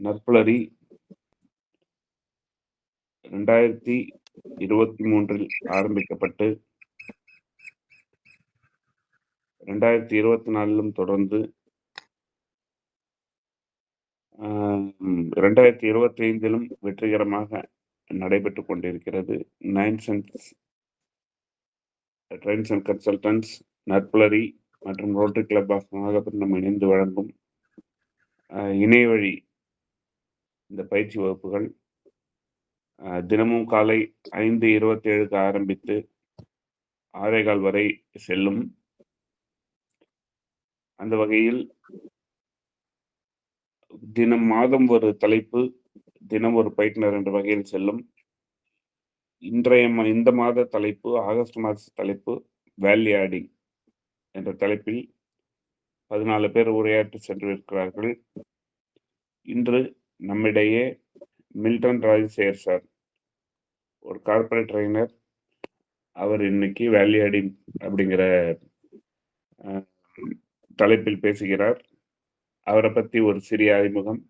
நற்புலரி 2023 ஆரம்பிக்கப்பட்டு 2024 தொடர்ந்து 2025 வெற்றிகரமாக நடைபெற்றுக் கொண்டிருக்கிறது. ட்ரெண்ட்ஸ் அண்ட் கன்சல்டன்ட்ஸ், நற்புலரி மற்றும் ரோட்டரி கிளப் ஆஃப் நாகப்பட்டினம் இணைந்து வழங்கும் இணையவழி இந்த பயிற்சி வகுப்புகள் தினமும் காலை 5:27 ஆரம்பித்து 6:15 வரை செல்லும். அந்த வகையில் மாதம் ஒரு தலைப்பு, தினம் ஒரு பயிற்றுனர் என்ற வகையில் செல்லும். இந்த மாத தலைப்பு, ஆகஸ்ட் மாத தலைப்பு வேல்யூ ஆடிங் என்ற தலைப்பில் 14 பேர் உரையாற்றி சென்றிருக்கிறார்கள். இன்று நம்மிடையே மில்டன் ராஜசேகர் சார், ஒரு கார்பரேட் ட்ரைனர். அவர் இன்னைக்கு வேல்யூ ஆடிங் அப்படிங்கிற தலைப்பில் பேசுகிறார். அவரை பற்றி ஒரு சிறிய அறிமுகம்.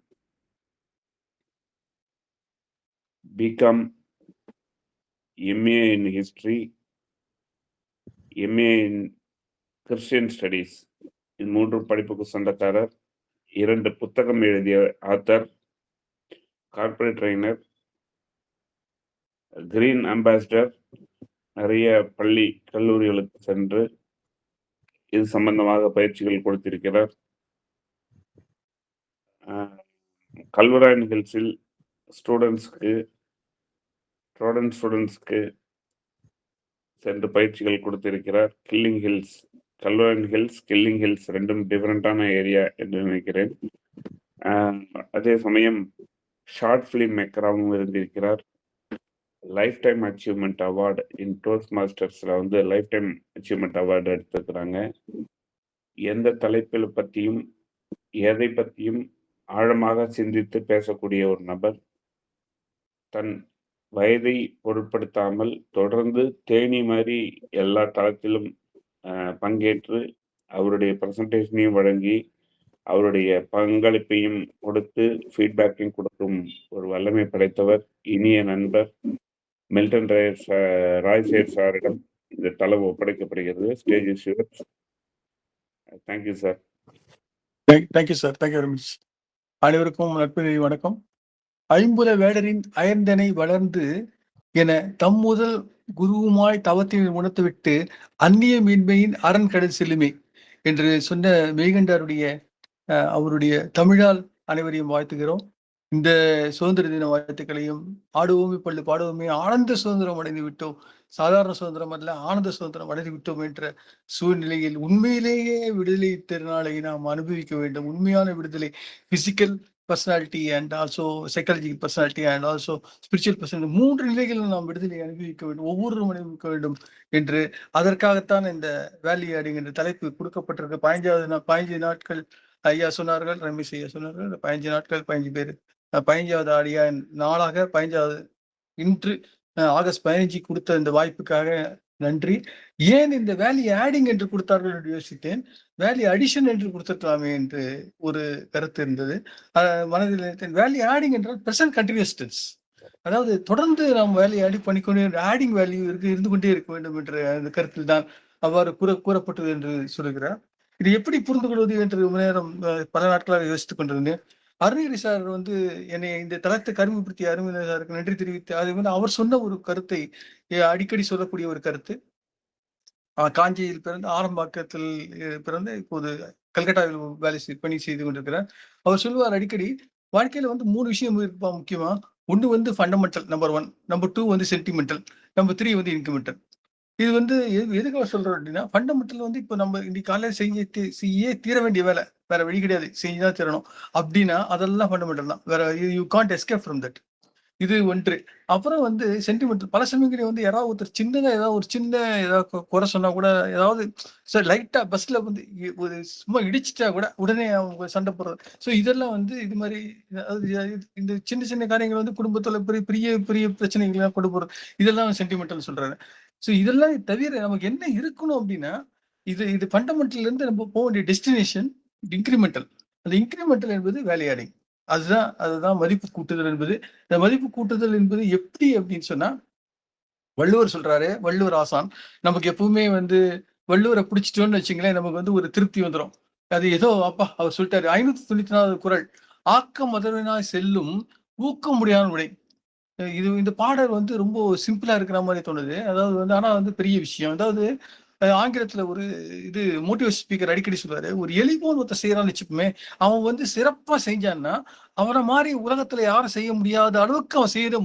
BCom, MA in history, MA in Christian studies, இது 3 படிப்புக்கு சொந்தக்காரர். 2 புத்தகம் எழுதிய author, corporate trainer, green ambassador. நிறைய பள்ளி கல்லூரிகளுக்கு சென்று இது சம்பந்தமாக பயிற்சிகள் கொடுத்திருக்கிறார். கல்வராயன் ஹில்ஸில் ஸ்டூடெண்ட்ஸ்க்கு சென்று பயிற்சிகள் கொடுத்திருக்கிறார். கல்வராயன் ஹில்ஸ், கில்லிங் ஹில்ஸ் ரெண்டும் டிஃபரெண்டான ஏரியா என்று நினைக்கிறேன். அதே சமயம் ஷார்ட் ஃபிலிம் மேக்கராகவும் இருந்திருக்கிறார். Lifetime achievement award in toast மாஸ்டர்ஸில் லைஃப் டைம் அச்சீவ்மெண்ட் அவார்டு எடுத்திருக்கிறாங்க. எந்த தலைப்பில் பற்றியும் எதை பற்றியும் ஆழமாக சிந்தித்து பேசக்கூடிய ஒரு நபர். தன் வயதை பொருட்படுத்தாமல் தொடர்ந்து தேனி மாதிரி எல்லா தளத்திலும் பங்கேற்று அவருடைய ப்ரெசன்டேஷனையும் வழங்கி அவருடைய பங்களிப்பையும் கொடுத்து ஃபீட்பேக்கையும் கொடுக்கும் ஒரு வல்லமை படைத்தவர், இனிய நண்பர் மில்டன் ராஜசேகர் சாரிடம் இந்த தளம் ஒப்படைக்கப்படுகிறது. Stage is yours. Thank you sir. Thank you sir. Thank you very much. அனைவருக்கும் நட்பு வணக்கம். ஐம்புல வேடரின் அயர்ந்தனை வளர்ந்து என தம் முதல் குருவுமாய் தவத்தினை உணர்த்துவிட்டு அந்நிய மீன்மையின் அரண் கடல் செல்லுமே என்று சொன்ன மெய்கண்டாருடைய அவருடைய தமிழால் அனைவரையும் வாழ்த்துகிறோம். இந்த சுதந்திர தின வாழ்த்துக்களையும் ஆடுவோமே பள்ளு பாடுவோமே ஆனந்த சுதந்திரம் அடைந்து விட்டோம், சாதாரண சுதந்திரம் அல்ல ஆனந்த சுதந்திரம் அடைந்து விட்டோம் என்ற சூழ்நிலையில் உண்மையிலேயே விடுதலை திருநாளை நாம் அனுபவிக்க வேண்டும். உண்மையான விடுதலை, physical personality and also psychological personality and also spiritual personality, 3 நிலைகளில் நாம் விடுதலை அனுபவிக்க வேண்டும், ஒவ்வொருவரும் அனுபவிக்க வேண்டும் என்று அதற்காகத்தான் இந்த வேல்யூ ஆடிங் என்ற தலைப்பு கொடுக்கப்பட்டிருக்கு. 15 நாட்கள் ஐயா சொன்னார்கள், ரமேஷ் ஐயா சொன்னார்கள். 15 நாட்கள் 15 பேர், 15வது ஆடியா நாளாக 15வது இன்று ஆகஸ்ட் 15 கொடுத்த இந்த வாய்ப்புக்காக நன்றி. ஏன் இந்த வேல்யூ ஆடிங் என்று கொடுத்தார்கள் என்று யோசித்தேன். வேல்யூ அடிஷன் என்று கொடுத்துக்கலாமே என்று ஒரு கருத்து இருந்தது மனதில் நினைத்தேன். வேல்யூ ஆடிங் என்றால் பிரசன்ட் கண்டினியூஸ் டென்ஸ், அதாவது தொடர்ந்து நாம் வேல்யூ ஆடி பண்ணிக்கொண்டே ஆடிங் வேல்யூ இருந்து கொண்டே இருக்க வேண்டும் என்ற அந்த கருத்தில் தான் அவ்வாறு கூறப்பட்டது என்று சொல்லுகிறார். இது எப்படி புரிந்து கொள்வது என்று நேரம் பல நாட்களாக யோசித்துக் கொண்டிருந்தேன். அருணகிரி சார் என்னை இந்த தளத்துக்கு அறிமுகப்படுத்திய அருணகிரி சாருக்கு நன்றி தெரிவித்து அது அவர் சொன்ன ஒரு கருத்தை அடிக்கடி சொல்லக்கூடிய ஒரு கருத்து. காஞ்சியில் பிறந்து ஆரம்பாக்கத்தில் பிறந்து இப்போது கல்கட்டாவில் பணி செய்து கொண்டிருக்கிறார். அவர் சொல்லுவார் அடிக்கடி, வாழ்க்கையில 3 விஷயம் இருப்பா முக்கியமா. ஒன்று fundamental, number 1. Number 2 sentimental, number 3 incremental. இது எதுக்காக சொல்றோம் அப்படின்னா, ஃபண்டமெண்டல் இப்போ நம்ம இன்னைக்கு காலையில செய்ய தீர வேண்டிய வேலை, வேற வழி கிடையாது, செஞ்சுதான் தீரணும் அப்படின்னா அதெல்லாம் ஃபண்டமெண்டல் தான். வேற you can't escape from that. இது ஒன்று. அப்புறம் சென்டிமெண்டல். பல சமயங்களில் யாராவது ஒருத்தர் சின்னதா ஏதாவது ஒரு சின்ன ஏதாவது குறை சொன்னா கூட, ஏதாவது சார் லைட்டா பஸ்ல ஒரு சும்மா இடிச்சிட்டா கூட உடனே அவங்க சண்டை போடுறது. ஸோ இதெல்லாம் இது மாதிரி இந்த சின்ன சின்ன காரியங்கள் குடும்பத்துல பெரிய பெரிய பிரச்சனைகள்லாம் கொண்டு போறது, இதெல்லாம் சென்டிமெண்டல் சொல்றாரு. ஸோ இதெல்லாம் தவிர நமக்கு என்ன இருக்கணும் அப்படின்னா, இது ஃபண்டமெண்டல்ல இருந்து நம்ம போக வேண்டிய டெஸ்டினேஷன் இன்கிரிமெண்டல். அந்த இன்கிரிமெண்டல் என்பது வேல்யூ ஆடிங். அதுதான் மதிப்பு கூட்டுதல் என்பது. இந்த மதிப்பு கூட்டுதல் என்பது எப்படி அப்படின்னு சொன்னா, வள்ளுவர் சொல்றாரு, வள்ளுவர் ஆசான். நமக்கு எப்பவுமே வந்து வள்ளுவர பிடிச்சிட்டோம்னு வச்சுங்களேன், நமக்கு வந்து ஒரு திருப்தி வந்துரும். அது ஏதோ அப்பா அவர் சொல்லிட்டாரு. 594வது குறள். "ஆக்கம் அதனினாய் செல்லும், ஊக்கம் உடையான் உடை." இந்த பாடல் வந்து ரொம்ப சிம்பிளா இருக்கிற மாரி தோணுது. அதாவது வந்து ஆனா வந்து பெரிய விஷயம். அதாவது ஆங்கிலத்துல ஒரு இது மோட்டிவேஷன் ஸ்பீக்கர் அடிக்கடி சொல்லுவாரு. ஒரு எலிபோன்னு ஒருத்தன் செய்றான்னு வச்சுக்கோமே, அவன் வந்து சிறப்பா செஞ்சான்னா, அவன மாரி உலகத்துல யாரும் செய்ய முடியாத அளவுக்கு அவன் செய்த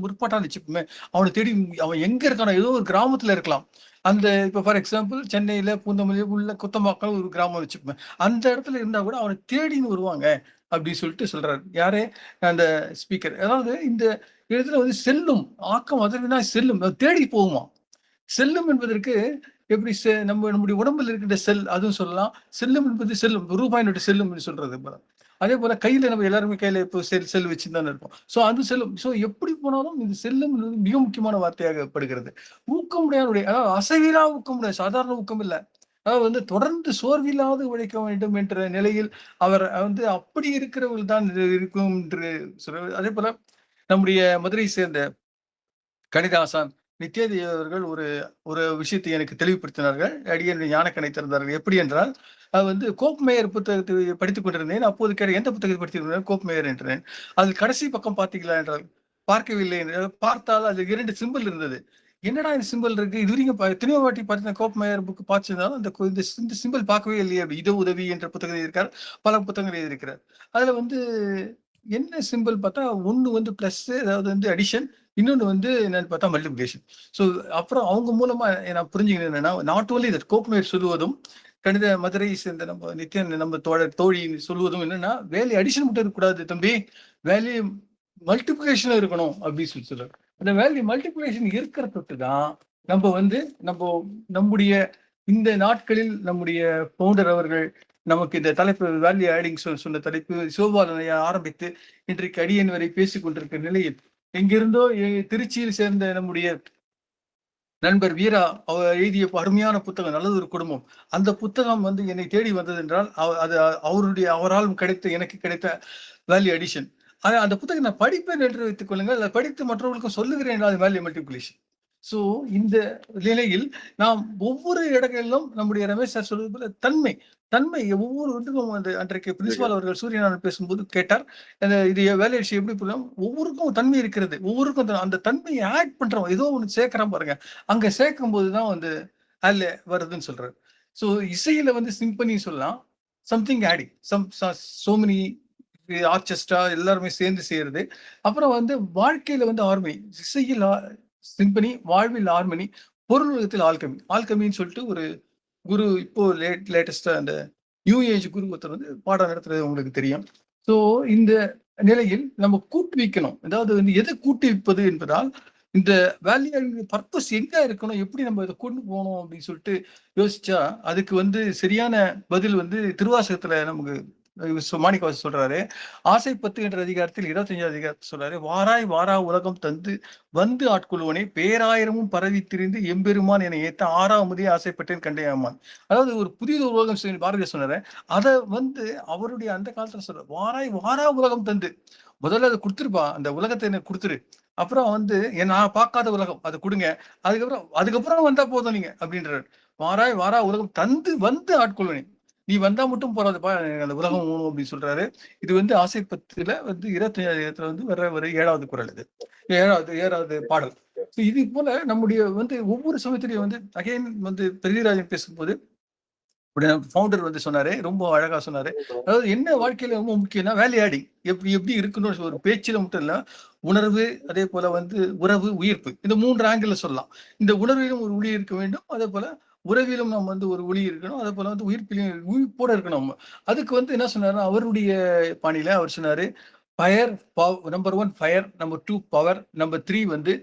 முற்பட்டான்னு வச்சுக்கோமே, அவன தேடி அவன் எங்க இருக்கானோ ஏதோ ஒரு கிராமத்துல இருக்கலாம். அந்த இப்ப ஃபார் எக்ஸாம்பிள் சென்னையில பூந்தமல்லி உள்ள குத்தம்பாக்கம் ஒரு கிராமம் வச்சுக்கோமே. அந்த இடத்துல இருந்தா கூட அவன தேடின்னு வருவாங்க. அப்படின்னு சொல்லிட்டு சொல்றாரு. யாரு? அந்த ஸ்பீக்கர். அதாவது இந்த இடத்துல வந்து செல்லும். ஆக்கம் அதற்குதான் செல்லும். அது தேடி போகுமாம். செல்லும் என்பதற்கு எப்படி நம்முடைய உடம்பில் இருக்கின்ற செல் அதுவும் சொல்லலாம். செல்லும் என்பது செல்லும். ரூபாய் நோட்டு செல்லும் என்று சொல்றது போல. அதே போல கையில நம்ம எல்லாருமே கையில இப்போ செல் வச்சுன்னு தானே இருப்போம். அது செல்லும். எப்படி போனாலும் இது செல்லும் என்பது மிக முக்கியமான வார்த்தையாகப்படுகிறது. ஊக்கமுடையாருடைய அதாவது அசைவிலா ஊக்கமுடைய சாதாரண ஊக்கம் இல்ல. அதாவது வந்து தொடர்ந்து சோர்வில்லாது உழைக்க வேண்டும் என்ற நிலையில் அவர் வந்து அப்படி இருக்கிறவர்கள் தான் இது இருக்கும் என்று சொல்ல அதே போல நம்முடைய மதுரையை சேர்ந்த கணித ஆசான் நித்யாதேவி அவர்கள் ஒரு ஒரு விஷயத்தை எனக்கு தெளிவுபடுத்தினார்கள். அடியேன் ஞானக்கண்ணை திறந்தார்கள். எப்படி என்றால், அது வந்து கோப்மேயர் புத்தகத்தை படித்துக் கொண்டிருந்தேன். அப்போது எந்த புத்தகத்தை படித்துக் கோப்மேயர் என்றேன். அதில் கடைசி பக்கம் பார்த்தீர்களா என்றால், பார்க்கவில்லை பார்த்தால் அது 2 சிம்பிள் இருந்தது. என்னடா இந்த சிம்பிள் இருக்கு? இதுவரைக்கும் எத்தனையோ வாட்டி பார்த்தேன் கோப்மேயர் புக் பார்த்திருந்தாலும் இந்த சிம்பிள் பார்க்கவே இல்லையே. இட உதவி என்ற புத்தகம் எழுதியிருக்கார். பல புத்தகங்கள் எழுதியிருக்கிறார். அதுல வந்து என்ன சிம்பிள் பார்த்தா, ஒண்ணு வந்து பிளஸ் அதாவது வந்து அடிஷன் இன்னொன்னு வந்து என்னன்னு பார்த்தா மல்டிப்ளிகேஷன். ஸோ அப்புறம் அவங்க மூலமா நான் புரிஞ்சுக்கிறது என்னன்னா, நாட் ஓன்லி தட் கோப்மேயர் சொல்லுவதும், கணித மதுரையை சேர்ந்த நம்ம நித்யன் நம்ம தோழி சொல்லுவதும் என்னன்னா, வேல்யூ அடிஷன் மட்டும் இருக்கக்கூடாது தம்பி. வேல்யூ மல்டிப்ளிகேஷன் இருக்கணும் அப்படின்னு சொல்றாரு. அந்த வேல்யூ மல்டிப்ளிகேஷன் இருக்கிற தொட்டு தான் நம்ம வந்து நம்முடைய இந்த நாட்களில் நம்முடைய பவுண்டர் அவர்கள் நமக்கு இந்த தலைப்பு வேல்யூ ஆடிங் சொன்ன தலைப்பு சிவபாலனையா ஆரம்பித்து இன்றைக்கு அடியன் வரை பேசிக் கொண்டிருக்கிற நிலையில் எங்கிருந்தோ திருச்சியில் சேர்ந்த நம்முடைய நண்பர் வீரா அவர் எழுதிய அருமையான புத்தகம் நல்லது ஒரு குடும்பம். அந்த புத்தகம் வந்து என்னை தேடி வந்தது என்றால் அது அவரால் எனக்கு கிடைத்த வேல்யூ அடிஷன். அந்த புத்தகம் நான் படிப்பேன் என்று வைத்துக் கொள்ளுங்கள். அதை படித்து மற்றவர்களுக்கும் சொல்லுகிறேன் என்றால் வேல்யூ மல்டிப்ளிகேஷன். சோ இந்த நிலையில் நாம் ஒவ்வொரு இடங்களிலும் நம்முடைய ரமேஷ் சார் சொல்வது போல தன்மை ஒவ்வொரு ஒன்றுக்கும் வந்து அன்றைக்கு பிரின்சிபால் அவர்கள் சூரியநாதன் பேசும்போது கேட்டார். இது வேலை விஷயம் எப்படி போலாம் ஒவ்வொருக்கும் தன்மை இருக்கிறது. ஒவ்வொருக்கும் அந்த தன்மையை ஆட் பண்றோம். ஏதோ ஒண்ணு சேர்க்கிறான் பாருங்க. அங்க சேர்க்கும் போதுதான் வந்து அதுல வருதுன்னு சொல்றாரு. சோ இசையில வந்து சிம்பனி சொல்லலாம். Something adding so many orchestra எல்லாருமே சேர்ந்து செய்யறது. அப்புறம் வந்து வாழ்க்கையில வந்து ஹார்மனி இசையில் சிம்பனி, வாழ்வில் ஹார்மனி, பொருள் உலகத்தில் ஆல்கமி. ஆல்கமின்னு சொல்லிட்டு ஒரு குரு இப்போ லேட்டஸ்டா அந்த நியூ ஏஜ் குரு ஒருத்தர் வந்து பாடம் நடத்துறது உங்களுக்கு தெரியும். சோ இந்த நிலையில் நம்ம கூட்டுவிக்கணும். அதாவது வந்து எதை கூட்டுவிப்பது என்பதால் இந்த வேல்யூ பர்பஸ் எங்க இருக்கணும், எப்படி நம்ம இதை கொண்டு போகணும் அப்படின்னு சொல்லிட்டு யோசிச்சா அதுக்கு வந்து சரியான பதில் வந்து திருவாசகத்துல நமக்கு மாணிக்கவாசர் சொல்றாரு. ஆசை 10 என்ற அதிகாரத்தில் 25வது அதிகாரத்தில் சொல்றாரு. வாராய் வாரா உலகம் தந்து வந்து ஆட்கொள்வனே பேராயிரமும் பரவி திரிந்து எம்பெருமான் என ஏத்த ஆறாமுதே ஆசைப்பட்டேன் கண்டையாமான். அதாவது ஒரு புதிய உலகம் பாரதியார் சொன்னாரு. அதை வந்து அவருடைய அந்த காலத்துல சொல்ற வாராய் வாரா உலகம் தந்து முதல்ல அதை கொடுத்துருப்பா அந்த உலகத்தை எனக்கு கொடுத்துரு. அப்புறம் வந்து நான் பார்க்காத உலகம் அதை கொடுங்க. அதுக்கப்புறம் வந்தா போதும் நீங்க அப்படின்றாரு. வாராய் வாரா உலகம் தந்து வந்து ஆட்கொள்வனே நீ வந்தா மட்டும் போறாதுப்பா அந்த உலகம் ஊணும் அப்படின்னு சொல்றாரு. இது வந்து ஆசை 10ல வந்து 25வது வந்து வர 7வது குறள் இது. 7வது பாடல். இது போல நம்முடைய வந்து ஒவ்வொரு சமயத்திலையும் வந்து அகைன் வந்து பெரியராஜன் பேசும்போது ஃபவுண்டர் வந்து சொன்னாரு. ரொம்ப அழகா சொன்னாரு. அதாவது என்ன வாழ்க்கையில ரொம்ப முக்கியம்னா வேல்யூ ஆடிங். எப்படி இருக்கணும்னு ஒரு பேச்சில மட்டும் இல்ல. உணர்வு, அதே போல வந்து உறவு, உயிர்ப்பு. இந்த 3 ஆங்கிள் சொல்லலாம். இந்த உணர்விலும் ஒரு ஒளி இருக்க வேண்டும். அதே போல உறவிலும் நம்ம வந்து ஒரு ஒளி இருக்கணும். அதே போல வந்து உயிர்ப்போட இருக்கணும் நம்ம. அதுக்கு வந்து என்ன சொன்னாருன்னா, அவருடைய பாணியில அவர் சொன்னாரு, fire number 1 fire, number 2 power, number 3 வந்து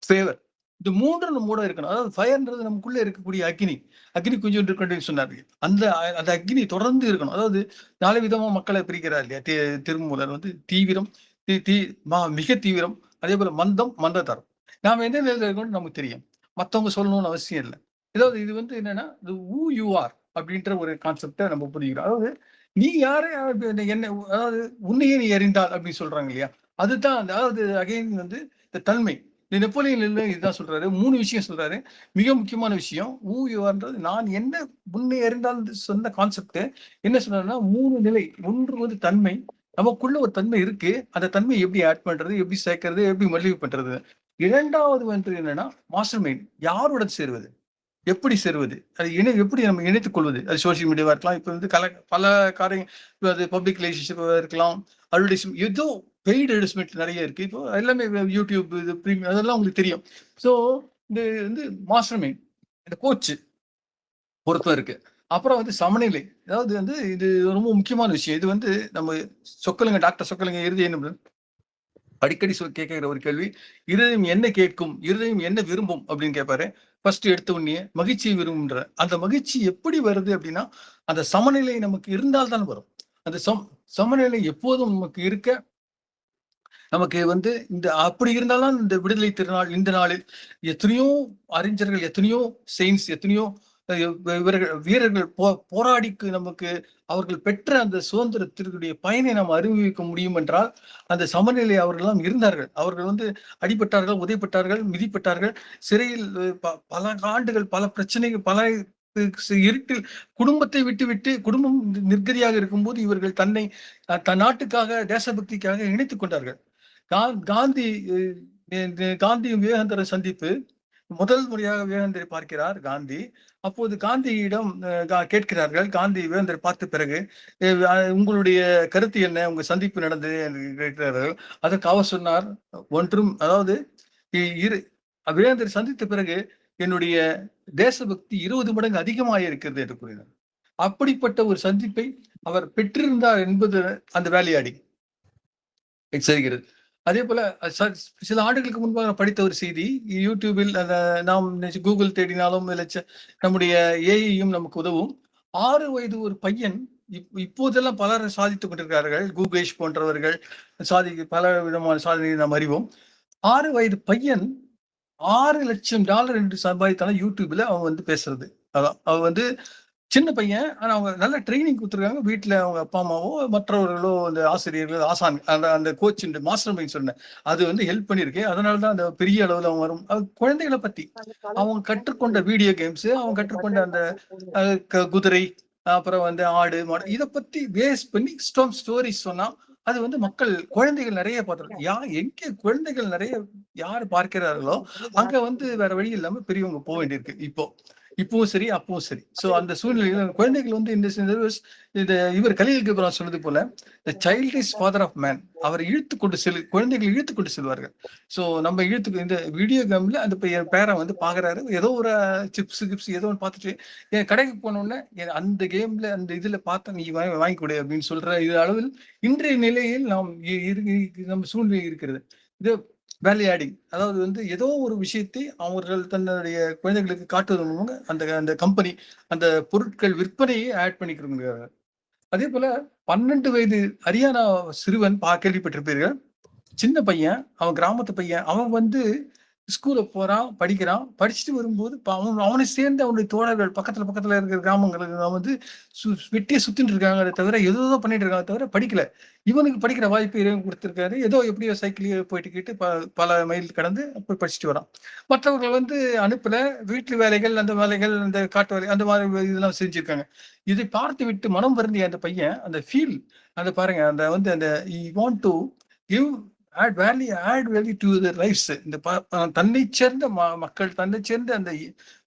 ஃபேவர். இந்த 3 நம்மோட இருக்கணும். அதாவது ஃபயர்ன்றது நமக்குள்ள இருக்கக்கூடிய அக்னி. அக்னி கொஞ்சம் இருக்கணும்னு சொன்னாரு. அந்த அந்த அக்னி தொடர்ந்து இருக்கணும். அதாவது 4 விதமா மக்களை பிரிக்கிறார் இல்லையா? திருமூலர் வந்து தீவிரம், மிக தீவிரம், அதே போல மந்தம், மந்ததரம். நாம எந்த நிலையில இருக்கோம்னு நமக்கு தெரியும். மத்தவங்க சொல்லணும்னு அவசியம் இல்ல. அதாவது இது வந்து என்னன்னா, ஹூ யூ ஆர் அப்படின்ற ஒரு கான்செப்ட நம்ம புரிஞ்சுக்கிறோம். அதாவது நீ யாரை என்ன, அதாவது உன்னையே நீ அறிந்தால் அப்படின்னு சொல்றாங்க இல்லையா? அதுதான் அதாவது அகைன் வந்து இந்த தன்மை. இந்த நெப்போலியன் ஹில் இதுதான் சொல்றாரு. 3 விஷயம் சொல்றாரு. மிக முக்கியமான விஷயம் ஹூ யூ ஆர்ன்றது, நான் என்ன உன்னை அறிந்தால் சொன்ன கான்செப்ட் என்ன சொல்றாருன்னா 3 நிலை. ஒன்று வந்து தன்மை. நமக்குள்ள ஒரு தன்மை இருக்கு. அந்த தன்மையை எப்படி ஆட் பண்றது, எப்படி சேர்க்கறது, எப்படி மலிவு பண்றது. 2வது வந்து என்னன்னா மாஸ்டர் மைண்ட். யாருடன் சேருவது, எப்படி சேருவது, அது எப்படி நம்ம இணைத்துக் கொள்வது. அது சோசியல் மீடியாவா இருக்கலாம், இப்ப வந்து பல காரியங்கள், அது பப்ளிக் ரிலேஷன்ஷிப் இருக்கலாம், அட்வர்டைஸ்மெண்ட், ஏதோ பெய்டு அட்வர்டைஸ்மெண்ட் நிறைய இருக்கு. இப்போ எல்லாமே யூடியூப், இது பிரீமியம், அதெல்லாம் உங்களுக்கு தெரியும். ஸோ இந்த வந்து மாஸ்டர் மைண்ட், இந்த கோச் பொறுத்தும் இருக்கு. அப்புறம் வந்து சமநிலை. அதாவது வந்து இது ரொம்ப முக்கியமான விஷயம். இது வந்து நம்ம சொக்கலிங்க, டாக்டர் சொக்கலிங்க இறுதி என்ன அடிக்கடி கேட்கிற ஒரு கேள்வி, இருதயம் என்ன கேட்கும், இருதயம் என்ன விரும்பும் அப்படின்னு கேட்பாரு. ஃபர்ஸ்ட் எடுத்த உடனே மகிழ்ச்சியை விரும்புன்ற அந்த மகிழ்ச்சி எப்படி வருது அப்படின்னா, அந்த சமநிலை நமக்கு இருந்தால்தான் வரும். அந்த சமநிலை எப்போதும் நமக்கு இருக்க, நமக்கு வந்து இந்த அப்படி இருந்தால்தான் இந்த விடுதலை திருநாள், இந்த நாளில் எத்தனையோ அறிஞர்கள், எத்தனையோ செயின்ஸ், எத்தனையோ வீரர்கள் போராடிக்கு நமக்கு அவர்கள் பெற்ற அந்த சுதந்திரத்திற்குரிய பயனை நாம் அறிவிக்க முடியும் என்றால் அந்த சமநிலை அவர்களெல்லாம் இருந்தார்கள். அவர்கள் வந்து அடிபட்டார்கள், உதைப்பட்டார்கள், மிதிப்பட்டார்கள், சிறையில் பல ஆண்டுகள், பல பிரச்சனைகள், பல இருட்டில் குடும்பத்தை விட்டு குடும்பம் நிர்கதியாக இருக்கும்போது இவர்கள் தன்னை தன் நாட்டுக்காக, தேசபக்திக்காக இணைத்துக் கொண்டார்கள். காந்தி காந்தியும் விவேகானந்தரை சந்திப்பு, முதல் முறையாக விவேகானந்தரை பார்க்கிறார் காந்தி. அப்போது காந்தியிடம் கேட்கிறார்கள். காந்தி விவேகானந்தரை பார்த்த பிறகு, உங்களுடைய கருத்து என்ன, உங்க சந்திப்பு நடந்தது என்று கேட்கிறார்கள். அதற்கு அவர் சொன்னார், ஒன்றும், அதாவது விவேகானந்தரை சந்தித்த பிறகு என்னுடைய தேசபக்தி 20 மடங்கு அதிகமாக இருக்கிறது என்று கூறினார். அப்படிப்பட்ட ஒரு சந்திப்பை அவர் பெற்றிருந்தார் என்பது அந்த வேலையாடி செய்கிறது. அதே போல சில ஆண்டுகளுக்கு முன்பாக படித்த ஒரு செய்தி, யூடியூபில் நாம் கூகுள் தேடினாலும் நம்முடைய ஏஐயும் நமக்கு உதவும். 6 வயது ஒரு பையன், இப்போதெல்லாம் பலர் சாதித்துக் கொண்டிருக்கிறார்கள். கூகேஷ் போன்றவர்கள் பல விதமான சாதனையை நாம் அறிவோம். 6 வயது பையன் $6 லட்சம் என்று சம்பாதித்தாலும் யூடியூப்ல அவன் வந்து பேசுறது. அதான் அவன் வந்து சின்ன பையன். ஆனா அவங்க நல்ல ட்ரைனிங் கொடுத்துருக்காங்க. வீட்டுல அவங்க அப்பா அம்மாவோ மற்றவர்களோ, அந்த ஆசிரியர்கள், ஆசான், அந்த கோச், இந்த மாஸ்டர் மைண்ட் சொன்னேன், அது வந்து ஹெல்ப் பண்ணிருக்கு. அதனாலதான் அந்த பெரிய அளவுல அவன் வரும். குழந்தைகளை பத்தி அவங்க கற்றுக்கொண்ட வீடியோ கேம்ஸ், அவங்க கற்றுக்கொண்ட அந்த குதிரை, அப்புறம் வந்து ஆடு, மாடு, இதை பத்தி பேஸ் பண்ணி ஸ்டோரிஸ் சொன்னா அது வந்து மக்கள், குழந்தைகள் நிறைய பார்த்துருக்காங்க. எங்க குழந்தைகள் நிறைய யார் பார்க்கிறார்களோ அங்க வந்து வேற வழி இல்லாம பெரியவங்க போக வேண்டியிருக்கு. இப்பவும் சரி, அப்பவும் சரி. சோ அந்த சூழ்நிலையில குழந்தைகள் வந்து இந்த இவர் கலீல் கிப்ரான் சொன்னது போல, the child is father of man. அவர் குழந்தைகள் இழுத்து கொண்டு செல்வார்கள். சோ நம்ம இந்த வீடியோ கேம்ல அந்த பேரை வந்து பாக்குறாரு, ஏதோ ஒரு சிப்ஸ் ஏதோ ஒன்று பார்த்துட்டு, என் கடைக்கு போனோடனே அந்த கேம்ல அந்த இதுல பார்த்தா நீ வாங்கி கொடு அப்படின்னு சொல்ற இது அளவில் இன்றைய நிலையில் நம்ம சூழ்நிலை இருக்கிறது. இது வேலையாடிங், அதாவது வந்து ஏதோ ஒரு விஷயத்தை அவர்கள் தன்னுடைய குழந்தைகளுக்கு காட்டுவது மூலமாக அந்த கம்பெனி அந்த பொருட்கள் விற்பனையை ஆட் பண்ணிக்கிறாங்க. அதே போல 12 வயது ஹரியானா சிறுவன் கேள்விப்பட்டிருப்பீர்கள். சின்ன பையன், அவன் கிராமத்து பையன். அவன் வந்து ஸ்கூல்ல போறான், படிக்கிறான். படிச்சுட்டு வரும்போது அவனை சேர்ந்து அவனுடைய தோழர்கள் பக்கத்துல இருக்கிற கிராமங்களுக்கு வந்து வெட்டியே சுத்திட்டு இருக்காங்க தவிர, ஏதோ பண்ணிட்டு இருக்காங்க தவிர படிக்கல. இவனுக்கு படிக்கிற வாய்ப்பு இறைவன் கொடுத்திருக்காரு. ஏதோ எப்படியோ சைக்கிள்லயே போயிட்டு பல மைல் கடந்து போய் படிச்சுட்டு வரான். மற்றவர்கள் வந்து அனுப்பல. வீட்டு வேலைகள், அந்த வேலைகள், அந்த காட்டு வேலை, அந்த மாதிரி இதெல்லாம் செஞ்சிருக்காங்க. இதை பார்த்து விட்டு மனம் வருந்திய அந்த பையன், அந்த ஃபீல், அந்த பாருங்க, அந்த வந்து அந்த want to give add value to the lifes. இந்த தன்னை சேர்ந்த மக்கள், தன்னை சேர்ந்த அந்த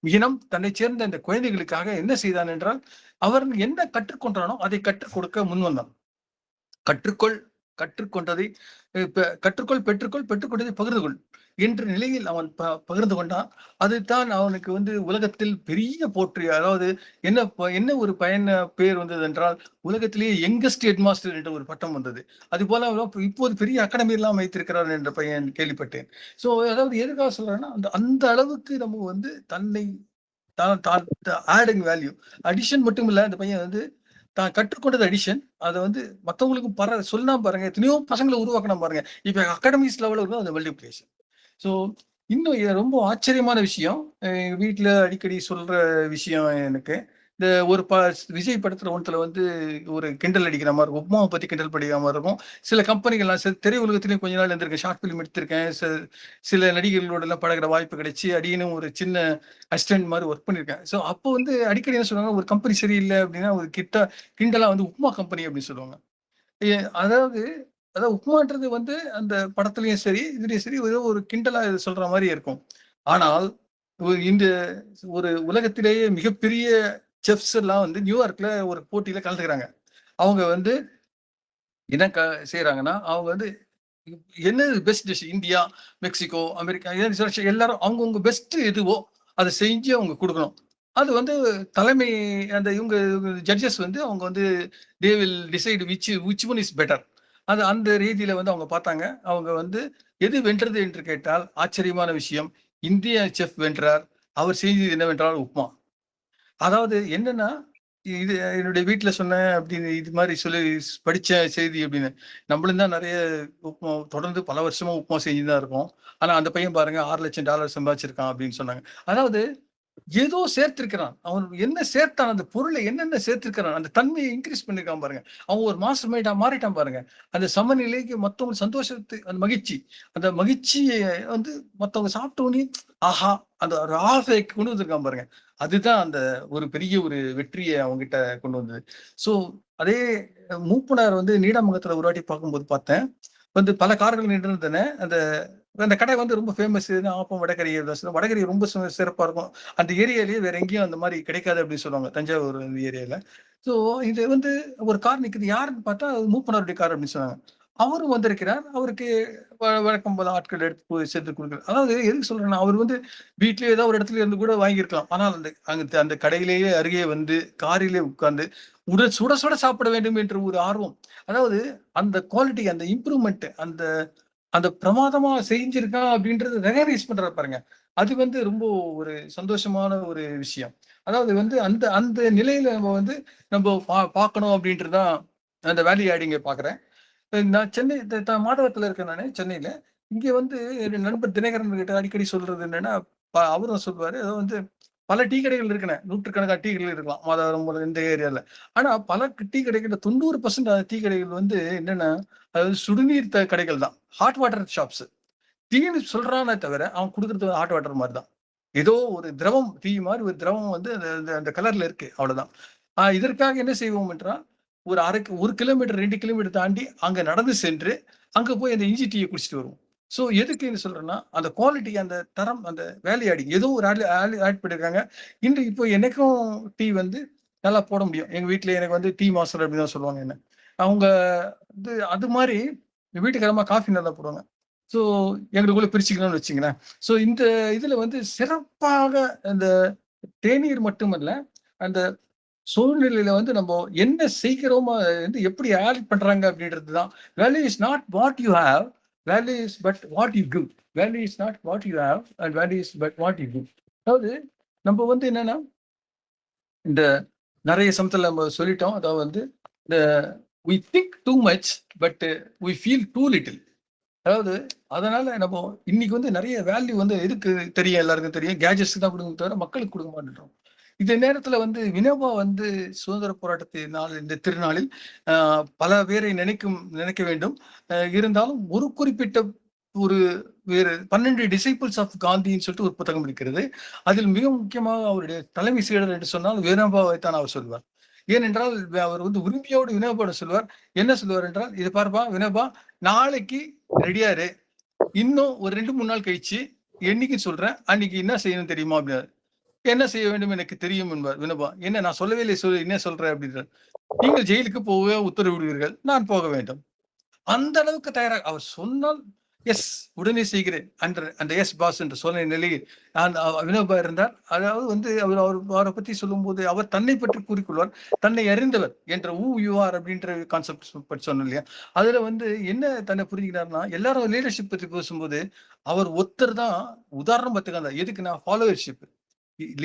இனம், தன்னை சேர்ந்த அந்த குழந்தைகளுக்காக என்ன செய்தான் என்றால், அவர் என்ன கற்றுக்கொண்டானோ அதை கற்றுக் கொடுக்க முன் வந்தான். கற்றுக்கொண்டதை பெற்றுக்கொண்டதை பகிர்ந்து கொள் என்ற நிலையில் அவன் பகிர்ந்து கொண்டான். அதுதான் அவனுக்கு வந்து உலகத்தில் பெரிய போற்றி, அதாவது என்ன ஒரு பேர் வந்தது என்றால், உலகத்திலேயே யங்கஸ்ட் ஹெட்மாஸ்டர் என்ற ஒரு பட்டம் வந்தது. அது போல இப்போது பெரிய அகாடமி எல்லாம் வைத்திருக்கிறார் என்ற பையன் கேள்விப்பட்டேன். சோ அதாவது எதுக்காக சொல்றேன்னா, அந்த அளவுக்கு நம்ம வந்து தன்னை ஆடிங் வேல்யூ, அடிஷன் மட்டும் இல்ல. அந்த பையன் வந்து தான் கற்றுக்கொண்டது அடிஷன், அதை வந்து மற்றவங்களுக்கு சொன்னா பாருங்க, எத்தனையோ பசங்களை உருவாக்கணும் பாருங்க. இப்ப அகாடமிஸ் லெவலில் இருக்கும் அந்த மல்டிப்ளிகேஷன். ஸோ இன்னும் ரொம்ப ஆச்சரியமான விஷயம், வீட்டுல அடிக்கடி சொல்ற விஷயம் எனக்கு, இந்த ஒரு விஜய் படத்துல ஒன்றுல வந்து ஒரு கிண்டல் அடிக்கிற மாதிரி இருக்கும், உப்மாவை பத்தி கிண்டல் படிக்கிற மாதிரி இருக்கும். சில கம்பெனிகள்லாம் திரையுலகத்திலையும் கொஞ்ச நாள் இருந்திருக்கேன், ஷார்ட் ஃபிலிம் எடுத்திருக்கேன், சில நடிகர்களோட எல்லாம் பழகிற வாய்ப்பு கிடைச்சி அடியனும் ஒரு சின்ன அசிஸ்டன்ட் மாதிரி ஒர்க் பண்ணியிருக்கேன். ஸோ அப்போ வந்து அடிக்கடி என்ன சொல்லுவாங்க, ஒரு கம்பெனி சரியில்லை அப்படின்னா ஒரு கிண்டலா வந்து உப்மா கம்பெனி அப்படின்னு சொல்லுவாங்க. அதாவது அதாவது உப்மான்றது வந்து அந்த படத்துலயும் சரி இதுலயும் சரி ஏதோ ஒரு கிண்டலா இது சொல்ற மாதிரி இருக்கும். ஆனால் இந்த ஒரு உலகத்திலேயே மிகப்பெரிய செஃப்ஸ் எல்லாம் வந்து நியூயார்க்ல ஒரு போட்டியில கலந்துக்கிறாங்க. அவங்க வந்து என்ன செய்யறாங்கன்னா, அவங்க வந்து என்னது best dish India, Mexico, America எல்லாரும் அவங்கவங்க பெஸ்ட் எதுவோ அதை செஞ்சு அவங்க கொடுக்கணும். அது வந்து தலைமை அந்த இவங்க ஜட்ஜஸ் வந்து அவங்க வந்து they will decide which one is better. அது அந்த ரீதியில வந்து அவங்க பார்த்தாங்க. அவங்க வந்து எது வென்றது என்று கேட்டால் ஆச்சரியமான விஷயம், இந்திய செஃப் வென்றார். அவர் செய்தது என்னவென்றால் உப்மா. அதாவது என்னன்னா, இது என்னுடைய வீட்ல சொன்னேன் அப்படின்னு இது மாதிரி சொல்லி படிச்ச செய்தி அப்படின்னு. நம்மளும் தான் நெறைய உப்மா தொடர்ந்து பல வருஷமா உப்மா செஞ்சுட்டு தான் இருக்கோம். ஆனா அந்த பையன் பாருங்க $6,00,000 சம்பாதிச்சிருக்கான் அப்படின்னு சொன்னாங்க. அதாவது ஏதோ சேர்த்திருக்கிறான். அவன் என்ன சேர்த்தான், அந்த பொருள என்னென்ன சேர்த்திருக்கிறான், அந்த தன்மையை இன்கிரீஸ் பண்ணியிருக்கான் பாருங்க. அவன் ஒரு மாஸ்டர் மைண்டா மாறிட்டான் பாருங்க. அந்த சமநிலைக்கு மத்தவங்க சந்தோஷத்தை அந்த மகிழ்ச்சிய வந்து மத்தவங்க சாப்பிட்ட உடனே ஆஹா! அந்த ஒரு ஆசைக்கு கொண்டு வந்திருக்கான் பாருங்க. அதுதான் அந்த ஒரு பெரிய ஒரு வெற்றிய அவன்கிட்ட கொண்டு வந்தது. ஸோ அதே மூப்பனார் வந்து நீடாமங்கலத்துல ஒரு வாட்டி பார்க்கும்போது பார்த்தேன். வந்து பல கார்கள் நின்றிருந்தன. அந்த அந்த கடை வந்து ரொம்ப ஃபேமஸ். ஆப்பம், வடகறி வடகறி ரொம்ப சிறப்பா இருக்கும். அந்த ஏரியாலயே வேற எங்கேயும் அந்த மாதிரி கிடைக்காது அப்படின்னு சொல்லுவாங்க, தஞ்சாவூர் அந்த ஏரியால. ஸோ இது வந்து ஒரு கார் நிக்குது. யாருன்னு பார்த்தா மூப்பனாருடைய கார் அப்படின்னு சொன்னாங்க. அவரும் வந்திருக்கிறார். அவருக்கு வழக்கம் போல ஆட்கள் எடுத்து போய் சேர்த்து கொடுக்குறாரு. அதாவது எதுக்கு சொல்றேன்னா, அவர் வந்து வீட்லயே ஏதோ ஒரு இடத்துல இருந்து கூட வாங்கியிருக்கலாம். ஆனால் அந்த கடையிலேயே அருகே வந்து காரிலே உட்கார்ந்து சுட சுட சாப்பிட வேண்டும் என்ற ஒரு ஆர்வம். அதாவது அந்த குவாலிட்டி, அந்த இம்ப்ரூவ்மெண்ட், அந்த அந்த பிரமாதமா செஞ்சிருக்கான் அப்படின்றது ரெகக்னைஸ் பண்றாரு பாருங்க. அது வந்து ரொம்ப ஒரு சந்தோஷமான ஒரு விஷயம். அதாவது வந்து அந்த அந்த நிலையில நம்ம பார்க்கணும் அப்படின்றது தான் அந்த வேல்யூ ஆடிங்க பார்க்குறேன். நான் சென்னை மாதவரத்துல இருக்கேன் நானு, சென்னையில. இங்க வந்து என் நண்பர் தினகரன் கிட்ட அடிக்கடி சொல்றது என்னன்னா, அவரும் சொல்லுவாரு. ஏதோ வந்து பல டீ கடைகள் இருக்குண்ணே. நூற்றுக்கணக்கான டீ கடைகள் இருக்கலாம். மாதவரம் போல இந்த ஏரியால. ஆனா பல டீ கடைகள்ல 90% டீ கடைகள் வந்து என்னன்னா, அதாவது சுடுநீர் கடைகள் தான். Hot water shops. டீன்னு சொல்றானே தவிர, அவன் குடுக்குறது ஹாட் வாட்டர் மாரி தான். ஏதோ ஒரு திரவம், டீ மாரி ஒரு திரவம் வந்து அந்த கலர்ல இருக்கு. அவ்வளவுதான். இதற்காக என்ன செய்வோம் என்றால், ஒரு 1 கிலோமீட்டர் 2 கிலோமீட்டர் தாண்டி அங்க நடந்து சென்று, அங்க போய் அந்த இஞ்சி டீய குடிச்சிட்டு வருவோம். சோ எதுக்குன்னு சொல்றேன்னா, அந்த குவாலிட்டி, அந்த தரம், அந்த வேல்யூ ஆடிங் ஏதோ ஒரு ஆட் பண்ணியிருக்காங்க. இன்று இப்போ எனக்கும் டீ வந்து நல்லா போட முடியும். எங்க வீட்ல எனக்கு வந்து டீ மாஸ்டர் அப்படின்னு தான் சொல்லுவாங்க என்ன. அவங்க வந்து அது மாரி எங்க வீட்டுக்காரம்மா காஃபி நல்லா போடுவாங்க. ஸோ எங்களுக்குள்ள பிரிச்சுக்கணும்னு வச்சுங்களேன். ஸோ இந்த இதுல வந்து சிறப்பாக அந்த தேநீர் மட்டுமல்ல, அந்த சூழ்நிலையில வந்து நம்ம என்ன செய்கிறோமோ வந்து எப்படி ஆட் பண்றாங்க அப்படின்றது தான். Value is not what you have, value is but what you give. Value is not what you have and value is but what you give. அதாவது நம்ம வந்து என்னன்னா, இந்த நெறைய சமயத்துல நம்ம சொல்லிட்டோம். அதாவது வந்து இந்த we think too much but we feel too little. அதாவது அதனால நம்ம இன்னைக்கு வந்து நெறைய வேல்யூ வந்து எதுக்கு தெரியும், எல்லாருக்கும் தெரியும். கேட்ஜெட்ஸ்க்கு தான் குடுக்கணுமே தவிர மக்களுக்கு குடுக்க மாட்டேன்றோம். இந்த நேரத்துல வந்து வினோபா வந்து சுதந்திர போராட்டத்தின் நாள், இந்த திருநாளில் பல பேரை நினைக்க வேண்டும். இருந்தாலும் ஒரு குறிப்பிட்ட ஒரு வேறு 12 டிசைபிள்ஸ் ஆஃப் காந்தின்னு சொல்லிட்டு ஒரு புத்தகம் இருக்கிறது. அதில் மிக முக்கியமாக அவருடைய தலைமை சீடர் என்று சொன்னால் வினோபாவைத்தான் அவர் சொல்வார். ஏனென்றால் அவர் வந்து உரிமையோடு வினோபாவோட சொல்வார். என்ன சொல்லுவார் என்றால், "இத பாருப்பா வினோபா, நாளைக்கு ரெடியா இரு. இன்னும் ஒரு 2, 3 நாள் கழிச்சு என்னைக்கு சொல்றேன். அன்னைக்கு என்ன செய்யணும் தெரியுமா?" அப்படின்னாரு. "என்ன செய்ய வேண்டும் எனக்கு தெரியும்" என்பார் வினோபா. "என்ன நான் சொல்லவே இல்லை, என்ன சொல்றேன்?" அப்படின்றார். "நீங்கள் ஜெயிலுக்கு போகவே உத்தரவிடுவீர்கள். நான் போக வேண்டும்." அந்த அளவுக்கு தயாராக அவர் சொன்னால் எஸ் உடனே செய்கிறேன் என்ற அந்த எஸ் பாஸ் என்று சொன்ன நிலையில் வினோபா இருந்தார். அதாவது வந்து அவரை பத்தி சொல்லும்போது அவர் தன்னை பற்றி கூறிக்கொள்வார். தன்னை அறிந்தவர் என்ற யூ ஆர் அப்படின்ற கான்செப்ட் பற்றி சொன்னோம் இல்லையா? அதுல வந்து என்ன தன்னை புரிஞ்சுக்கிறாருன்னா, எல்லாரும் லீடர்ஷிப் பத்தி பேசும்போது அவர் ஒருத்தர் தான் உதாரணம் பார்த்துக்காங்க. எதுக்குன்னா ஃபாலோவர்ஷிப்.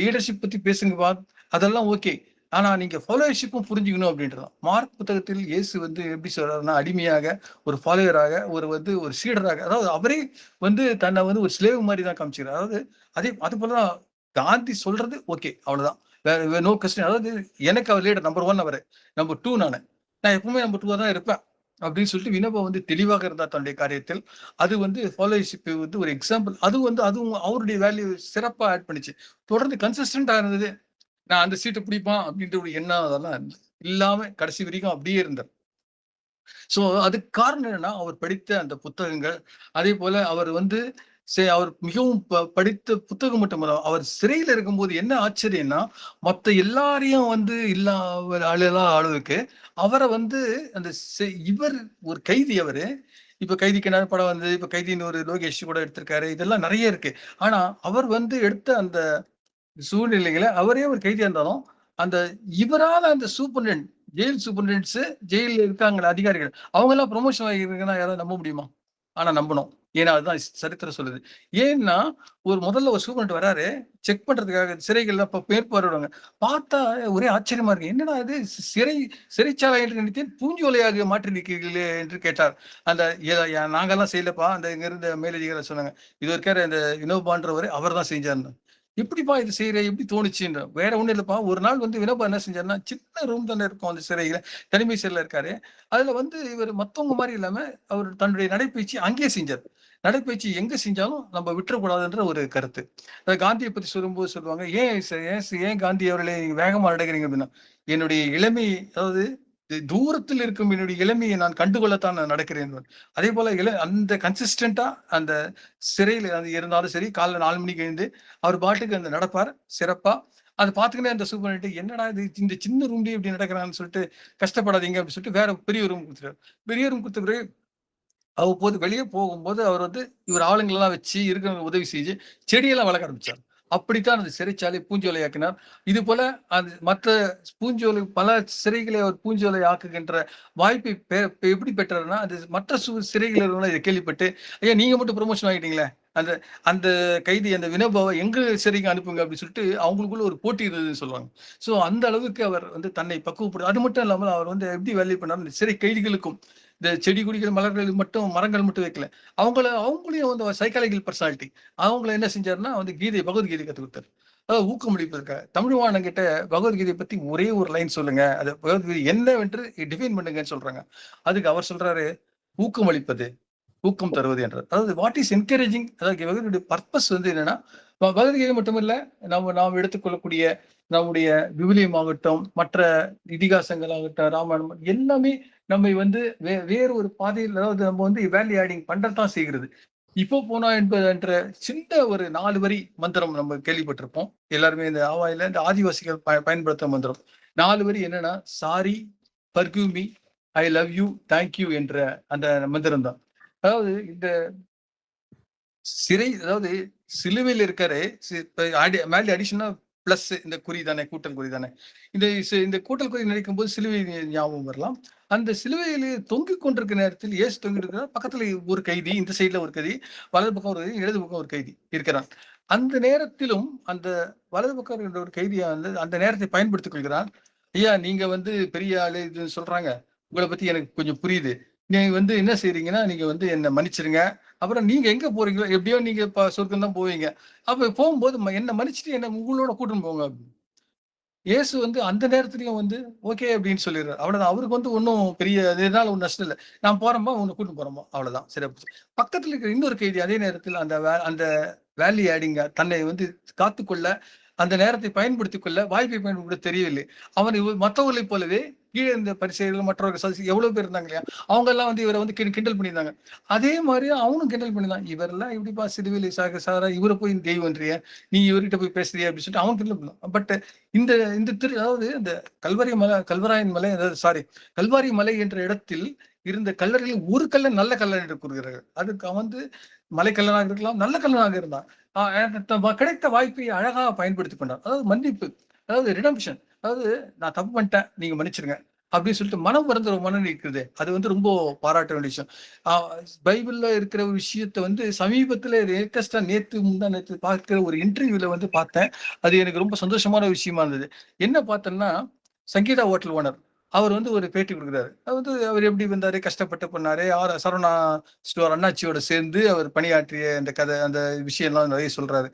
லீடர்ஷிப் பத்தி பேசுங்கப்பா, அதெல்லாம் ஓகே. ஆனா நீங்க ஃபாலோவர்ஷிப்பும் புரிஞ்சுக்கணும் அப்படின்றதான். மார்க் புத்தகத்தில் இயேசு வந்து எப்படி சொல்றாருன்னா, அடிமையாக, ஒரு ஃபாலோவராக, ஒரு சீடராக, அதாவது அவரே வந்து தன்னை வந்து ஒரு ஸ்லேவ் மாதிரி தான் காமிச்சுக்கிறார். அதாவது அது போலதான் காந்தி சொல்றது ஓகே, அவ்வளவுதான். No question. அதாவது எனக்கு அவர் லீடர் நம்பர் 1, அவரு நம்பர் 2 நானு. நான் எப்பவுமே நம்பர் 2 தான் இருப்பேன் அப்படின்னு சொல்லிட்டு வினோபா வந்து தெளிவாக இருந்தார் தன்னுடைய காரியத்தில். அது வந்து ஃபாலோவர்ஷிப் வந்து ஒரு எக்ஸாம்பிள். அதுவும் அவருடைய வேல்யூ சிறப்பா ஆட் பண்ணுச்சு. தொடர்ந்து கன்சிஸ்டன்டா இருந்தது. நான் அந்த சீட்டை பிடிப்பான் அப்படின்ற ஒரு எண்ணம் அதெல்லாம் இல்லாம கடைசி வரைக்கும் அப்படியே இருந்தார். சோ அதுக்கு காரணம் என்னன்னா, அவர் படித்த அந்த புத்தகங்கள், அதே போல அவர் வந்து அவர் மிகவும் படித்த புத்தகம் மட்டுமல்ல, அவர் சிறையில இருக்கும்போது என்ன ஆச்சரியம்னா, மத்த எல்லாரையும் வந்து அளவுக்கு அவர வந்து அந்த இவர் ஒரு கைதி அவரு. இப்ப கைதிக்கு என்ன படம் வந்து, இப்ப கைதின்னு ஒரு லோகேஷ் கூட எடுத்திருக்காரு. இதெல்லாம் நெறைய இருக்கு. ஆனா, அவர் வந்து எடுத்த அந்த சூழ்நிலைகள அவரே ஒரு கைதியா இருந்தாலும், அந்த இவரால அந்த சூப்பர்டென்ட், ஜெயில் சூப்பர்டென்ட்ஸ், ஜெயில்ல இருக்காங்கல்ல அதிகாரிகள், அவங்கலாம் புரமோஷன் ஆகியிருக்குன்னா யாராவது நம்ப முடியுமா? ஆனா நம்பணும். ஏன்னா, அதுதான் சரித்திரம் சொல்லுது. ஏன்னா, முதல்ல ஒரு சூப்பர்டென்ட் வராரு, செக் பண்றதுக்காக சிறைகள்ல மேற்பார்வையிடுவாங்க. பார்த்தா ஒரே ஆச்சரியமா இருக்கு. என்னடா இது சிறைச்சாலை என்று நினைத்தேன், பூஞ்சோலையாக மாற்றி இருக்கிறீர்களே என்று கேட்டார். அந்த நாங்கலாம் செய்யலப்பா. அந்த இங்க இருந்த மேலதிகாரி சொன்னாங்க. இது இருக்காரு அந்த வினோபான்றவரு அவர் தான் செஞ்சாருன்னு. எப்படிப்பா இது செய்ற? எப்படி தோணுச்சுன்ற? வேற ஒண்ணும் இல்லப்பா. ஒரு நாள் வந்து வினோபா என்ன செஞ்சாருன்னா, சின்ன ரூம் தானே இருக்கும் அந்த சிறையில. தனிமை செல்ல இருக்காரு. அதுல வந்து இவரு மத்தவங்க மாரி இல்லாம, அவர் தன்னுடைய நடைப்பயிற்சி அங்கேயே செஞ்சாரு. நடைப்பயிற்சி எங்க செஞ்சாலும் நம்ம விட்டுறக்கூடாதுன்ற ஒரு கருத்து. காந்திய பத்தி சொல்லும்போது சொல்லுவாங்க, "ஏன் காந்தி அவர்களே நீங்க வேகமா நடக்கிறீங்க?" அப்படின்னா, என்னுடைய இளமை, அதாவது தூரத்தில் இருக்கும் என்னுடைய இளமையை நான் கண்டுகொள்ளத்தான் நான் நடக்கிறேன். அதே போல அந்த கன்சிஸ்டன்ட்டா அந்த சிறையில அது இருந்தாலும் சரி, காலைல 4 மணிக்கு எழுந்து அவர் பாட்டுக்கு அந்த நடப்பார் சிறப்பா. அத பார்த்துக்கினே அந்த சூப்பர்டென்ட் என்னடா இது இந்த சின்ன ரூம்லயே இப்படி நடக்கிறான்னு சொல்லிட்டு, கஷ்டப்படாதீங்க அப்படின்னு சொல்லிட்டு வேற பெரிய ரூம் குடுத்துட்டாரு. பெரிய ரூம் குடுத்த பிறகு அவ்வப்போது வெளிய போகும்போது அவர் வந்து இவர் ஆளுங்களெல்லாம் வச்சு இருக்கிறவங்களுக்கு உதவி செஞ்சு செடியெல்லாம் வளர்க்க ஆரம்பிச்சார். அப்படித்தான் அந்த சிறைச்சாலை பூஞ்சோலையாக்கினார். இதுபோல அது மற்ற பூஞ்சோலை பல சிறைகளை அவர் பூஞ்சோலை ஆக்குகின்ற வாய்ப்பை எப்படி பெற்றார்னா, அது மற்ற சிறைகள் இருக்கிறவங்க இத கேள்விப்பட்டு, "ஐயா நீங்க மட்டும் புரமோஷன் ஆகிட்டீங்களே! அந்த அந்த கைதி அந்த வினோபாவ எங்க சிறைக்கு அனுப்புங்க" அப்படின்னு சொல்லிட்டு அவங்களுக்குள்ள ஒரு போட்டி இருந்ததுன்னு சொல்லுவாங்க. சோ அந்த அளவுக்கு அவர் வந்து தன்னை அது மட்டும் இல்லாமல் அவர் வந்து எப்படி வேலை பண்ணார், இந்த சிறை கைதிகளுக்கும் இந்த செடி கொடிகள், மலர்கள் மட்டும் மரங்கள் மட்டும் வைக்கல. அவங்களையும் வந்து சைக்காலஜிக்கல் பெர்சனாலிட்டி. அவங்கள என்ன செஞ்சாருன்னா வந்து பகவத்கீதை கத்துக் குடுத்தாரு. அதாவது ஊக்கமளிப்பதற்காக. தமிழ்வாணன் கிட்ட பகவத்கீதை பத்தி ஒரே ஒரு லைன் சொல்லுங்க. அது பகவத்கீதை என்னவென்று டிஃபைன் பண்ணுங்கன்னு சொல்றாங்க. அதுக்கு அவர் சொல்றாரு, ஊக்கமளிப்பது, ஊக்கம் தருவது என்றார். அதாவது வாட் இஸ் என்கரேஜிங், அதாவது பகவத்கீதையுடைய பர்ப்பஸ் வந்து என்னன்னா, பகவத்கீதை மட்டுமல்ல, நாம் எடுத்துக்கொள்ளக்கூடிய நம்முடைய விவிலியம் ஆகட்டும், மற்ற இதிகாசங்கள் ஆகட்டும், ராமாயணம் எல்லாமே நம்மை வந்து வேறு ஒரு பாதையில், அதாவது நம்ம வந்து வேல்யூ ஆடிங் பண்றதான் செய்கிறது. இப்போ போனா என்பது என்ற சின்ன ஒரு 4 வரி மந்திரம் நம்ம கேள்விப்பட்டிருப்போம். எல்லாருமே இந்த ஆவாயில இந்த ஆதிவாசிகள் பயன்படுத்துற மந்திரம். 4 வரி என்னன்னா, sorry, forgive me, I love you, thank you என்ற அந்த மந்திரம் தான். அதாவது இந்த அதாவது சிலுவையில இருக்காரு. மேல அடிஷனா பிளஸ் இந்த குறி தானே, கூட்டல் குறி தானே. இந்த கூட்டல் குறி நினைக்கும்போது சிலுவை ஞாபகம் வரலாம். அந்த சிலுவையிலே தொங்கிக் கொண்டிருக்கிற நேரத்தில் இயேசு தொங்கிட்டு இருக்கிறார். பக்கத்துல ஒரு கைதி, இந்த சைடுல ஒரு கைதி, வலது பக்கம் ஒரு கைதி, இடது பக்கம் ஒரு கைதி இருக்கிறான். அந்த நேரத்திலும் அந்த வலது பக்கம் இருக்கிற ஒரு கைதியா வந்து அந்த நேரத்தை பயன்படுத்திக் கொள்கிறான். ஐயா நீங்க வந்து பெரிய ஆளு இது சொல்றாங்க. உங்கள பத்தி எனக்கு கொஞ்சம் புரியுது. நீங்க வந்து என்ன செய்றீங்கன்னா, நீங்க வந்து என்ன மன்னிச்சிடுங்க. அப்புறம் நீங்க எங்க போறீங்களோ, எப்படியோ நீங்க சொர்க்கம் தான் போவீங்க. அப்ப போகும்போது என்ன மன்னிச்சுட்டு என்ன உங்களோட கூட்டின்னு போங்க. இயேசு வந்து அந்த நேரத்திலயும் வந்து ஓகே அப்படின்னு சொல்லிடுறாரு. அவ்வளவுதான். அவருக்கு வந்து ஒண்ணும் பெரிய இதனால ஒண்ணும் நஷ்டம் இல்ல. நான் போறேன்பா, உன்னை கூட்டிட்டு போறேன்பா. அவ்வளவுதான். சரியா போச்சு. பக்கத்துல இருக்கிற இன்னொரு கைதி அதே நேரத்தில் அந்த வேல்யூ ஆடிங்க தன்னை வந்து காத்துக்கொள்ள, அந்த நேரத்தை பயன்படுத்திக் கொள்ள, வாய்ப்பை பயன்படுத்த தெரியவில்லை. அவன் மற்றவர்களைப் போலவே கீழே இருந்த பரிசேயர்கள், மற்றவர்கள் எவ்வளவு பேர் இருந்தாங்க இல்லையா? அவங்க எல்லாம் வந்து இவரை வந்து கிண்டல் பண்ணியிருந்தாங்க. அதே மாதிரி அவனும் கிண்டல் பண்ணியிருந்தான். இவரெல்லாம் எப்படிப்பா சிலுவையில சாரா இவரை போய் தெய்வம்ன்றிய, நீ இவர்கிட்ட போய் பேசுறியா அப்படின்னு சொல்லிட்டு அவன் கிண்டல் பண்ணான். பட் இந்த இந்த அதாவது இந்த கல்வராயன் மலை, அதாவது கல்வாரி மலை என்ற இடத்தில் இருந்த கல்லறையில் ஒரு கல்லன் நல்ல கல்லன் என்று கூறுகிறார்கள். அதுக்கு அவன் வந்து மலைக்கல்லனாக இருக்கலாம், நல்ல கல்லனாக இருந்தான். கிடைத்த வாய்ப்பை அழகாக பயன்படுத்திக் கொண்டான். அதாவது மன்னிப்பு, அதாவது ரிடம்ஷன், அதாவது நான் தப்பு பண்ணிட்டேன், நீங்க மன்னிச்சிருங்க அப்படின்னு சொல்லிட்டு மனம் வருந்த ஒரு மனம் இருக்குது. அது வந்து ரொம்ப பாராட்ட வேண்டிய விஷயம். பைபிள்ல இருக்கிற ஒரு விஷயத்த வந்து சமீபத்துல லேட்டஸ்டா நேத்து பார்க்கிற ஒரு இன்டர்வியூல வந்து பார்த்தேன். அது எனக்கு ரொம்ப சந்தோஷமான விஷயமா இருந்தது. என்ன பார்த்தேன்னா, சங்கீதா ஹோட்டல் ஓனர் அவர் வந்து ஒரு பேட்டி கொடுக்குறாரு. அவர் எப்படி வந்தாரு, கஷ்டப்பட்டு பண்ணாரு, சரவணா ஸ்டோர் அண்ணாச்சியோட சேர்ந்து அவர் பணியாற்றிய அந்த கதை, அந்த விஷயம்லாம் நிறைய சொல்றாரு.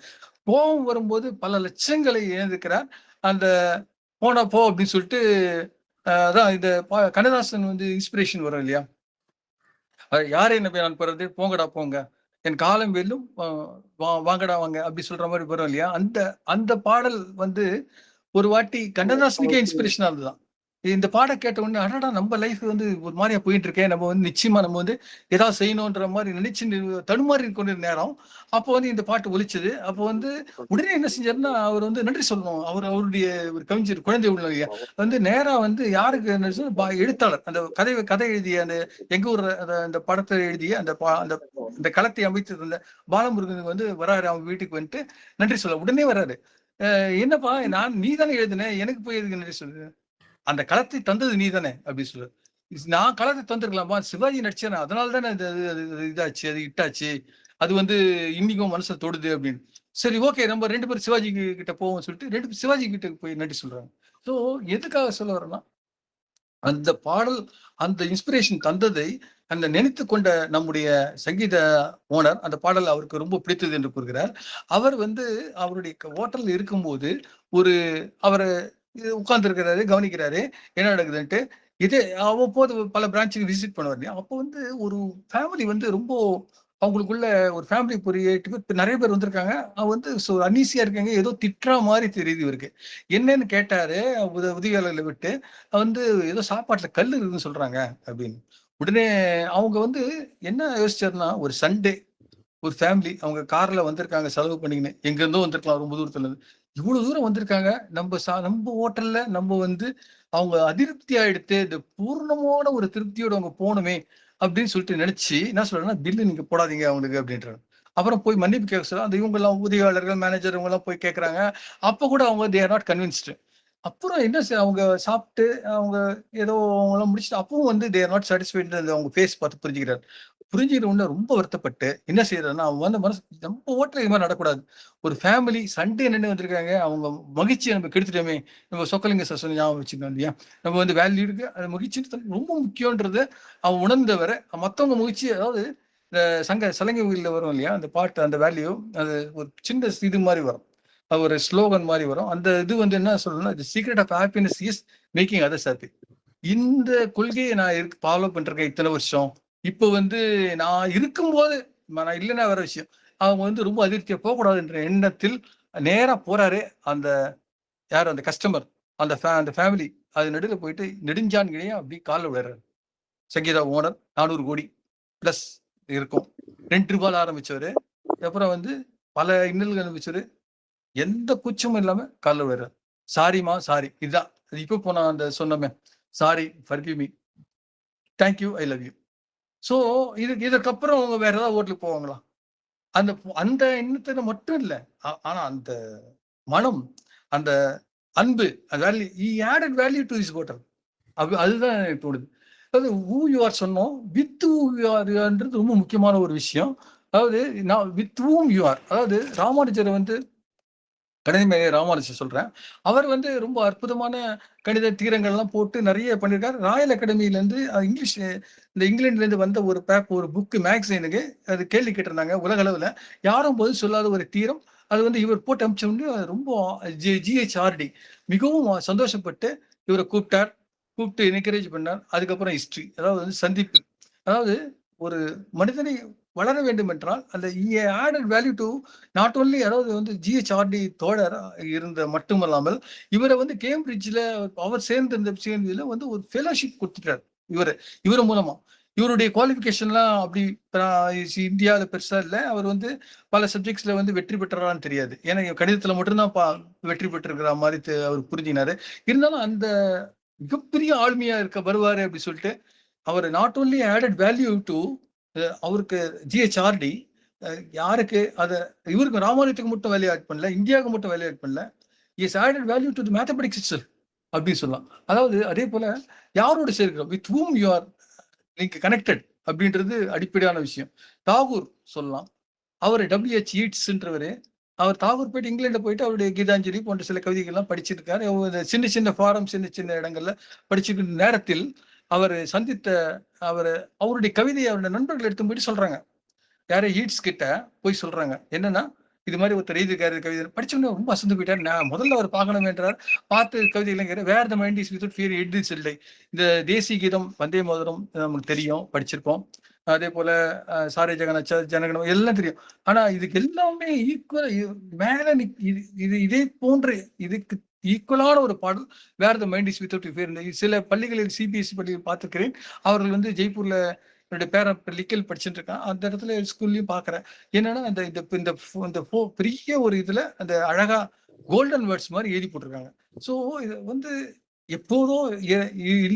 கோபம் வரும்போது பல லட்சங்களை இழந்திருக்கிறார். அந்த போனா போ அப்படின்னு சொல்லிட்டு அதான் இந்த கண்ணதாசன் வந்து இன்ஸ்பிரேஷன் வரும் இல்லையா, யாரை நம்பி நான் பிறந்து போங்கடா போங்க, என் காலம் வெல்லும் வாங்கடா வாங்க அப்படி சொல்ற மாதிரி வரும் இல்லையா. அந்த அந்த பாடல் வந்து ஒரு வாட்டி கண்ணதாசனுக்கே இன்ஸ்பிரேஷனா இருந்ததுதான். இந்த பாடம் கேட்ட உடனே அடடா நம்ம லைஃப் வந்து ஒரு மாதிரியா போயிட்டு இருக்கேன், நம்ம வந்து நிச்சயமா நம்ம வந்து ஏதாவது செய்யணும்ன்ற மாதிரி நினைச்சு தடுமாறி கொண்டிருந்த நேரம் அப்போ வந்து இந்த பாட்டு ஒலிச்சது. அப்போ வந்து உடனே என்ன செஞ்சாருன்னா அவர் வந்து நன்றி சொல்லணும். அவருடைய ஒரு கவிஞர் குழந்தை உள்ள இல்லையா வந்து நேரா வந்து யாருக்கு எழுத்தாளர் அந்த கதை எழுதிய அந்த எங்க ஊர் அந்த படத்தை எழுதிய அந்த அந்த களத்தை அமைத்திருந்த பாலமுருகனுக்கு வந்து வராரு, அவங்க வீட்டுக்கு வந்துட்டு நன்றி சொல்ல உடனே வராரு. என்னப்பா நீ தானே எழுதின, எனக்கு போய் எதுக்கு நன்றி சொல்லுது, அந்த களத்தை தந்தது நீ தானே அப்படி சொல்லு. நான் களத்தை தந்திருக்கலாமா, சிவாஜி நடிச்சேன் அதனால தானே இதாச்சு, அது இட்டாச்சு, அது வந்து இன்னைக்கும் மனசை தொடுது அப்படின்னு. சரி ஓகே நம்ம 2 பேரும் சிவாஜி கிட்ட போவோம் சொல்லிட்டு 2 பேரும் சிவாஜி கிட்ட போய் நன்றி சொல்றாங்க. ஸோ எதுக்காக சொல்ல வரேன்னா அந்த பாடல் அந்த இன்ஸ்பிரேஷன் தந்ததை அந்த நினைத்து கொண்ட நம்முடைய சங்கீத ஓனர் அந்த பாடல் அவருக்கு ரொம்ப பிடித்தது என்று கூறுகிறார். அவர் வந்து அவருடைய ஹோட்டல்ல இருக்கும்போது ஒரு அவரை உட்கார்ந்து இருக்கிறாரு, கவனிக்கிறாரு என்ன நடக்குதுன்ட்டு. இதே அவ்வப்போது பல பிரான்ச்சுக்கு விசிட் பண்ணுவார் இல்லையா. அப்போ வந்து ஒரு ஃபேமிலி வந்து ரொம்ப அவங்களுக்குள்ள ஒரு ஃபேமிலி ஒரு 8 பேர் நிறைய பேர் வந்திருக்காங்க. வந்து அன்ஈசியா இருக்காங்க, ஏதோ திட்டுற மாதிரி தெரியுது இவருக்கு. என்னன்னு கேட்டாரு உதவியாளர்களை விட்டு, வந்து ஏதோ சாப்பாட்டுல கல் இருக்குன்னு சொல்றாங்க அப்படின்னு. உடனே அவங்க வந்து என்ன யோசிச்சாருன்னா, ஒரு சண்டே ஒரு ஃபேமிலி அவங்க கார்ல வந்திருக்காங்க செலவு பண்ணிக்கின்னு, எங்க இருந்தோ வந்திருக்கலாம் ரொம்ப தூரத்துல இருந்து. இவ்வளவு தூரம் வந்திருக்காங்க, நம்ம ஹோட்டல்ல நம்ம வந்து அவங்க அதிருப்தி ஆயிடுத்து, இந்த பூர்ணமான ஒரு திருப்தியோட அவங்க போகணுமே அப்படின்னு சொல்லிட்டு நினைச்சு என்ன சொல்றேன்னா, பில்லு நீங்க போடாதீங்க அவங்களுக்கு அப்படின்றாங்க. அப்புறம் போய் மன்னிப்பு கேட்க சொல்ல அந்த இவங்க எல்லாம் உதவியாளர்கள் மேனேஜர் இவங்க எல்லாம் போய் கேட்கறாங்க. அப்ப கூட அவங்க தே ஆர் நாட் கன்வின்ஸ்டு. அப்புறம் என்ன அவங்க சாப்பிட்டு அவங்க ஏதோ அவங்களாம் முடிச்சுட்டு அப்பவும் வந்து தே ஆர் நாட் சாட்டிஸ்ஃபைட். அவங்க ஃபேஸ் பார்த்து புரிஞ்சுக்கிறார். புரிஞ்சுக்கிற உடனே ரொம்ப வருத்தப்பட்டு என்ன செய்யறாருன்னா, அவன் வந்து மனசு நம்ம ஹோட்டல்ல இது மாதிரி நடக்கூடாது. ஒரு ஃபேமிலி சண்டே நின்று வந்திருக்காங்க, அவங்க மகிழ்ச்சியை நம்ம கெடுத்துட்டோமே. நம்ம சொக்கலிங்க சார் சொன்ன ஞாபகம் வச்சுக்கணும் இல்லையா, நம்ம வந்து வேல்யூ இருக்கு அது மகிழ்ச்சி ரொம்ப முக்கியன்றத அவன் உணர்ந்தவரை மற்றவங்க மகிழ்ச்சி. அதாவது இந்த சலங்கை உயிரில வரும் இல்லையா அந்த பாட்டு, அந்த வேல்யூ அது ஒரு சின்ன இது மாதிரி வரும், ஒரு ஸ்லோகன் மாதிரி வரும். அந்த இது வந்து என்ன சொல்லணும்னா, the secret of happiness is making others happy. இந்த கொள்கையை நான் ஃபாலோ பண்ணிருக்கேன் இத்தனை வருஷம். இப்போ வந்து நான் இருக்கும்போது நான் இல்லைன்னா வேற விஷயம். அவங்க வந்து ரொம்ப அதிருப்தியா போகக்கூடாது என்ற எண்ணத்தில் நேரா போறாரு. அந்த யார் அந்த கஸ்டமர் அந்த ஃபேமிலி அது நடுவில் போயிட்டு நெடுஞ்சான் கிடையா அப்படி காலில் விடுறாரு. சங்கீதா ஓனர் 400 கோடி பிளஸ் இருக்கும். ₹2 ஆரம்பிச்சவரு, அப்புறம் வந்து பல இன்னல்கள் அனுபவிச்சவரு, எந்த கூச்சமும் இல்லாம காலில் விடுறாரு. சாரிமா சாரி, இதுதான் இப்போ நான் அந்த சொன்னமே, sorry forgive me, thank you, I love you. So இதற்கப்புறம் அவங்க வேற ஏதாவது ஹோட்டலுக்கு போவாங்களா? அந்த அந்த எண்ணத்துல மட்டும் இல்ல. ஆனா அந்த மனம், அந்த அன்பு, value he added value to his hotel. அதுதான் எனக்கு தோணுது. அதாவது ஹூ யூ ஆர் சொன்னோம், வித் ஹூ யூ ஆர்ன்றது ரொம்ப முக்கியமான ஒரு விஷயம். அதாவது நான் வித் ஹூம் யூ ஆர், அதாவது ராமானுஜரை வந்து கணிதமேதை ராமானுஜர் சொல்றேன். அவர் வந்து ரொம்ப அற்புதமான கணித தீரங்கள்லாம் போட்டு நிறைய பண்ணியிருக்காரு. ராயல் அகாடமியிலேருந்து இங்கிலீஷ் இந்த இங்கிலாந்துலேருந்து வந்த ஒரு புக்கு மேக்சினுக்கு அது கேள்வி கேட்டிருந்தாங்க உலக அளவில். யாரும் பதில் சொல்லாத ஒரு தீரம். அது வந்து இவர் போட்டு அமிச்சோன்னு ரொம்ப ஜிஹெச்ஆர்டி மிகவும் சந்தோஷப்பட்டு இவரை கூப்பிட்டு என்கரேஜ் பண்ணார். அதுக்கப்புறம் ஹிஸ்ட்ரி, அதாவது வந்து சந்திப்பு. அதாவது ஒரு மனிதனை வளர வேண்டும் என்றால் அந்த added value to not only, அதாவது வந்து ஜிஹெச்ஆர்டி தோழர் இருந்த மட்டுமல்லாமல் இவரை வந்து கேம்பிரிட்ஜில் அவர் சேர்ந்த வந்து ஒரு ஃபெலோஷிப் கொடுத்துட்டார் இவர் மூலமா. இவருடைய குவாலிஃபிகேஷன்லாம் அப்படி இந்தியாவில் பெருசா இல்லை. அவர் வந்து பல சப்ஜெக்ட்ஸ்ல வந்து வெற்றி பெற்றாரான்னு தெரியாது, ஏன்னா கணிதத்துல மட்டும்தான் வெற்றி பெற்றிருக்கிற மாதிரி அவர் புரிஞ்சினாரு. இருந்தாலும் அந்த மிகப்பெரிய ஆளுமையா வருவாரு அப்படி சொல்லிட்டு அவர் not only added value to அவருக்கு ஜிஹெச்ஆர்டி. யாருக்கு அதை இவருக்கு ராமானுஜத்துக்கு மட்டும் வேல்யூ ஆட் பண்ணல, இந்தியாவுக்கு மட்டும் வேல்யூ ஆட் பண்ணல, is added value to the mathematics itself அப்படின்னு சொல்லலாம். அதாவது அதே போல யாரோடு சேர்க்கிறோம், வித் ஹூம் யூ ஆர் நீங்க கனெக்டட் அப்படின்றது அடிப்படையான விஷயம். தாகூர் சொல்லலாம். அவர் WH ஈட்ஸ்ன்றவரு, அவர் தாகூர் போயிட்டு இங்கிலாந்து போயிட்டு அவருடைய கீதாஞ்சலி போன்ற சில கவிதைகள்லாம் படிச்சிருக்காரு. சின்ன சின்ன ஃபாரம் சின்ன இடங்கள்ல படிச்சிருக்கிற நேரத்தில் அவர் சந்தித்த அவருடைய கவிதையை அவருடைய நண்பர்கள் எடுத்து போயிட்டு சொல்றாங்க. யாரே ஈட்ஸ் கிட்ட போய் சொல்றாங்க என்னன்னா, இது மாதிரி ஒருத்தர் எழுதியிருக்காரு கவிதை படிச்சோன்னே ரொம்ப அசந்து போயிட்டார். நான் முதல்ல அவர் பார்க்கணும் என்றார். பார்த்து கவிதை இல்லைங்கிற where the mind is without fear எட்ஸ் இல்லை. இந்த தேசிய கீதம் வந்தே மாதரம் நமக்கு தெரியும், படிச்சிருப்போம். அதே போல சாரே ஜெகநாச்ச ஜனகணம் எல்லாம் தெரியும். ஆனா இதுக்கு எல்லாமே ஈக்குவல் மேல இதே போன்ற இதுக்கு ஈக்குவலான ஒரு பாடல் where the mind is without fear. சில பள்ளிகளில் சிபிஎஸ்சி பள்ளிகள் பார்த்துக்கிறேன். அவர்கள் வந்து ஜெய்ப்பூர்ல என்னுடைய பேரன் லிக்கல் படிச்சுட்டு இருக்கான். அந்த இடத்துல ஸ்கூல்லையும் பாக்குறேன். என்னன்னா இந்த பெரிய ஒரு இதுல அந்த அழகா கோல்டன் வேர்ட்ஸ் மாதிரி எழுதி போட்டிருக்காங்க. ஸோ இது வந்து எப்போதோ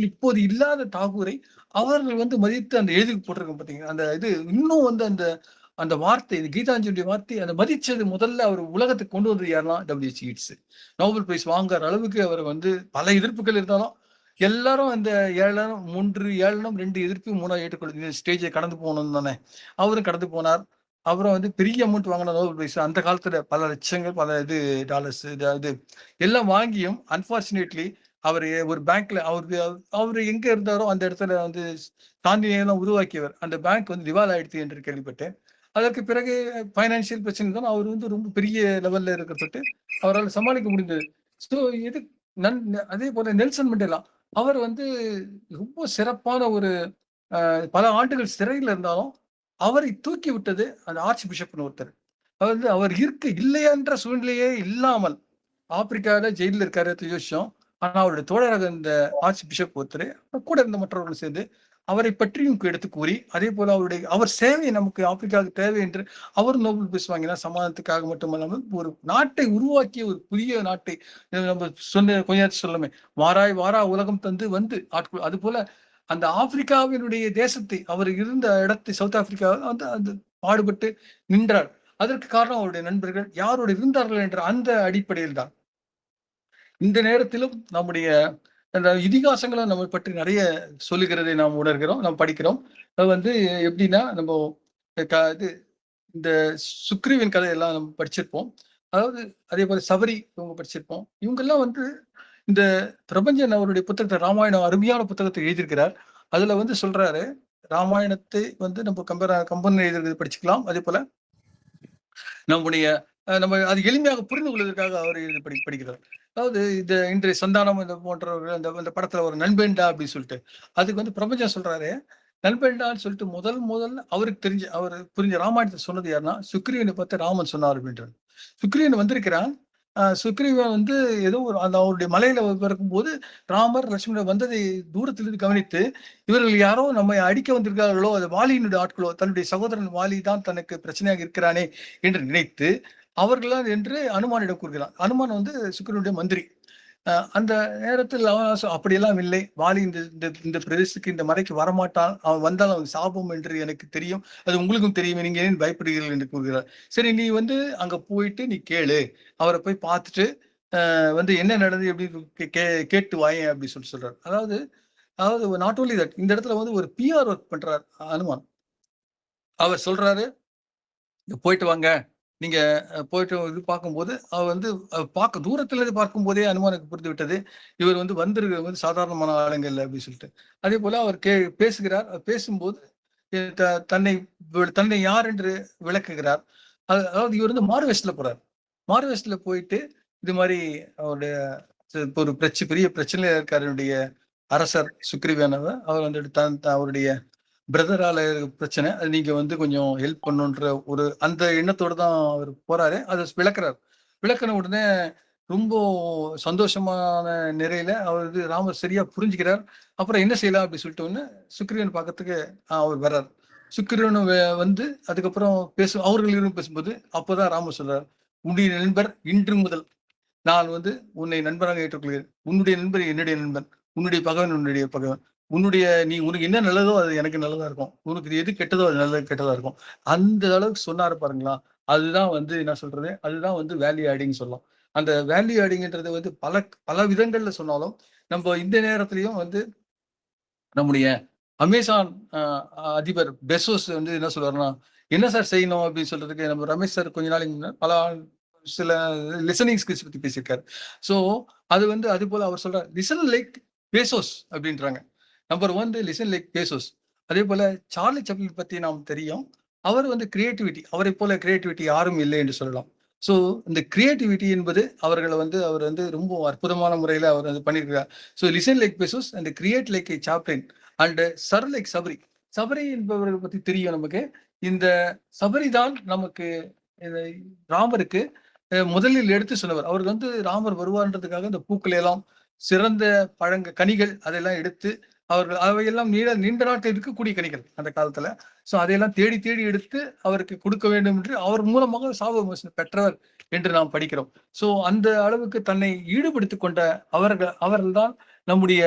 இப்போது இல்லாத தாகூரை அவர்கள் வந்து மதித்து அந்த எழுதி போட்டிருக்காங்க பாத்தீங்கன்னா. அந்த இது இன்னும் வந்து அந்த அந்த வார்த்தை, கீதாஞ்சலியுடைய வார்த்தை அந்த மதிச்சது முதல்ல அவர் உலகத்துக்கு கொண்டு வந்தது யாருன்னா WH இட்ஸ். நோபல் பிரைஸ் வாங்குற அளவுக்கு அவர் வந்து பல எதிர்ப்புகள் இருந்தாலும் எல்லாரும் அந்த 7 எதிர்ப்பு 3 ஏற்றுக்கொள்ள ஸ்டேஜை கடந்து போகணும் தானே. அவரும் கடந்து போனார். அப்புறம் வந்து பெரிய அமௌண்ட் வாங்கின நோபல் பிரைஸ் அந்த காலத்துல பல லட்சங்கள் பல இது டாலர்ஸ் இது எல்லாம் வாங்கியும் அன்பார்ச்சுனேட்லி அவர் ஒரு பேங்க்ல அவரு எங்க இருந்தாரோ அந்த இடத்துல வந்து காந்தியெல்லாம் உருவாக்கியவர். அந்த பேங்க் வந்து திவால் ஆயிடுச்சு என்று கேள்விப்பட்டேன். அதற்கு பிறகு பைனான்சியல் பிரச்சனை தான் அவர் வந்து ரொம்ப பெரிய லெவல்ல இருக்கிறது அவரால் சமாளிக்க முடிந்தது. ஸோ இது அதே போல நெல்சன் மண்டேலா அவர் வந்து ரொம்ப சிறப்பான ஒரு பல ஆண்டுகள் சிறையில் இருந்தாலும் அவரை தூக்கி விட்டது அந்த ஆர்ச் பிஷப்னு ஒருத்தர். அவர் இல்லையன்ற சூழ்நிலையே இல்லாமல் ஆப்பிரிக்காவில ஜெயிலில் இருக்காரு 8 வருஷம். ஆனா அவருடைய தோழராக இந்த ஆர்ச் பிஷப் ஒருத்தர் கூட இருந்த மற்றவர்கள் சேர்ந்து அவரை பற்றியும் எடுத்து கூறி அதே போல அவர் சேவை நமக்கு ஆப்பிரிக்காவுக்கு தேவை என்று அவர் நோபல் பிரைஸ் வாங்கினார். சமாதானத்துக்காக மட்டுமல்லாமல் ஒரு நாட்டை உருவாக்கிய ஒரு புதிய நாட்டை நம்ம சொன்ன கொஞ்ச நேரத்தில் சொல்லமே வாரா உலகம் தந்து வந்து ஆட்கள். அது போல அந்த ஆப்பிரிக்காவினுடைய தேசத்தை அவர் இருந்த இடத்தை சவுத் ஆப்பிரிக்காவில் வந்து அந்த பாடுபட்டு நின்றார். அதற்கு காரணம் அவருடைய நண்பர்கள் யாரோடு இருந்தார்கள் என்ற அந்த அடிப்படையில் தான். இந்த நேரத்திலும் நம்முடைய அந்த இதிகாசங்களை நம்ம பற்றி நிறைய சொல்லுகிறதை நாம் உணர்கிறோம், நாம் படிக்கிறோம். அது வந்து எப்படின்னா நம்ம இது இந்த சுக்ரீவன் கதையெல்லாம் நம்ம படிச்சிருப்போம். அதாவது அதே போல சபரி இவங்க படிச்சிருப்போம். இவங்கெல்லாம் வந்து இந்த பிரபஞ்சன் அவருடைய புத்தகத்தை ராமாயணம் அருமையான புத்தகத்தை எழுதியிருக்கிறார். அதுல வந்து சொல்றாரு ராமாயணத்தை வந்து நம்ம கம்பன் எழுதுறது படிச்சுக்கலாம். அதே போல நம்முடைய நம்ம அது எளிமையாக புரிந்து கொள்வதற்காக அவர் படிக்கிறார். அதாவது இந்த இன்றைய சந்தானம் இந்த போன்றவர்கள் அந்த படத்துல ஒரு நண்பேண்டா அப்படின்னு சொல்லிட்டு அதுக்கு வந்து பிரபஞ்சம் சொல்றாரு நண்பேண்டான்னு சொல்லிட்டு முதல்ல அவருக்கு அவர் புரிஞ்ச ராமாயணத்தை சொன்னது யாருன்னா சுக்ரீவனை பார்த்து ராமன் சொன்னார் அப்படின்றார். சுக்ரீவன் வந்திருக்கிறான். சுக்ரீவன் வந்து ஏதோ ஒரு அந்த அவருடைய மலையில பிறக்கும்போது ராமர் லட்சுமணர் வந்ததை தூரத்திலிருந்து கவனித்து இவர்கள் யாரோ நம்மை அடிக்க வந்திருக்கார்களோ அது வாலியினுடைய ஆட்களோ தன்னுடைய சகோதரன் வாலி தான் தனக்கு பிரச்சனையாக இருக்கிறானே என்று நினைத்து அவர்களால் என்று அனுமானிடம் கூறுகிறான். அனுமான் வந்து சுக்கிரனுடைய மந்திரி. அந்த நேரத்தில் அவன் அப்படியெல்லாம் இல்லை, வாலி இந்த பிரதேசத்துக்கு இந்த மலைக்கு வரமாட்டான், அவன் வந்தால் அவன் சாபம் என்று எனக்கு தெரியும், அது உங்களுக்கும் தெரியும், நீங்க ஏன் பயப்படுகிறீர்கள் என்று கூறுகிறார். சரி நீ வந்து அங்க போயிட்டு நீ கேளு, அவரை போய் பார்த்துட்டு வந்து என்ன நடந்தது எப்படி கேட்டு வாயேன் அப்படி சொல்றாரு. அதாவது நாட் ஓன்லி தட், இந்த இடத்துல வந்து ஒரு பிஆர் ஒர்க் பண்றார் அனுமான். அவர் சொல்றாரு போயிட்டு வாங்க, நீங்க போயிட்டு இது பார்க்கும்போது அவர் வந்து தூரத்துல இருந்து பார்க்கும் போதே அனுமானுக்கு புரிந்து விட்டது இவர் வந்து வந்திருக்கிறது வந்து சாதாரணமான ஆளுங்க இல்லை அப்படின்னு சொல்லிட்டு. அதே போல அவர் பேசுகிறார். பேசும்போது தன்னை யார் என்று விளக்குகிறார். அதாவது இவர் வந்து மாறுவேஷத்துல போறார். மாறுவேஷத்துல போயிட்டு இது மாதிரி அவருடைய ஒரு பெரிய பிரச்சனையில இருக்காருடைய அரசர் சுக்ரீவனவர் அவர் வந்து அவருடைய பிரதரால பிரச்சனை, அது நீங்க வந்து கொஞ்சம் ஹெல்ப் பண்ணுன்ற ஒரு அந்த எண்ணத்தோடு தான் அவர் போறாரு. அதை விளக்கின உடனே ரொம்ப சந்தோஷமான நிறையில அவர் ராமர் சரியா புரிஞ்சுக்கிறார். அப்புறம் என்ன செய்யலாம் அப்படி சொல்லிட்டு ஒண்ணு சுக்ரீவன் பார்க்கறதுக்கு அவர் வர்றார். சுக்ரீவன் வந்து அதுக்கப்புறம் அவர்கள் பேசும்போது அப்போதான் ராமர் சொல்றார், உன்னுடைய நண்பர் இன்று முதல் நான் வந்து உன்னை நண்பராக ஏற்றுக்கொள்கிறேன். உன்னுடைய நண்பர் என்னுடைய நண்பன், உன்னுடைய பகவன் உன்னுடைய பகவன், உனக்கு என்ன நல்லதோ அது எனக்கு நல்லதா இருக்கும், உனக்கு எது கெட்டதோ அது நல்லது கெட்டதா இருக்கும். அந்த அளவுக்கு சொன்னாரு பாருங்களா. அதுதான் வந்து என்ன சொல்றது, அதுதான் வந்து வேல்யூ ஆடிங் சொல்லலாம். அந்த வேல்யூ ஆடிங்ன்றது வந்து பல விதங்கள்ல சொன்னாலும் நம்ம இந்த நேரத்திலையும் வந்து நம்முடைய அமேசான் அதிபர் பெசோஸ் வந்து என்ன சொல்றாருன்னா என்ன சார் செய்யணும் அப்படின்னு சொல்றதுக்கு நம்ம ரமேஷ் சார் கொஞ்ச நாளைக்கு பல சில லிசனிங் ஸ்கில்ஸ் பத்தி பேசியிருக்காரு. ஸோ அது வந்து அது போல அவர் சொல்றாரு லிசன் லைக் பேசோஸ் அப்படின்றாங்க. Number 1 listen like Bezos. அதே போல சார்லி சாப்ளின் பத்தி நாம் தெரியும். அவர் வந்து கிரியேட்டிவிட்டி, அவரை போல கிரியேட்டிவிட்டி யாரும் இல்லை என்று சொல்லலாம். ஸோ இந்த கிரியேட்டிவிட்டி என்பது அவர்களை வந்து அவர் வந்து ரொம்ப அற்புதமான முறையில் அவர் வந்து பண்ணியிருக்கிறார். So listen like Bezos and create like a Chaplin and sir like Sabari. Sabari என்பவர்களை பற்றி தெரியும் நமக்கு. இந்த சபரி தான் நமக்கு ராமருக்கு முதலில் எடுத்து சொன்னவர். அவருக்கு வந்து ராமர் வருவார்ன்றதுக்காக இந்த பூக்களை எல்லாம், சிறந்த கனிகள் அதெல்லாம் எடுத்து அவர்கள் அவையெல்லாம் நீண்ட நாட்கள் இருக்கக்கூடிய கனிகள் அந்த காலத்துல. சோ அதையெல்லாம் தேடி தேடி எடுத்து அவருக்கு கொடுக்க வேண்டும் என்று அவர் மூலமாக சாப விமோசனம் பெற்றவர் என்று நாம் படிக்கிறோம். சோ அந்த அளவுக்கு தன்னை ஈடுபடுத்திக் கொண்ட அவர்கள் தான் நம்முடைய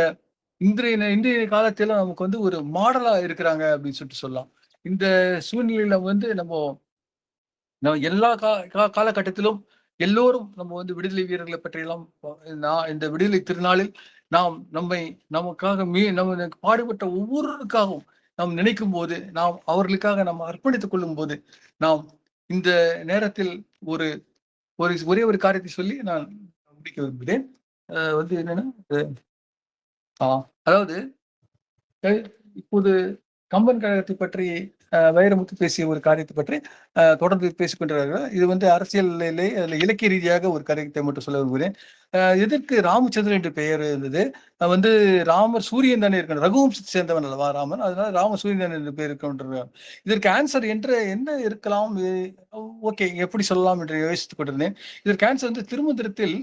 இன்றைய காலத்துல நமக்கு வந்து ஒரு மாடலா இருக்கிறாங்க அப்படின்னு சொல்லிட்டு சொல்லலாம். இந்த சூழ்நிலையில வந்து நம்ம எல்லா காலகட்டத்திலும் எல்லோரும் நம்ம வந்து விடுதலை வீரர்களை பற்றியெல்லாம் நான் இந்த விடுதலை திருநாளில் நாம் நமக்காக நம்ம பாடுபட்ட ஒவ்வொருவருக்காகவும் நாம் நினைக்கும் போது, நாம் அவர்களுக்காக நம்ம அர்ப்பணித்துக் கொள்ளும் போது, நாம் இந்த நேரத்தில் ஒரே ஒரு காரியத்தை சொல்லி நான் முடிக்க விரும்புகிறேன். வந்து என்னன்னா அதாவது இப்போது கம்பன் கழகத்தை பற்றி வைரமுத்து பேசிய ஒரு காரியத்தை பற்றி தொடர்ந்து பேசிக் கொண்டிருக்கிறார்கள். இது வந்து அரசியலிலே இலக்கிய ரீதியாக ஒரு காரியத்தை மட்டும் சொல்ல விரும்புகிறேன். எதற்கு ராமச்சந்திரன் என்று பெயர் இருந்தது? வந்து ராமர் சூரியன் தானே இருக்கணும், ரகுவம்சத்தை சேர்ந்தவன் அல்லவா ராமன், அதனால ராம சூரியன் என்று பெயர் இருக்கின்றார். இதற்கு ஆன்சர் என்று என்ன இருக்கலாம், ஓகே எப்படி சொல்லலாம் என்று யோசித்துக் கொண்டிருந்தேன். இதற்கு ஆன்சர் வந்து திருமந்திரத்தில்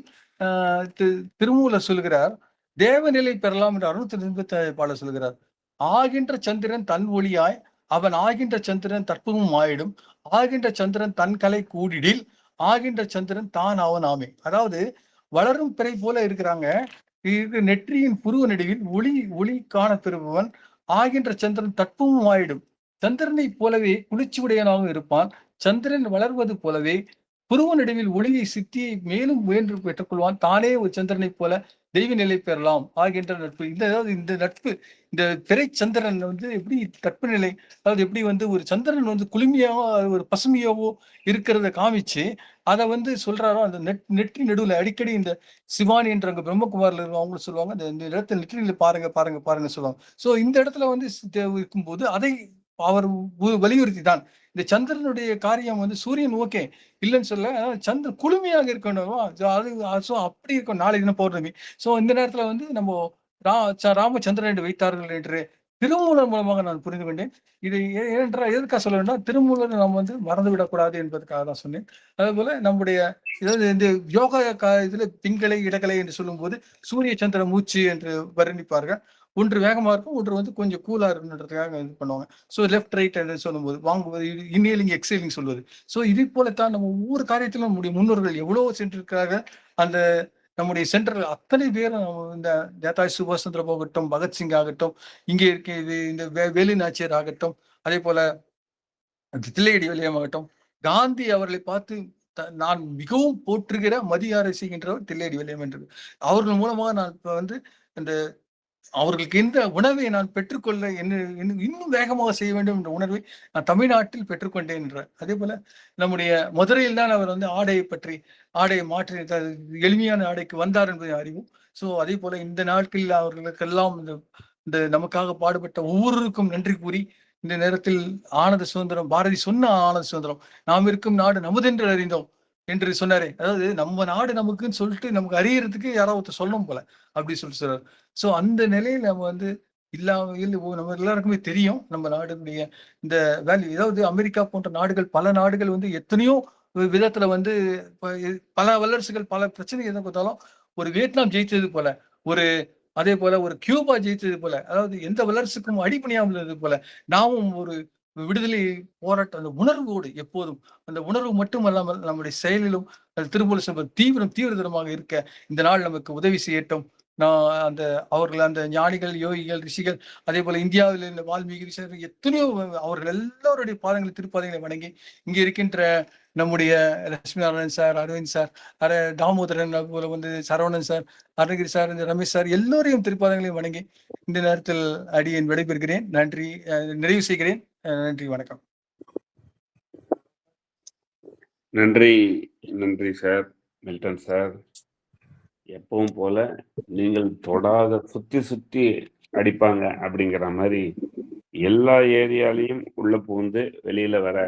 திருமூலர் சொல்கிறார், தேவநிலை பெறலாம் என்று 695 பாடல் சொல்கிறார். ஆகின்ற சந்திரன் தன் ஒளியாய் அவன் ஆகின்ற சந்திரன் தற்பமும் ஆயிடும், ஆகின்ற சந்திரன் தன் கலை கூடிடில் ஆகின்ற சந்திரன் தான் அவன் ஆமே. அதாவது வளரும் பிறை போல இருக்கிறாங்க, நெற்றியின் புருவ நடுவில் ஒளி காண பெறுபவன் ஆகின்ற சந்திரன் தற்பமும் ஆயிடும். சந்திரனை போலவே குளிர்ச்சி உடையனாகவும் இருப்பான். சந்திரன் வளர்வது போலவே புருவ நடுவில் ஒளியை சித்தியை மேலும் முயன்று பெற்றுக்கொள்வான். தானே ஒரு சந்திரனை போல தெய்வ நிலை பெறலாம் ஆகின்ற நட்பு. இந்த நட்பு, இந்த திரைச்சந்திரன் வந்து எப்படி நட்பு நிலை, அதாவது எப்படி வந்து ஒரு சந்திரன் வந்து குளுமையாவோ ஒரு பசுமையாவோ இருக்கிறத காமிச்சு அதை வந்து சொல்றாரோ, அந்த நெற்றி நடுவில் அடிக்கடி இந்த சிவானி என்றவங்க பிரம்மகுமாரில் அவங்களும் சொல்லுவாங்க, இந்த இடத்துல நெற்றியில பாருங்க பாருங்க பாருங்க சொல்லுவாங்க. சோ இந்த இடத்துல வந்து இருக்கும்போது அதை அவர் வலியுறுத்தி தான் இந்த சந்திரனுடைய காரியம் வந்து சூரியன் ஓகே இல்லைன்னு சொல்ல, சந்திரன் குளுமையாக இருக்கணும், அது அப்படி இருக்கும் நாளை தினம் பௌர்ணமி. சோ இந்த நேரத்துல வந்து நம்ம ராமச்சந்திரன் என்று வைத்தார்கள் என்று திருமூலர் மூலமாக நான் புரிந்து கொண்டேன். இது ஏனென்றால் எதற்காக சொல்ல வேண்டும், திருமூலர் நாம் வந்து மறந்துவிடக்கூடாது என்பதற்காக தான் சொன்னேன். அதே போல நம்முடைய இந்த யோகா இதுல திங்களை இடகலை என்று சொல்லும் போது சூரிய சந்திர மூச்சு என்று வர்ணிப்பார்கள். ஒன்று வேகமா இருக்கும், ஒன்று வந்து கொஞ்சம் கூலா இருக்குன்றதுக்காக இது பண்ணுவாங்க. ஸோ லெஃப்ட் ரைட் என்று சொல்லும்போது வாங்குவது, இன்ஹேலிங் எக்ஸேலிங் சொல்வது. ஸோ இதை போலத்தான் நம்ம ஒவ்வொரு காரியத்திலும் நம்முடைய முன்னோர்கள் எவ்வளவோ சென்றிருக்கிறார்கள். அந்த நம்முடைய சென்டர்கள் அத்தனை பேரும் இந்த நேதாஜி சுபாஷ் சந்திர போகட்டும், பகத்சிங் ஆகட்டும், இங்கே இருக்க இந்த வேலு நாச்சியார் ஆகட்டும், அதே போல தில்லையடி வில்லியம் ஆகட்டும், காந்தி அவர்களை பார்த்து நான் மிகவும் போற்றுகிற மதியாரை செய்கின்றவர் தில்லையடி வில்லியம் என்று. அவர்கள் மூலமாக நான் இப்ப வந்து இந்த அவர்களுக்கு இந்த உணவை நான் பெற்றுக்கொள்ள இன்னும் வேகமாக செய்ய வேண்டும் என்ற உணர்வை நான் தமிழ்நாட்டில் பெற்றுக்கொண்டேன் என்ற. அதே போல நம்முடைய மதுரையில் தான் அவர் வந்து ஆடையை மாற்றி எளிமையான ஆடைக்கு வந்தார் என்பதை அறிவோம். சோ அதே போல இந்த நாட்களில் அவர்களுக்கெல்லாம் இந்த நமக்காக பாடுபட்ட ஒவ்வொருவருக்கும் நன்றி கூறி, இந்த நேரத்தில் ஆனந்த சுதந்திரம், பாரதி சொன்ன ஆனந்த சுதந்திரம், நாம் இருக்கும் நாடு நமதென்று அறிந்தோம் என்று சொன்னாரே, அதாவது நம்ம நாடு நமக்குன்னு சொல்லிட்டு நமக்கு அறியறதுக்கு யாராவது சொல்லணும் போல அப்படி சொல்லிட்டு சொல்றாரு. சோ அந்த நிலையில நம்ம வந்து நம்ம எல்லாருக்குமே தெரியும் நம்ம நாடுடைய இந்த வேல்யூ. ஏதாவது அமெரிக்கா போன்ற நாடுகள், பல நாடுகள் வந்து எத்தனையோ விதத்துல வந்து பல வல்லரசுகள் பல பிரச்சனை எதை பார்த்தாலும் ஒரு வியட்நாம் ஜெயித்தது போல, அதே போல ஒரு கியூபா ஜெயித்தது போல, அதாவது எந்த வல்லரசுக்கும் அடிப்பணியாமல் இருந்தது போல நாமும் ஒரு விடுதலை போராட்ட அந்த உணர்வோடு எப்போதும், அந்த உணர்வு மட்டுமல்லாமல் நம்முடைய செயலிலும் திருமூலர் தீவிரமாக இருக்க இந்த நாள் நமக்கு உதவி செய்யட்டும். நான் அவர்கள் அந்த ஞானிகள், யோகிகள், ரிஷிகள், அதே போல இந்தியாவில் இருந்த வால்மீகி ரிஷிகள் எத்தனையோ அவர்கள் எல்லாருடைய திருப்பாதங்களை வணங்கி, இங்க இருக்கின்ற நம்முடைய லட்சுமி நாராயணன் சார், அரவிந்த் சார், தாமோதரன், போல வந்து சரவணன் சார், அருணகிரி சார், இந்த ரமேஷ் சார் எல்லோரையும் திருப்பாதங்களையும் வணங்கி இந்த நேரத்தில் அடியேன் விடைபெறுகிறேன். நன்றி, நிறைவு செய்கிறேன். நன்றி, வணக்கம். நன்றி சார், மில்டன் சார். எப்பவும் போல நீங்கள் தொடாத சுத்தி அடிப்பாங்க அப்படிங்கிற மாதிரி எல்லா ஏரியாலையும் உள்ள புகுந்து வெளியில வர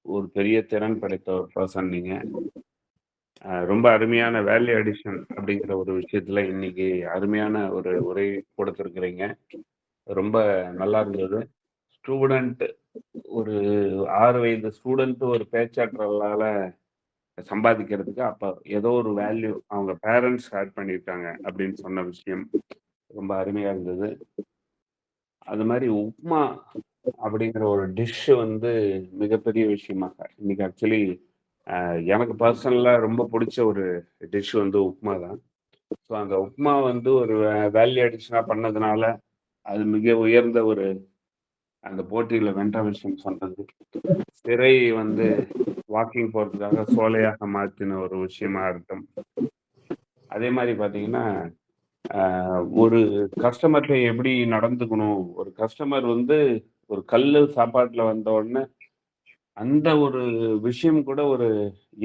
ஒரு பெரிய திறன் படைத்த ஒரு பர்சன் நீங்க. ரொம்ப அருமையான வேல்யூ அடிஷன் அப்படிங்கிற ஒரு விஷயத்துல இன்னைக்கு அருமையான ஒரு உரை கொடுத்துருக்கிறீங்க. ரொம்ப நல்லா இருந்தது. ஸ்டூடெண்ட் ஒரு 6 வயது ஸ்டூடெண்ட் ஒரு பேச்சாற்றலால சம்பாதிக்கிறதுக்கு அப்ப ஏதோ ஒரு வேல்யூ அவங்க பேரண்ட்ஸ் ஆட் பண்ணியிருக்காங்க அப்படின்னு சொன்ன விஷயம் ரொம்ப அருமையா இருந்தது. அது மாதிரி உப்மா அப்படிங்கிற ஒரு டிஷ் வந்து மிகப்பெரிய விஷயமாக இன்னைக்கு ஆக்சுவலி எனக்கு பர்சனலா ரொம்ப பிடிச்ச ஒரு டிஷ் வந்து உப்மா தான். ஸோ அந்த உப்மா வந்து ஒரு வேல்யூ அடிஷனா பண்ணதுனால அது மிக உயர்ந்த ஒரு அந்த போட்டியில வென்ற விஷயம் சொன்னது. சிறை வந்து வாக்கிங் போறதுக்காக சோலையாக மாற்றின ஒரு விஷயமா இருக்கட்டும். அதே மாதிரி பாத்தீங்கன்னா ஒரு கஸ்டமர்கிட்ட எப்படி நடந்துக்கணும், ஒரு கஸ்டமர் வந்து ஒரு கல்லு சாப்பாட்டுல வந்த உடனே அந்த ஒரு விஷயம் கூட ஒரு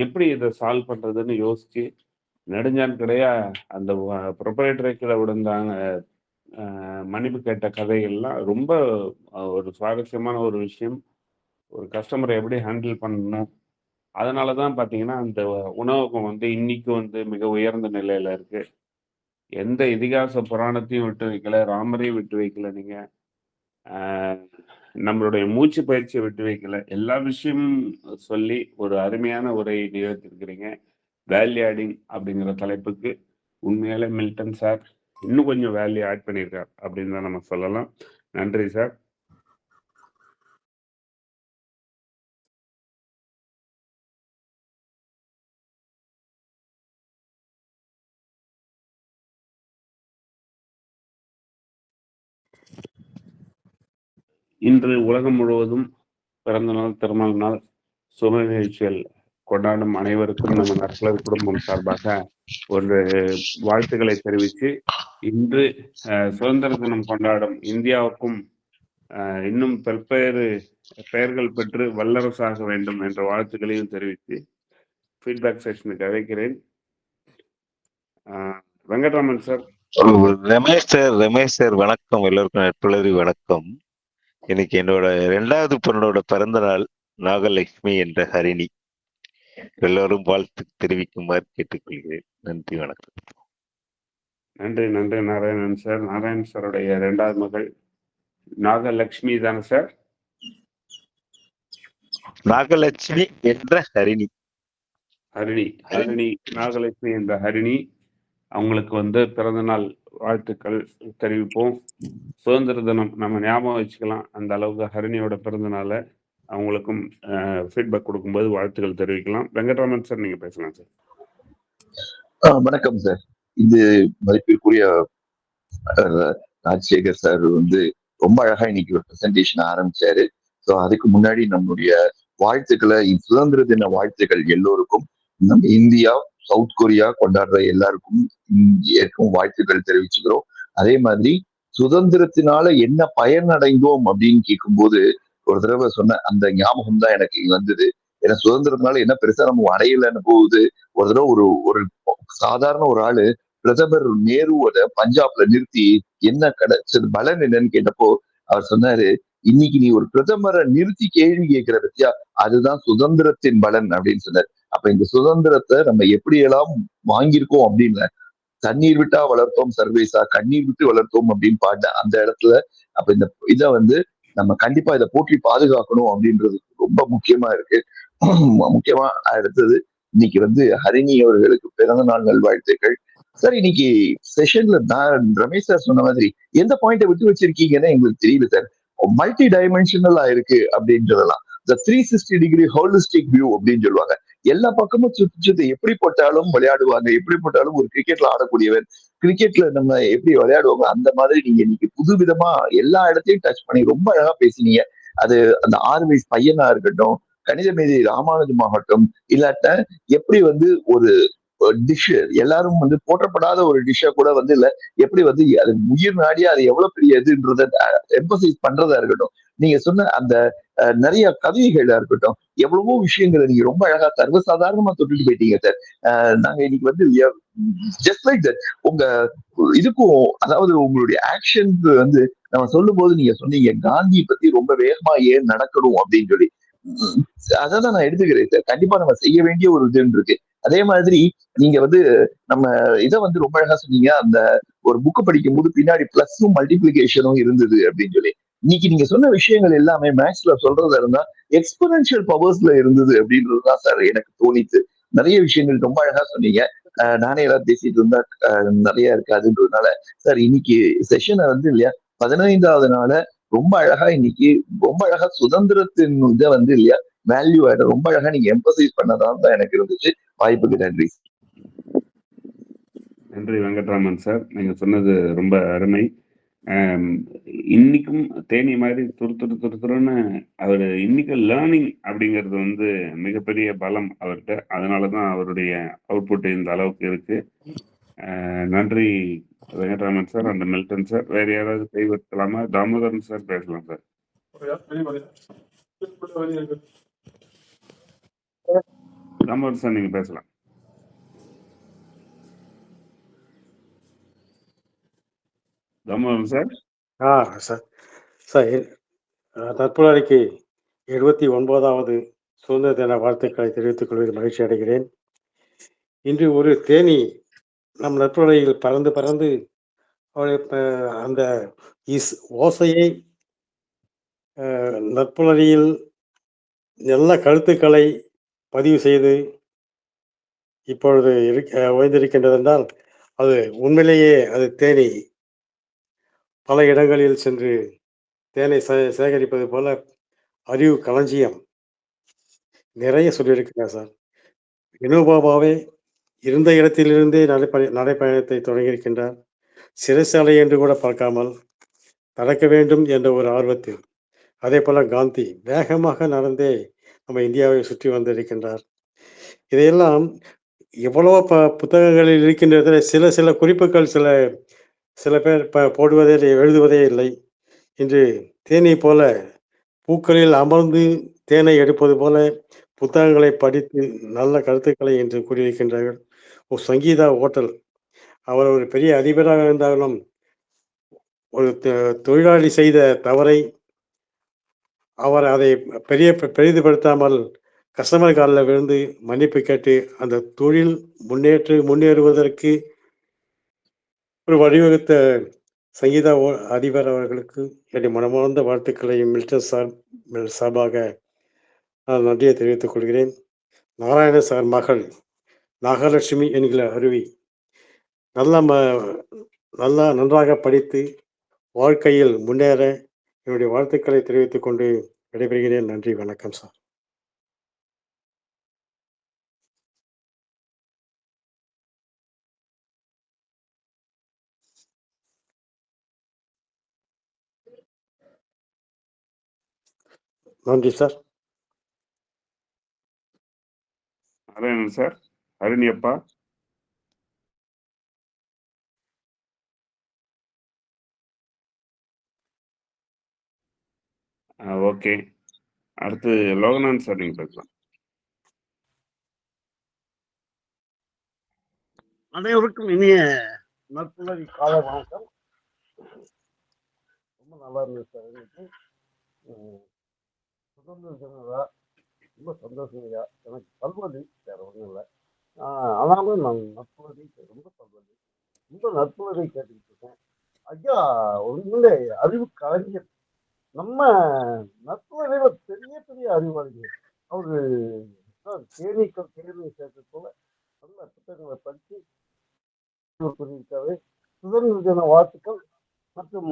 எப்படி இதை சால்வ் பண்றதுன்னு யோசிச்சு நெடுஞ்சான் கிடையா அந்த ப்ரொப்ரைட்டரை கீழே விழுந்தாங்க மன்னிப்பு கேட்ட கதைகள்லாம் ரொம்ப ஒரு சுவாரஸ்யமான ஒரு விஷயம். ஒரு கஸ்டமரை எப்படி ஹேண்டில் பண்ணணும். அதனால தான் பார்த்தீங்கன்னா, அந்த உணவகம் வந்து இன்னைக்கு வந்து மிக உயர்ந்த நிலையில இருக்கு. எந்த இதிகாச புராணத்தையும் விட்டு வைக்கல, ராமரையும் விட்டு வைக்கல நீங்க. ஆ நம்மளுடைய மூச்சு பயிற்சியை விட்டு வைக்கல. எல்லா விஷயமும் சொல்லி ஒரு அருமையான உரையை நிகழ்த்தியிருக்கிறீங்க. வேல்யூ ஆடிங் அப்படிங்கிற தலைப்புக்கு உண்மையாலே மில்டன் சார் இன்னும் கொஞ்சம் வேல்யூ ஆட் பண்ணியிருக்கார் அப்படின்னு தான் நம்ம சொல்லலாம். நன்றி சார். இன்று உலகம் முழுவதும் பிறந்த நாள், திருமண நாள், சுப நிகழ்ச்சிகள் கொண்டாடும் அனைவருக்கும் நம்ம நற்கலர் குடும்பம் சார்பாக ஒரு வாழ்த்துக்களை தெரிவித்து, இன்று சுதந்திர தினம் கொண்டாடும் இந்தியாவுக்கும் இன்னும் பல்வேறு பெயர்கள் பெற்று வல்லரசாக வேண்டும் என்ற வாழ்த்துக்களையும் தெரிவித்து ஃபீட்பேக் செஷனுக்கு அழைக்கிறேன். வெங்கட்ராமன் சார். ரமேஷ் சார் வணக்கம். எல்லோருக்கும் நட்புலரி வணக்கம். இன்னைக்கு என்னோட 2வது பொண்ணோட பிறந்த நாள். நாகலட்சுமி என்ற ஹரிணி. எல்லோரும் வாழ்த்து தெரிவிக்குமாறு கேட்டுக்கொள்கிறேன். நன்றி, வணக்கம். நன்றி நன்றி நாராயணன் சார். நாராயணன் சாருடைய 2வது மகள் நாகலட்சுமி தானே சார்? நாகலட்சுமி என்ற ஹரிணி. ஹரிணி நாகலட்சுமி என்ற ஹரிணி அவங்களுக்கு வந்து பிறந்த நாள் வாழ்த்துக்கள் தெரிவிப்போம். சுதந்திர தினம் நம்ம ஞாபகம் வச்சுக்கலாம். அந்த அளவுக்கு ஹரிணியோட பிறந்த நாளை அவங்களுக்கும் ஃபீட்பேக் கொடுக்கும்போது வாழ்த்துக்கள் தெரிவிக்கலாம். வெங்கட்ராமன் சார், நீங்க பேசலாம் சார். வணக்கம் சார். இது மதிப்பிற்குரிய ராஜசேகர் சார் வந்து ரொம்ப அழகா இன்னைக்கு ஒரு பிரசன்டேஷன் ஆரம்பிச்சாரு. ஸோ அதுக்கு முன்னாடி நம்மளுடைய வாழ்த்துக்களை, சுதந்திர தின வாழ்த்துக்கள் எல்லோருக்கும், நம்ம இந்தியா, சவுத் கொரியா கொண்டாடுற எல்லாருக்கும் இந்தியாவுக்கும் வாழ்த்துக்கள் தெரிவிச்சுக்கிறோம். அதே மாதிரி சுதந்திரத்தினால என்ன பயன் அடைந்தோம் அப்படின்னு கேட்கும்போது ஒரு தடவை சொன்ன அந்த ஞாபகம் தான் எனக்கு வந்தது. ஏன்னா சுதந்திரத்தினால என்ன பெருசா நம்ம அடையலன்னு போகுது. ஒரு தடவை ஒரு சாதாரண ஒரு ஆளு பிரதமர் நேருவோட பஞ்சாப்ல நிறுத்தி என்ன கிடைச்சது பலன் என்னன்னு கேட்டப்போ அவர் சொன்னாரு, இன்னைக்கு நீ ஒரு பிரதமரை நிறுத்தி கேள்வி கேட்கிற பத்தியா, அதுதான் சுதந்திரத்தின் பலன் அப்படின்னு சொன்னார். அப்ப இந்த சுதந்திரத்தை நம்ம எப்படியெல்லாம் வாங்கியிருக்கோம் அப்படின்னு, தண்ணீர் விட்டா வளர்த்தோம் சர்வேசா, கண்ணீர் விட்டு வளர்த்தோம் அப்படின்னு பாட்ட அந்த இடத்துல, அப்ப இந்த இதை வந்து நம்ம கண்டிப்பா இதை போற்றி பாதுகாக்கணும் அப்படின்றது ரொம்ப முக்கியமா இருக்கு. முக்கியமா அடுத்தது இன்னைக்கு வந்து ஹரிணி அவர்களுக்கு பிறந்த நாள் நல்வாழ்த்துக்கள். சார், இன்னைக்கு செஷன்ல நான் ரமேஷ் சார் சொன்ன மாதிரி எந்த பாயிண்ட விட்டு வச்சிருக்கீங்கன்னு எங்களுக்கு தெரியல சார். மல்டி டைமென்ஷனலா இருக்கு அப்படின்னு சொல்லலாம். இந்த 360 டிகிரி ஹோலிஸ்டிக் வியூ அப்படின்னு சொல்லுவாங்க. எல்லா பக்கமும் சுத்தி எப்படி போட்டாலும் விளையாடுவாங்க, எப்படி போட்டாலும் ஒரு கிரிக்கெட்ல ஆடக்கூடியவர், கிரிக்கெட்ல நம்ம எப்படி விளையாடுவாங்க அந்த மாதிரி நீங்க இன்னைக்கு புது விதமா எல்லா இடத்தையும் டச் பண்ணி ரொம்ப அழகா பேசினீங்க. அது அந்த 6 வயசு பையனா இருக்கட்டும், கணித மேதை ராமானுஜமாகட்டும், இல்லாட்ட எப்படி வந்து ஒரு டிஷ் எல்லாரும் வந்து போற்றப்படாத ஒரு டிஷ்ஷா கூட வந்து இல்ல எப்படி வந்து அது உயிர் நாடியா அது எவ்வளவு பெரிய இதுன்றத எம்பசைஸ் பண்றதா இருக்கட்டும். நீங்க சொன்ன அந்த நிறைய கவிதைகளா இருக்கட்டும், எவ்வளவோ விஷயங்களை நீங்க ரொம்ப அழகா சர்வசாதாரணமா தொட்டுட்டு போயிட்டீங்க சார். நாங்க இன்னைக்கு வந்து ஜஸ்ட் லைக் தட் உங்க இதுக்கும், அதாவது உங்களுடைய ஆக்ஷன் வந்து நம்ம சொல்லும் போது நீங்க சொன்னீங்க காந்தியை பத்தி ரொம்ப வேகமா ஏன் நடக்கணும் அப்படின்னு சொல்லி. அதான் நான் எடுத்துக்கிறேன் சார். கண்டிப்பா நம்ம செய்ய வேண்டிய ஒரு இதுன்னு இருக்கு. அதே மாதிரி நீங்க வந்து நம்ம இதை வந்து ரொம்ப அழகா சொன்னீங்க. அந்த ஒரு புக்கு படிக்கும் போது பின்னாடி பிளஸும் மல்டிபிளிகேஷனும் இருந்தது அப்படின்னு சொல்லி. இன்னைக்கு நீங்க சொன்ன விஷயங்கள் எல்லாமே மேக்ஸ்ல சொல்றதா இருந்தா எக்ஸ்போனன்ஷியல் பவர்ஸ்ல இருந்தது அப்படின்றதுதான் சார் எனக்கு தோணித்து. நிறைய விஷயங்கள் ரொம்ப அழகா சொன்னீங்க. நானே ஏதாவது பேசிட்டு இருந்தா நிறைய இருக்காதுன்றதுனால சார் இன்னைக்கு செஷனை வந்து இல்லையா 15வது நாள ரொம்ப அழகா இன்னைக்கு ரொம்ப அழகா சுதந்திரத்தின் இதை வந்து இல்லையா வேல்யூ ஆட ரொம்ப அழகா நீங்க எம்பசைஸ் பண்ணதான் தான் எனக்கு இருந்துச்சு. வாய்ப்புக்கு நன்றி. நன்றி வெங்கட்ராமன் சார். நீங்க சொன்னது ரொம்ப அருமை. இன்னைக்கும் தேனி மாதிரி துருன்னு அவர் இன்னைக்கு லேர்னிங் அப்படிங்கிறது வந்து மிகப்பெரிய பலம் அவர்கிட்ட. அதனாலதான் அவருடைய அவுட்புட் இந்த அளவுக்கு இருக்கு. நன்றி Venkatraman sir and Milton sir. வேற யாராவது கைவர்த்தலாமா? தாமோதரன் சார் பேசலாம் சார். தாமோதரன் சார் நீங்க பேசலாம். தாமோதரன் சார். சார் சார் தற்போதைக்கு 79வது சுதந்திர தின வாழ்த்துக்களை தெரிவித்துக் கொள்வதில் மகிழ்ச்சி அடைகிறேன். இன்று ஒரு தேனி நம் நட்புரையில் பறந்து அந்த ஓசையை நட்புணரியில் நல்ல கருத்துக்களை பதிவு செய்து இப்பொழுது ஓய்ந்திருக்கின்றது என்றால் அது உண்மையிலேயே அது தேனி பல இடங்களில் சென்று தேனை சேகரிப்பது போல அறிவு களஞ்சியம் நிறைய சொல்லியிருக்கிறார் சார். வினோபாபாவே இருந்த இடத்திலிருந்தே நடைப்பயணத்தை தொடங்கியிருக்கின்றார். சிறைசாலை என்று கூட பார்க்காமல் நடக்க வேண்டும் என்ற ஒரு ஆர்வத்தில். அதே போல காந்தி வேகமாக நடந்தே நம்ம இந்தியாவை சுற்றி வந்திருக்கின்றார். இதையெல்லாம் எவ்வளவோ புத்தகங்களில் இருக்கின்றதில் சில குறிப்புகள் சில பேர் போடுவதே எழுதுவதே இல்லை. இன்று தேனை போல பூக்களில் அமர்ந்து தேனை எடுப்பது போல புத்தகங்களை படித்து நல்ல கருத்துக்களை இன்று கூறியிருக்கின்றார்கள். ஒரு சங்கீதா ஹோட்டல் அவர் ஒரு பெரிய அதிபராக இருந்தாலும் ஒரு தொழிலாளி செய்த தவறை அவர் அதை பெரிதுபடுத்தாமல் கஸ்டமர் காலில் விழுந்து மன்னிப்பு கேட்டு அந்த தொழில் முன்னேறுவதற்கு ஒரு வழிவகுத்த சங்கீதா அதிபர் அவர்களுக்கு என்னுடைய மனமார்ந்த வாழ்த்துக்களையும் மில்டன் சார்பாக நான் நன்றியை தெரிவித்துக் கொள்கிறேன். நாராயண சார் மகள் நாகலட்சுமி என்கிற அருவி நன்றாக படித்து வாழ்க்கையில் முன்னேற என்னுடைய வாழ்த்துக்களை தெரிவித்துக் கொண்டு விடைபெறுகிறேன். நன்றி, வணக்கம் சார். நன்றி சார். நாராயணன் சார். அருணியப்பா. ஓகே. அடுத்து லோகநாதன் சார் நீங்க பேசலாம். அனைவருக்கும் இனிய நற்புணரி காலை வணக்கம். ரொம்ப நல்லா இருந்தது சார். இன்னைக்கு சுதந்திர தின ரொம்ப சந்தோஷம் ஐயா. எனக்கு பல்வலி வேற ஒன்றும் இல்லை. ஆனாலும் நான் நற்புணரி ரொம்ப பல்வலி ரொம்ப நற்புணரை கேட்டுக்கிட்டு இருக்கேன் ஐயா. ஒன்றுமே அறிவு கலைஞர் நம்ம நற்புணரில் பெரிய பெரிய அறிவாளிகள் அவரு தேனீக்கள் தேர்வு சேர்த்து போல நல்ல புத்தகங்களை படித்து சொல்லியிருக்காரு. சுதந்திர தின வாழ்த்துக்கள். மற்றும்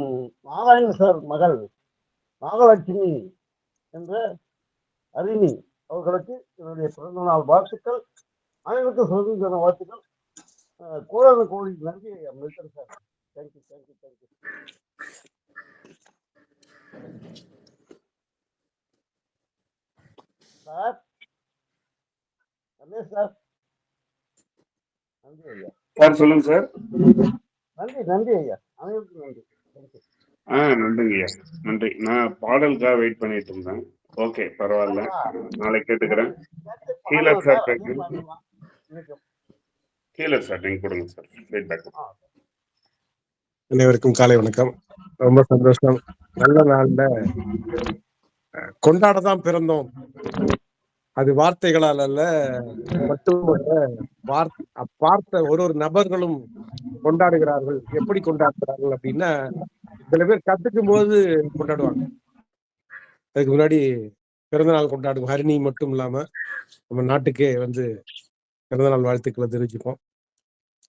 நாராயண சார் மகள் நாகலட்சுமி என்ற அரிணி அவர்களுக்கு என்னுடைய பிறந்த நாள் வாழ்த்துக்கள். அனைவருக்கும் சுதந்திர தின வாழ்த்துக்கள். கோடி நன்றி Milton sir. Thank you. Sir Ramesh sir. நன்றி ஐயா. சார் சொல்லுங்க சார். நன்றி ஐயா. அனைவருக்கும் நன்றி. தேங்க்யூ. நன்றிங்க ஐயா. நன்றி. நான் பாடலுக்காக வெயிட் பண்ணிட்டு இருந்தேன். ஓகே, பரவாயில்ல, நாளைக்கு கேட்டுக்கிறேன். கீழர் சார் கேட்குறேன். கீழர் சார் நீங்க கொடுங்க சார் ஃபீட்பேக். அனைவருக்கும் காலை வணக்கம். ரொம்ப சந்தோஷம். நல்ல நாள்ல கொண்டாடதான் பிறந்தோம் அது வார்த்தைகளால் அல்ல, மட்டுமல்ல, பார்த்த ஒரு நபர்களும் கொண்டாடுகிறார்கள். எப்படி கொண்டாடுகிறார்கள் அப்படின்னா, சில பேர் கத்துக்கும் போது கொண்டாடுவாங்க. அதுக்கு முன்னாடி பிறந்தநாள் கொண்டாடுவோம். ஹரிணி மட்டும் இல்லாம நம்ம நாட்டுக்கே பிறந்தநாள் வாழ்த்துக்களை தெரிவிச்சுப்போம்.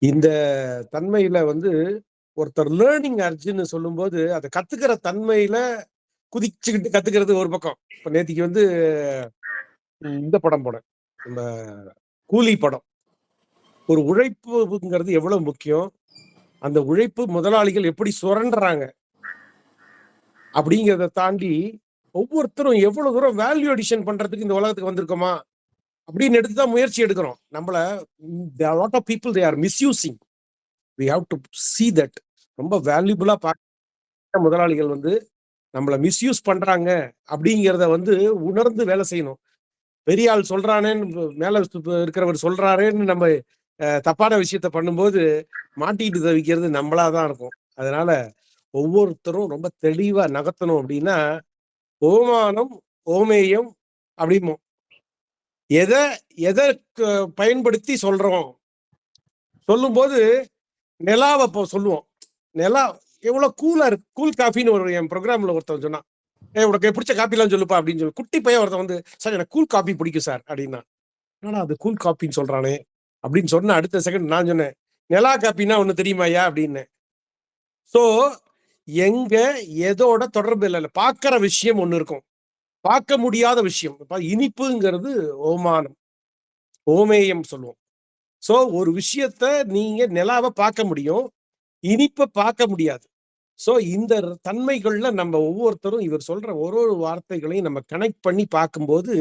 இந்த தன்மையில ஒருத்தர் லேர்னிங் அர்ஜுன்னு சொல்லும்போது அதை கத்துக்கிற தன்மையில குதிச்சுக்கிட்டு கத்துக்கிறது ஒரு பக்கம். இப்ப நேத்திக்கு இந்த படம் போனேன், நம்ம கூலி படம். ஒரு உழைப்புங்கிறது எவ்வளவு முக்கியம், அந்த உழைப்பு முதலாளிகள் எப்படி சுரண்டுறாங்க அப்படிங்கிறத தாண்டி ஒவ்வொருத்தரும் எவ்வளவு தூரம் வேல்யூ அடிஷன் பண்றதுக்கு இந்த உலகத்துக்கு வந்திருக்கோமா அப்படின்னு எடுத்துதான் முயற்சி எடுக்கிறோம். நம்மள lot of people they are misusing. we have to see that. ரொம்ப வேல்யூபிளா பார்க்க முதலாளிகள் நம்மள மிஸ்யூஸ் பண்றாங்க அப்படிங்கிறத உணர்ந்து வேலை செய்யணும். பெரிய ஆள் சொல்றானேன்னு மேல இருக்கிறவர் சொல்றாரேன்னு நம்ம தப்பான விஷயத்த பண்ணும்போது மாட்டிட்டு தவிக்கிறது நம்மளாதான் இருக்கும். அதனால ஒவ்வொருத்தரும் ரொம்ப தெளிவா நகர்த்தணும். அப்படின்னா ஓமானம் ஓமேயம் அப்படிமோ எதை எதை பயன்படுத்தி சொல்றோம் சொல்லும்போது நிலாவை சொல்லுவோம். நிலா எவ்வளவு கூலா இருக்கு. கூல் காஃபின்னு என் ப்ரோக்ராம்ல ஒருத்தன் சொன்னான், உனக்கு பிடிச்ச காப்பிலாம் சொல்லுப்பா அப்படின்னு சொல்லி. குட்டி பையன் ஒருத்தன் சார் எனக்கு கூல் காப்பி பிடிக்கும் சார் அப்படின்னா, ஆனா அது கூல் காப்பின்னு சொல்றானே அப்படின்னு சொன்ன அடுத்த செகண்ட் நான் சொன்னேன், நிலா காப்பின்னா ஒண்ணு தெரியுமாயா அப்படின்னு. சோ எங்க எதோட தொடர்பு இல்லை, பார்க்கிற விஷயம் ஒண்ணு இருக்கும், பார்க்க முடியாத விஷயம். இனிப்புங்கிறது ஓமானம், ஓமேயம் சொல்லுவோம். சோ ஒரு விஷயத்த நீங்க நிலாவை பார்க்க முடியும், இனிப்பை பார்க்க முடியாது. சோ இந்த தன்மைகள்ல நம்ம ஒவ்வொருத்தரும் இவர் சொல்ற ஒரு வார்த்தைகளையும் நம்ம கனெக்ட் பண்ணி பார்க்கும்போது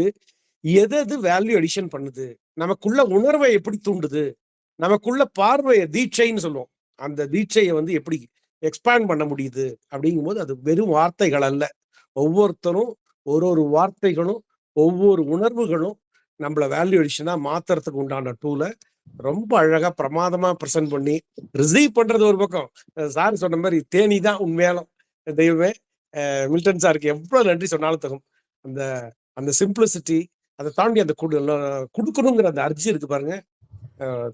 எது வேல்யூ அடிஷன் பண்ணுது, நமக்குள்ள உணர்வை எப்படி தூண்டுது, நமக்குள்ள பார்வையை தீட்சைன்னு சொல்லுவோம், அந்த தீட்சையை எப்படி எக்ஸ்பேண்ட் பண்ண முடியுது அப்படிங்கும்போது அது வெறும் வார்த்தைகள் அல்ல. ஒவ்வொருத்தரும் ஒரு வார்த்தைகளும் ஒவ்வொரு உணர்வுகளும் நம்மள வேல்யூ அடிஷனா மாத்துறதுக்கு உண்டான டூலை ரொம்ப அழகா பிரமாதமா பிரசன்ட் பண்ணி ரிசீவ் பண்றது ஒரு பக்கம். சார் சொன்ன மாதிரி தேனி தான் உண்மையாலும் தெய்வமே. மில்டன் சாருக்கு எவ்வளவு நன்றி சொன்னாலும் தகும். அந்த அந்த சிம்பிளிசிட்டி, அதை தாண்டி அந்த கொடுக்கணுங்கிற அந்த அர்ஜி இருக்கு பாருங்க.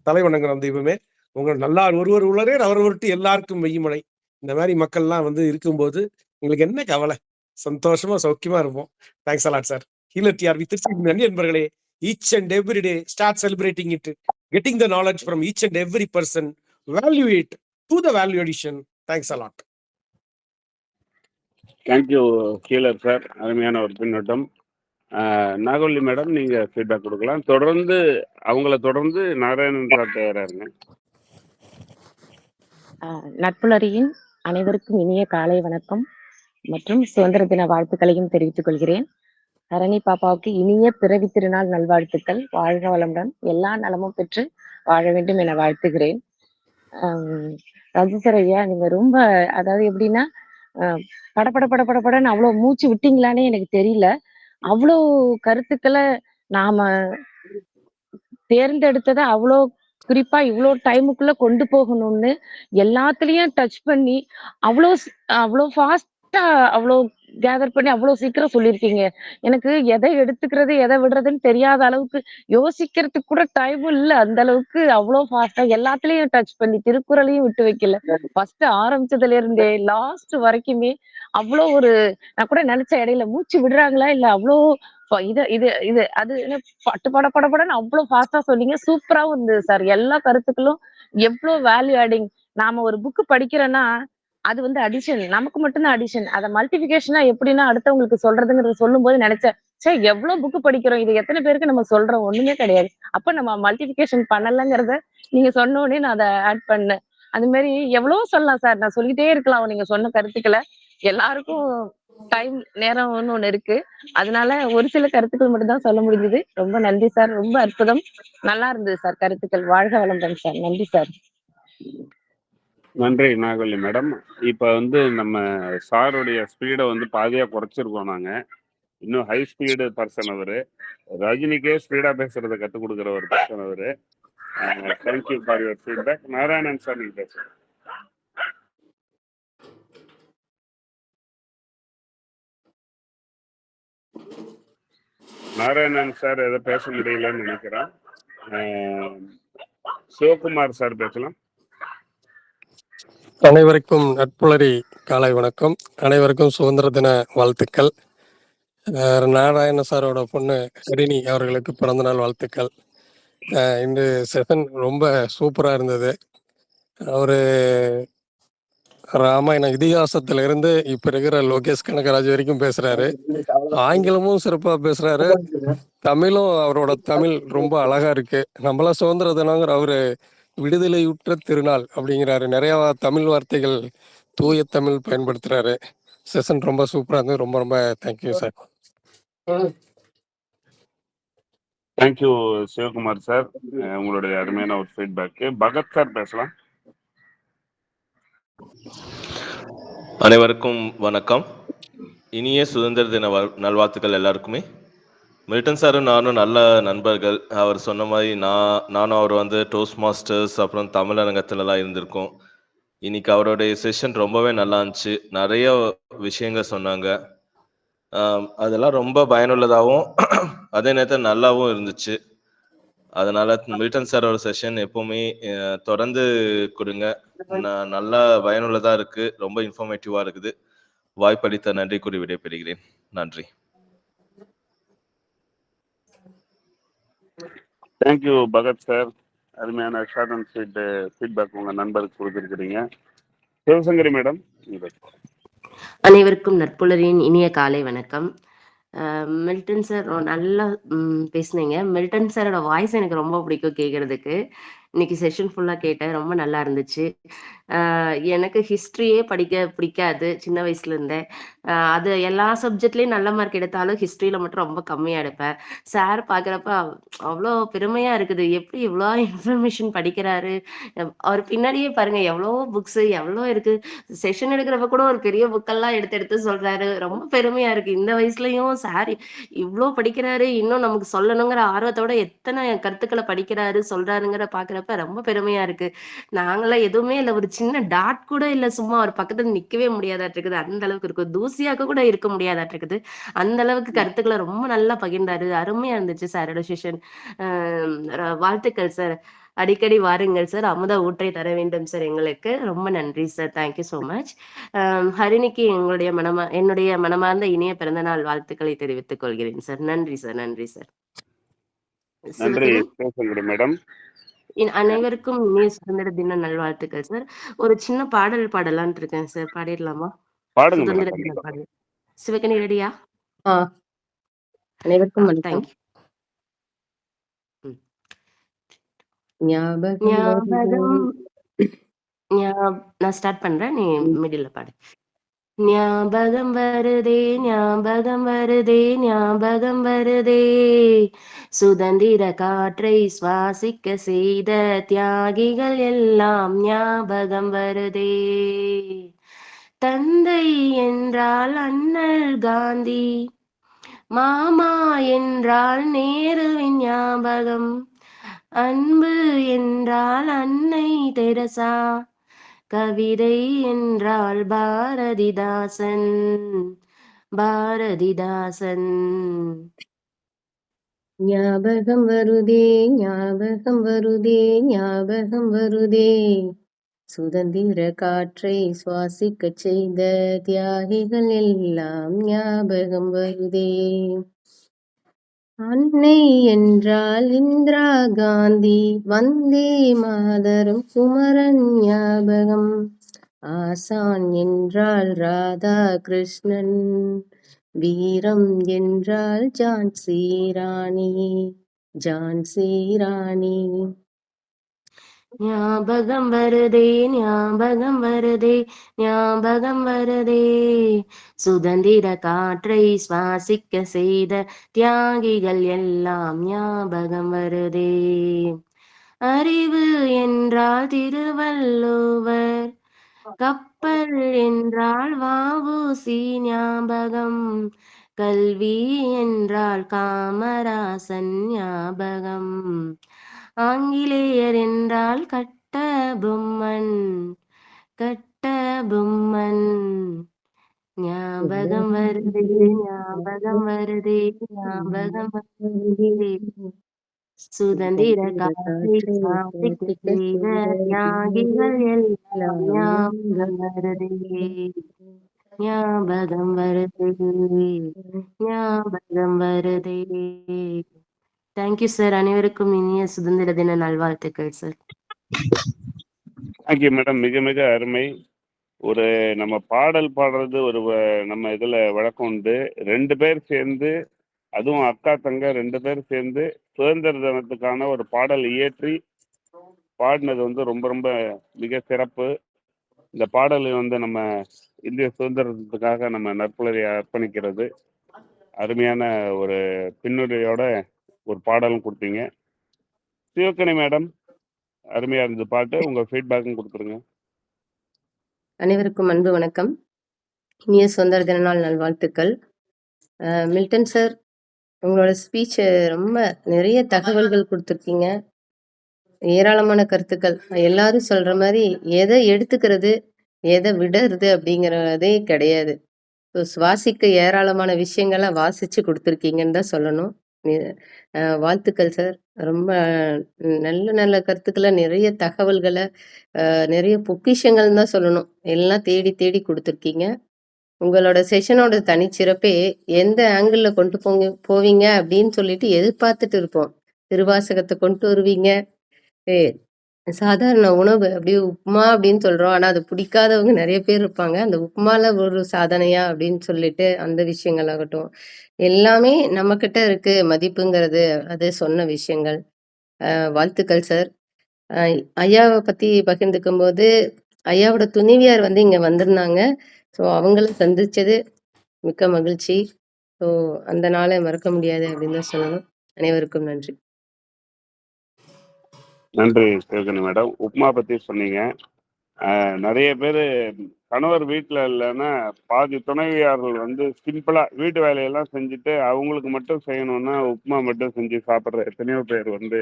தலைவணங்கிற அந்த தெய்வமே, உங்க நல்லா ஒருவர் உளரே அவர்வர்ட்டு எல்லாருக்கும் வெய்யுமலை. இந்த மாதிரி மக்கள்லாம் இருக்கும்போது எங்களுக்கு என்ன கவலை, சந்தோஷமா சௌக்கியமா இருப்போம். Thanks a lot sir. Healer TRV Trichy. நன்றி நண்பர்களே. Each and every day start celebrating it, getting the knowledge from each and every person, value it to the value addition. Thanks a lot. Thank you healer sir, அருமையான ஒரு பின்னோட்டம். Nagavalli madam, நீங்க feedback கொடுக்கலாம். அவங்கள தொடர்ந்து Narayanan sir தயாராருங்க. நட்புலரியின் அனைவருக்கும் இனிய காலை வணக்கம் மற்றும் சுதந்திர தின வாழ்த்துக்களையும் தெரிவித்துக் கொள்கிறேன். ஹரணி பாப்பாவுக்கு இனிய பிறவி திருநாள் நல்வாழ்த்துக்கள். வாழ்க வளமுடன், எல்லா நலமும் பெற்று வாழ வேண்டும் என வாழ்த்துகிறேன். ராஜேஸ்வர ஐயா, நீங்க ரொம்ப அதாவது எப்படின்னா படன்னு அவ்வளவு மூச்சு விட்டீங்களானே எனக்கு தெரியல. அவ்வளோ கருத்துக்களை நாம தேர்ந்தெடுத்ததை அவ்வளோ குறிப்பா இவ்வளோ டைமுக்குள்ள கொண்டு போகணும்னு எல்லாத்துலயும் டச் பண்ணி அவ்வளோ ஃபாஸ்டா அவ்வளோ கேதர் பண்ணி அவ்வளோ சீக்கிரம் சொல்லியிருக்கீங்க. எனக்கு எதை எடுத்துக்கிறது எதை விடுறதுன்னு தெரியாத அளவுக்கு யோசிக்கிறதுக்கு கூட டைம் இல்லை. அந்த அளவுக்கு அவ்வளோ ஃபாஸ்டா எல்லாத்துலயும் டச் பண்ணி திருக்குறளையும் விட்டு வைக்கல. ஃபர்ஸ்ட் ஆரம்பிச்சதுல இருந்தே லாஸ்ட் வரைக்குமே அவ்வளோ நான் கூட நினைச்ச இடையில மூச்சு விடுறாங்களா இல்ல அவ்வளோ அது படன்னு அவ்வளவு ஃபாஸ்டா சொன்னீங்க. சூப்பராவும் இருந்தது சார். எல்லா கருத்துக்களும் எவ்வளவு வேல்யூ ஆடிங். நாம ஒரு புக் படிக்கிறோம்னா அது அடிஷன், நமக்கு மட்டும்தான் அடிஷன். அதை மல்டிபிகேஷனா எப்படின்னா அடுத்தவங்களுக்கு சொல்றதுங்கிறது சொல்லும் போது நினைச்சேன், சரி எவ்வளவு புக் படிக்கிறோம், இது எத்தனை பேருக்கு நம்ம சொல்றோம், ஒண்ணுமே கிடையாது. அப்ப நம்ம மல்டிபிகேஷன் பண்ணலங்கிறத நீங்க சொன்ன உடனே நான் அதை ஆட் பண்ணேன். அது மாதிரி எவ்வளவு சொல்லலாம் சார், நான் சொல்லிட்டே இருக்கலாம் நீங்க சொன்ன கருத்துக்களை. எல்லாருக்கும் டைம் நேரம் ஒண்ணு இருக்கு, அதனால ஒரு சில கருத்துக்கள் மட்டும் தான் சொல்ல முடிஞ்சது. ரொம்ப நன்றி சார், ரொம்ப அற்புதம், நல்லா இருந்தது சார் கருத்துக்கள். வாழ்க வளமுடன் சார். நன்றி சார். நன்றி நாகவல்லி மேடம். இப்ப நம்ம சாருடைய ஸ்பீடை பாதியா குறைச்சிருக்கோம். நாங்க இன்னும் ஹை ஸ்பீடு பர்சன் அவரு. ரஜினிக்கே ஸ்பீடா பேசுறதை கற்றுக் கொடுக்குற ஒரு பர்சன் அவரு. Thank you for your feedback. Narayanan sir, நீங்க பேசுங்க. நாராயணன் சார் எதை பேச முடியலன்னு நினைக்கிறேன். சிவகுமார் சார் பேசலாம். அனைவருக்கும் நட்புலரி காலை வணக்கம். அனைவருக்கும் சுதந்திர தின வாழ்த்துக்கள். நாராயண சாரோட பொண்ணு ஹரிணி அவர்களுக்கு பிறந்தநாள் வாழ்த்துக்கள். இந்த செஷன் ரொம்ப சூப்பரா இருந்தது. அவரு ராமாயண இதிகாசத்துல இருந்து இப்ப இருக்கிற லோகேஷ் கனகராஜ் வரைக்கும் பேசுறாரு. ஆங்கிலமும் சிறப்பா பேசுறாரு. தமிழும் அவரோட தமிழ் ரொம்ப அழகா இருக்கு. நம்மளாம் சுதந்திர தினங்கிற அவரு விடுதலையுற்ற திருநாள் அப்படிங்கிறாரு. நிறைய தமிழ் வார்த்தைகள் தூய தமிழ் பயன்படுத்துறாரு. செஷன் ரொம்ப சூப்பரா இருந்தது. ரொம்ப ரொம்ப thank you sir. Thank you Sivakumar sir, உங்களுடைய அருமையான ஒரு ஃபீட்பேக்கு. பகத் சார் பேசலாம். அனைவருக்கும் வணக்கம். இனிய சுதந்திர தின நல்வாழ்த்துக்கள் எல்லாருக்குமே. மில்டன் சாரும் நானும் நல்ல நண்பர்கள். அவர் சொன்ன மாதிரி நானும் அவர் டோஸ்ட் மாஸ்டர்ஸ் அப்புறம் தமிழரங்கத்துலலாம் இருந்திருக்கோம். இன்னைக்கு அவருடைய செஷன் ரொம்பவே நல்லா இருந்துச்சு. நிறைய விஷயங்கள் சொன்னாங்க. அதெல்லாம் ரொம்ப பயனுள்ளதாகவும் அதே நேரத்தில் நல்லாவும் இருந்துச்சு. அதனால மில்டன் சாரோட செஷன் எப்பவுமே தொடர்ந்து கொடுங்க. நல்லா பயனுள்ளதா இருக்கு. ரொம்ப இன்ஃபர்மேட்டிவா இருக்குது. வாய்ப்பளித்த நன்றி கூறி விடைபெறுகிறேன். நன்றி. தேங்க்யூ பகத் சார், அருமையான ஷார்ட் அண்ட் ஸ்வீட் ஃபீட்பேக் உங்க நண்பருக்கு கொடுத்துருக்கிறீங்க. சிவசங்கரி மேடம். அனைவருக்கும் நட்புலரின் இனிய காலை வணக்கம். மில்டன் சார் நல்லா பேசுனீங்க. மில்டன் சாரோட வாய்ஸ் எனக்கு ரொம்ப பிடிக்கும் கேட்கறதுக்கு. இன்னைக்கு செஷன் ஃபுல்லா கேட்டேன். ரொம்ப நல்லா இருந்துச்சு. எனக்கு ஹிஸ்ட்ரியே படிக்க பிடிக்காது சின்ன வயசுல இருந்தே. அது எல்லா சப்ஜெக்ட்லயும் நல்ல மார்க் எடுத்தாலும் ஹிஸ்ட்ரியில மட்டும் ரொம்ப கம்மியா எடுப்பேன். சார் பார்க்குறப்ப அவ்வளோ பெருமையா இருக்குது. எப்படி இவ்வளோ இன்ஃபர்மேஷன் படிக்கிறாரு. அவர் பின்னாடியே பாருங்க எவ்வளோ புக்ஸ் எவ்வளோ இருக்கு. செஷன் எடுக்கிறப்ப கூட ஒரு பெரிய புக்கெல்லாம் எடுத்து எடுத்து சொல்றாரு. ரொம்ப பெருமையா இருக்கு. இந்த வயசுலயும் சார் இவ்வளோ படிக்கிறாரு. இன்னும் நமக்கு சொல்லணுங்கிற ஆர்வத்தோட எத்தனை கருத்துக்களை படிக்கிறாரு சொல்றாருங்கிற பாக்குறப்ப ரொம்ப பெருமையா இருக்கு. நாங்களாம் எதுவுமே இல்லை. ஒரு சின்ன டாட் கூட இல்லை. சும்மா ஒரு பக்கத்துல நிக்கவே முடியாதாட்டு இருக்குது. அந்த அளவுக்கு இருக்கும். தூசியாக்க கூட இருக்க முடியாதாட்டு இருக்குது. அந்த அளவுக்கு கருத்துக்களை ரொம்ப நல்லா பகிர்ந்தாரு. அருமையா இருந்துச்சு சாரோட செஷன். வாழ்த்துக்கள் சார். அடிக்கடி வாருங்கள் சார். அமுத ஊற்றை தர வேண்டும் சார் எங்களுக்கு. ரொம்ப நன்றி சார். Thank you so much. ஹரிணிக்கு என்னுடைய மனமார்ந்த இனிய பிறந்தநாள் வாழ்த்துக்களை தெரிவித்துக் கொள்கிறேன் சார். நன்றி சார். நன்றி சார். மேடம். அனைவருக்கும் இனிய சுதந்திர தின நல்வாழ்த்துக்கள் சார். ஒரு சின்ன பாடல் பாடலான்ட்டு இருக்கேன் சார். பாடிடலாமா? சுதந்திர தின பாடல். சிவகனி ரெடியா? அனைவருக்கும் தேங்க்யூ. நான் ஸ்டார்ட் பண்றேன். நீ மிடில்ல பாடு. ஞாபகம் வருதே ஞாபகம் வருதே ஞாபகம் வருதே, சுதந்திர காற்றை சுவாசிக்க செய்த தியாகிகள் எல்லாம் ஞாபகம் வருதே. தந்தை என்றால் அண்ணல் காந்தி, மாமா என்றால் நேருவின் ஞாபகம், அன்பு என்றால் அன்னை தெரசா, கவிதை என்றால் பாரதிதாசன். ஞாபகம் வருதே ஞாபகம் வருதே ஞாபகம் வருதே, சுதந்திர காற்றை சுவாசிக்க செய்த தியாகிகள் எல்லாம் ஞாபகம் வருதே. அன்னை என்றால் இந்திரா காந்தி, வந்தே மாதரம் குமரன் ஞாபகம், ஆசான் என்றால் ராதா கிருஷ்ணன், வீரம் என்றால் ஜான்சி ராணி. ஞாபகம் வருதே ஞாபகம் வருதே ஞாபகம் வருதே, சுதந்திர காற்றை சுவாசிக்க செய்த தியாகிகள் எல்லாம் ஞாபகம் வருதே. அறிவு என்றால் திருவள்ளுவர், கப்பல் என்றால் வ.உ.சி ஞாபகம், கல்வி என்றால் காமராசன் ஞாபகம், ஆங்கிலேயர் என்றால் கட்டபொம்மன். ஞாபகம் வருது ஞாபகம் வருதே ஞாபகம் வருதே சுதந்திர காற்றை சுவாசிக்க செய்த தியாகிகள் எல்லாம் ஞாபகம் வருதே ஞாபகம் வருதே ஞாபகம் வருதே. Thank you sir. அனைவருக்கும் இனிய சுதந்திர தின நல்வாழ்த்துக்கள் சார். Thank you madam. மிக மிக அருமை. ஒரு நம்ம பாடல் பாடுறது ஒரு நம்ம இதுல வழக்கம் உண்டு. 2 பேர் சேர்ந்து, அதுவும் அக்கா தங்க 2 பேர் சேர்ந்து சுதந்திர தினத்துக்கான ஒரு பாடல் இயற்றி பாடினது வந்து ரொம்ப ரொம்ப மிக சிறப்பு. இந்த பாடல் வந்து நம்ம இந்திய சுதந்திரத்துக்காக நம்ம நற்புலரை அர்ப்பணிக்கிறது. அருமையான ஒரு பின்னுரையோட ஒரு பாடலும் கொடுத்தீங்க. சிவக்கணி மேடம், அருமையா இருந்தது பாட்டு. உங்க ஃபீட்பேக்கும் கொடுத்துருங்க. அனைவருக்கும் அன்பு வணக்கம். இனிய சுதந்திர தின நாள் நல்வாழ்த்துக்கள். மில்டன் சார், உங்களோட ஸ்பீச் ரொம்ப நிறைய தகவல்கள் கொடுத்துருக்கீங்க. ஏராளமான கருத்துக்கள். எல்லாரும் சொல்ற மாதிரி எதை எடுத்துக்கிறது எதை விடுறது அப்படிங்கிறதே கிடையாது. ஸோ சுவாசிக்க ஏராளமான விஷயங்களை வாசிச்சு கொடுத்துருக்கீங்கன்னு தான் சொல்லணும். வாழ்த்துக்கள் சார். ரொம்ப நல்ல நல்ல கருத்துக்களை, நிறைய தகவல்களை, நிறைய பொக்கிஷங்கள் தான் சொல்லணும். எல்லாம் தேடி தேடி கொடுத்துருக்கீங்க. உங்களோட செஷனோட தனிச்சிறப்பே எந்த ஆங்கிளில் கொண்டு போவீங்க அப்படின்னு சொல்லிட்டு எதிர்பார்த்துட்டு இருப்போம். திருவாசகத்தை கொண்டு வருவீங்க, சாதாரண உணவு அப்படியே உப்புமா அப்படின்னு சொல்றோம். ஆனா அது பிடிக்காதவங்க நிறைய பேர் இருப்பாங்க. அந்த உப்புமால ஒரு சாதனையா அப்படின்னு சொல்லிட்டு அந்த விஷயங்கள் ஆகட்டும், எல்லாமே நம்ம கிட்ட இருக்கு மதிப்புங்கிறது, அது சொன்ன விஷயங்கள். வாழ்த்துக்கள் சார். ஐயாவை பத்தி பகிர்ந்துக்கும் போது ஐயாவோட துணைவியார் வந்து இங்க வந்திருந்தாங்க. ஸோ அவங்கள சந்திச்சது மிக்க மகிழ்ச்சி. ஸோ அந்த நாளை மறக்க முடியாது அப்படின்னு தான் சொல்லணும். அனைவருக்கும் நன்றி. நன்றி சிவகணி மேடம். உப்மா பத்தி சொன்னீங்க. நிறைய பேர் கணவர் வீட்டில் இல்லைன்னா பாதி துணைவியார்கள் வந்து சிம்பிளா வீட்டு வேலையெல்லாம் செஞ்சுட்டு அவங்களுக்கு மட்டும் செய்யணும்னா உப்புமா மட்டும் செஞ்சு சாப்பிட்ற எத்தனையோ பேர் வந்து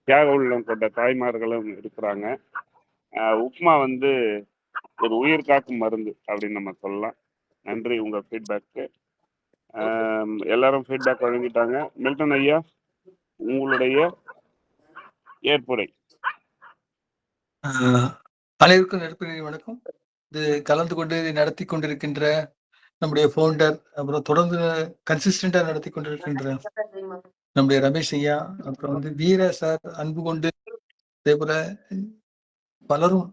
தியாக உள்ளம் கொண்ட தாய்மார்களும் இருக்கிறாங்க. உப்புமா வந்து ஒரு உயிர் காக்கும் மருந்து அப்படின்னு நம்ம சொல்லலாம். நன்றி உங்க ஃபீட்பேக்கு. எல்லாரும் ஃபீட்பேக் வழங்கிட்டாங்க. மில்டன் ஐயா, உங்களுடைய ஏற்புரை. அனைவருக்கும் நட்பு வணக்கம். இது கலந்து கொண்டு நடத்தி கொண்டிருக்கின்ற நம்முடைய ஃபவுண்டர், அப்புறம் தொடர்ந்து கன்சிஸ்டண்டா நடத்தி கொண்டிருக்கின்ற நம்முடைய ரமேஷ் ஐயா, அப்புறம் வந்து வீர சார், அன்பு கொண்டு, அதே போல பலரும்